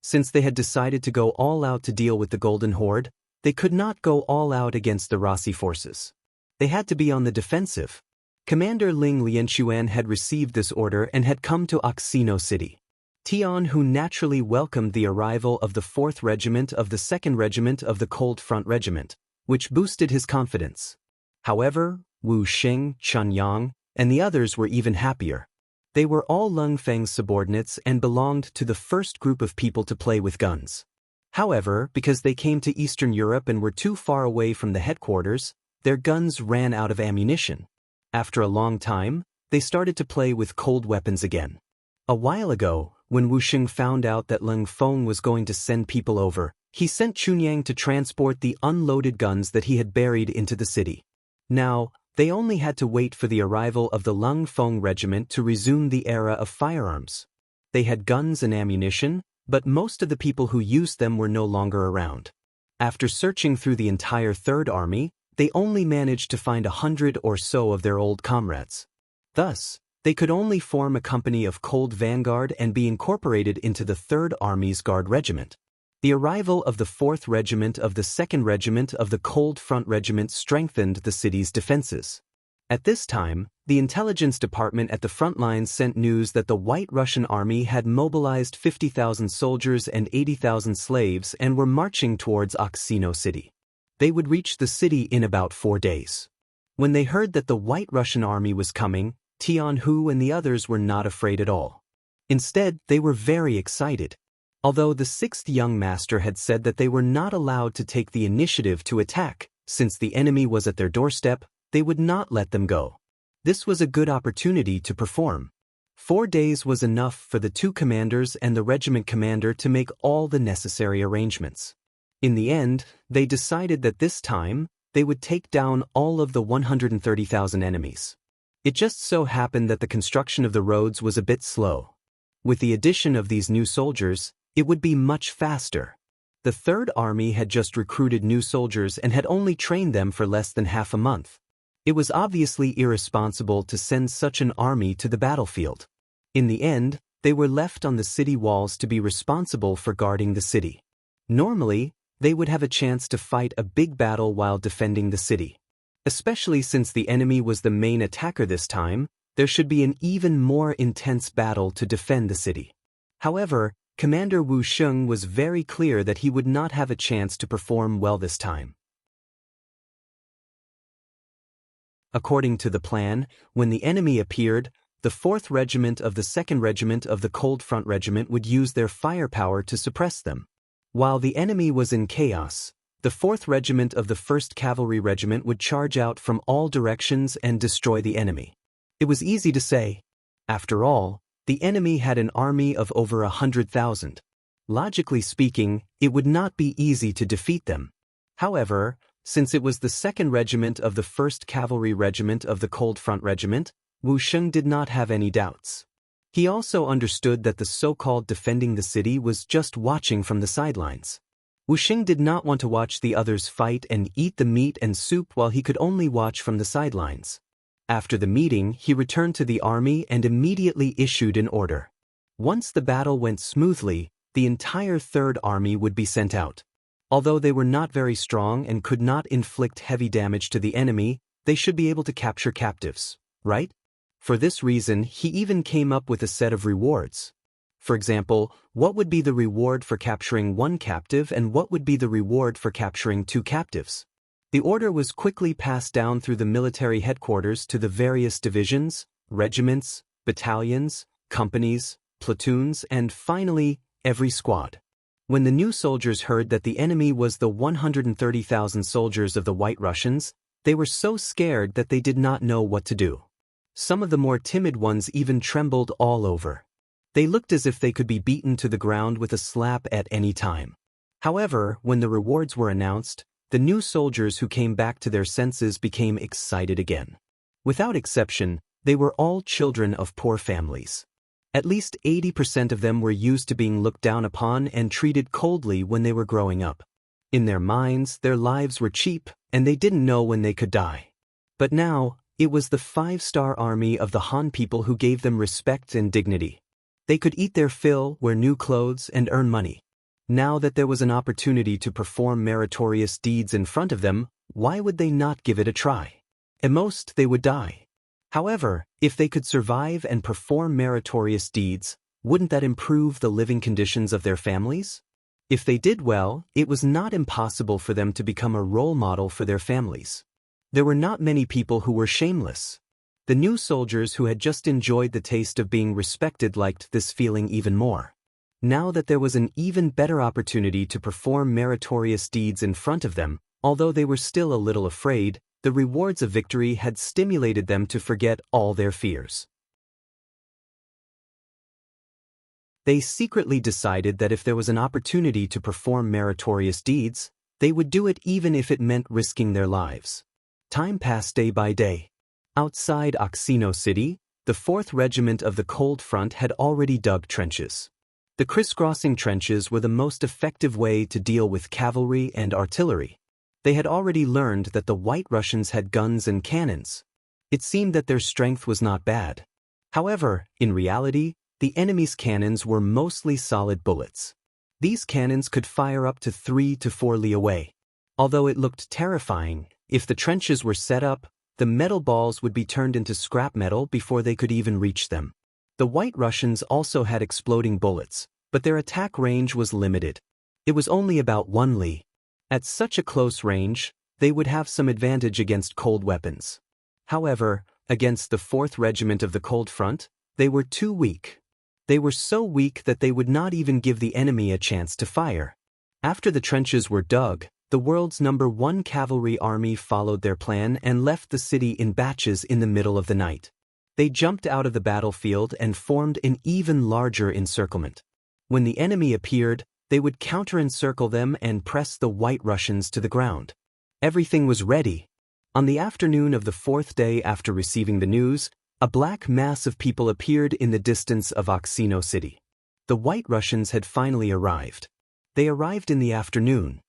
Since they had decided to go all out to deal with the Golden Horde, they could not go all out against the Rasi forces. They had to be on the defensive. Commander Ling Lianxuan had received this order and had come to Oxino City. Tian, who naturally welcomed the arrival of the 4th Regiment of the 2nd Regiment of the Cold Front Regiment, which boosted his confidence. However, Wu Xing, Chun Yang, and the others were even happier. They were all Lung Feng's subordinates and belonged to the first group of people to play with guns. However, because they came to Eastern Europe and were too far away from the headquarters, their guns ran out of ammunition. After a long time, they started to play with cold weapons again. A while ago, when Wu Xing found out that Lung Feng was going to send people over, he sent Chunyang to transport the unloaded guns that he had buried into the city. Now, they only had to wait for the arrival of the Lung Feng regiment to resume the era of firearms. They had guns and ammunition, but most of the people who used them were no longer around. After searching through the entire Third Army, they only managed to find 100 or so of their old comrades. Thus, they could only form a company of Cold Vanguard and be incorporated into the Third Army's Guard Regiment. The arrival of the 4th Regiment of the 2nd Regiment of the Cold Front Regiment strengthened the city's defenses. At this time, the intelligence department at the front lines sent news that the White Russian Army had mobilized 50,000 soldiers and 80,000 slaves and were marching towards Oxino City. They would reach the city in about 4 days. When they heard that the White Russian Army was coming, Tian Hu and the others were not afraid at all. Instead, they were very excited. Although the 6th young master had said that they were not allowed to take the initiative to attack, since the enemy was at their doorstep, they would not let them go. This was a good opportunity to perform. 4 days was enough for the 2 commanders and the regiment commander to make all the necessary arrangements. In the end, they decided that this time, they would take down all of the 130,000 enemies. It just so happened that the construction of the roads was a bit slow. With the addition of these new soldiers, it would be much faster. The Third Army had just recruited new soldiers and had only trained them for less than half a month. It was obviously irresponsible to send such an army to the battlefield. In the end, they were left on the city walls to be responsible for guarding the city. Normally, they would have a chance to fight a big battle while defending the city. Especially since the enemy was the main attacker this time, there should be an even more intense battle to defend the city. However, Commander Wu Xing was very clear that he would not have a chance to perform well this time. According to the plan, when the enemy appeared, the 4th Regiment of the 2nd Regiment of the Cold Front Regiment would use their firepower to suppress them. While the enemy was in chaos, the 4th Regiment of the 1st Cavalry Regiment would charge out from all directions and destroy the enemy. It was easy to say. After all, the enemy had an army of over 100,000. Logically speaking, it would not be easy to defeat them. However, since it was the 2nd Regiment of the 1st Cavalry Regiment of the Cold Front Regiment, Wu Xing did not have any doubts. He also understood that the so-called defending the city was just watching from the sidelines. Wu Xing did not want to watch the others fight and eat the meat and soup while he could only watch from the sidelines. After the meeting, he returned to the army and immediately issued an order. Once the battle went smoothly, the entire Third Army would be sent out. Although they were not very strong and could not inflict heavy damage to the enemy, they should be able to capture captives, right? For this reason, he even came up with a set of rewards. For example, what would be the reward for capturing 1 captive and what would be the reward for capturing 2 captives? The order was quickly passed down through the military headquarters to the various divisions, regiments, battalions, companies, platoons, and finally, every squad. When the new soldiers heard that the enemy was the 130,000 soldiers of the White Russians, they were so scared that they did not know what to do. Some of the more timid ones even trembled all over. They looked as if they could be beaten to the ground with a slap at any time. However, when the rewards were announced, the new soldiers who came back to their senses became excited again. Without exception, they were all children of poor families. At least 80% of them were used to being looked down upon and treated coldly when they were growing up. In their minds, their lives were cheap, and they didn't know when they could die. But now, it was the 5-star army of the Han people who gave them respect and dignity. They could eat their fill, wear new clothes, and earn money. Now that there was an opportunity to perform meritorious deeds in front of them, why would they not give it a try? At most, they would die. However, if they could survive and perform meritorious deeds, wouldn't that improve the living conditions of their families? If they did well, it was not impossible for them to become a role model for their families. There were not many people who were shameless. The new soldiers who had just enjoyed the taste of being respected liked this feeling even more. Now that there was an even better opportunity to perform meritorious deeds in front of them, although they were still a little afraid, the rewards of victory had stimulated them to forget all their fears. They secretly decided that if there was an opportunity to perform meritorious deeds, they would do it even if it meant risking their lives. Time passed day by day. Outside Oxino City, the 4th Regiment of the Cold Front had already dug trenches. The crisscrossing trenches were the most effective way to deal with cavalry and artillery. They had already learned that the White Russians had guns and cannons. It seemed that their strength was not bad. However, in reality, the enemy's cannons were mostly solid bullets. These cannons could fire up to 3 to 4 li away. Although it looked terrifying, if the trenches were set up, the metal balls would be turned into scrap metal before they could even reach them. The White Russians also had exploding bullets, but their attack range was limited. It was only about 1 li. At such a close range, they would have some advantage against cold weapons. However, against the 4th Regiment of the Cold Front, they were too weak. They were so weak that they would not even give the enemy a chance to fire. After the trenches were dug, the world's #1 cavalry army followed their plan and left the city in batches in the middle of the night. They jumped out of the battlefield and formed an even larger encirclement. When the enemy appeared, they would counter-encircle them and press the White Russians to the ground. Everything was ready. On the afternoon of the 4th day after receiving the news, a black mass of people appeared in the distance of Oxino City. The White Russians had finally arrived. They arrived in the afternoon.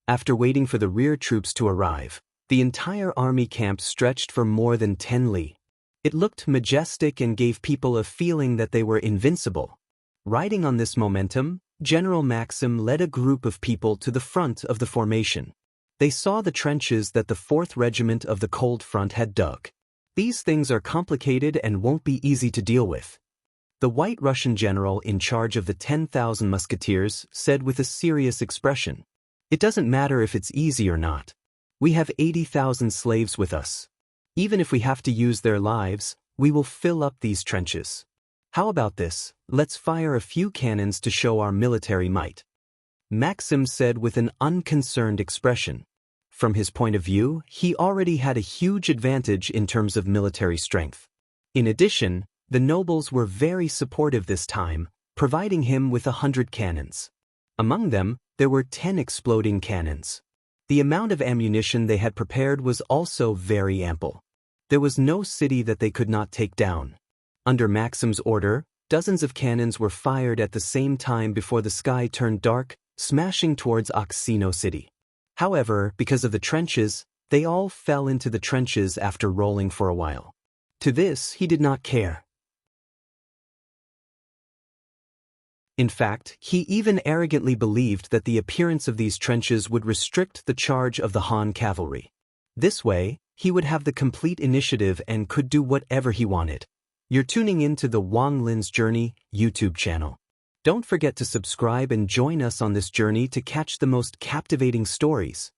After waiting for the rear troops to arrive, the entire army camp stretched for more than 10 li. It looked majestic and gave people a feeling that they were invincible. Riding on this momentum, General Maxim led a group of people to the front of the formation. They saw the trenches that the 4th Regiment of the Cold Front had dug. These things are complicated and won't be easy to deal with. The White Russian general in charge of the 10,000 musketeers said with a serious expression, "It doesn't matter if it's easy or not. We have 80,000 slaves with us. Even if we have to use their lives, we will fill up these trenches. How about this? Let's fire a few cannons to show our military might," Maxim said with an unconcerned expression. From his point of view, he already had a huge advantage in terms of military strength. In addition, the nobles were very supportive this time, providing him with 100 cannons. Among them, there were 10 exploding cannons. The amount of ammunition they had prepared was also very ample. There was no city that they could not take down. Under Maxim's order, dozens of cannons were fired at the same time before the sky turned dark, smashing towards Oxino City. However, because of the trenches, they all fell into the trenches after rolling for a while. To this, he did not care. In fact, he even arrogantly believed that the appearance of these trenches would restrict the charge of the Han cavalry. This way, he would have the complete initiative and could do whatever he wanted. You're tuning in to the Wang Lin's Journey YouTube channel. Don't forget to subscribe and join us on this journey to catch the most captivating stories.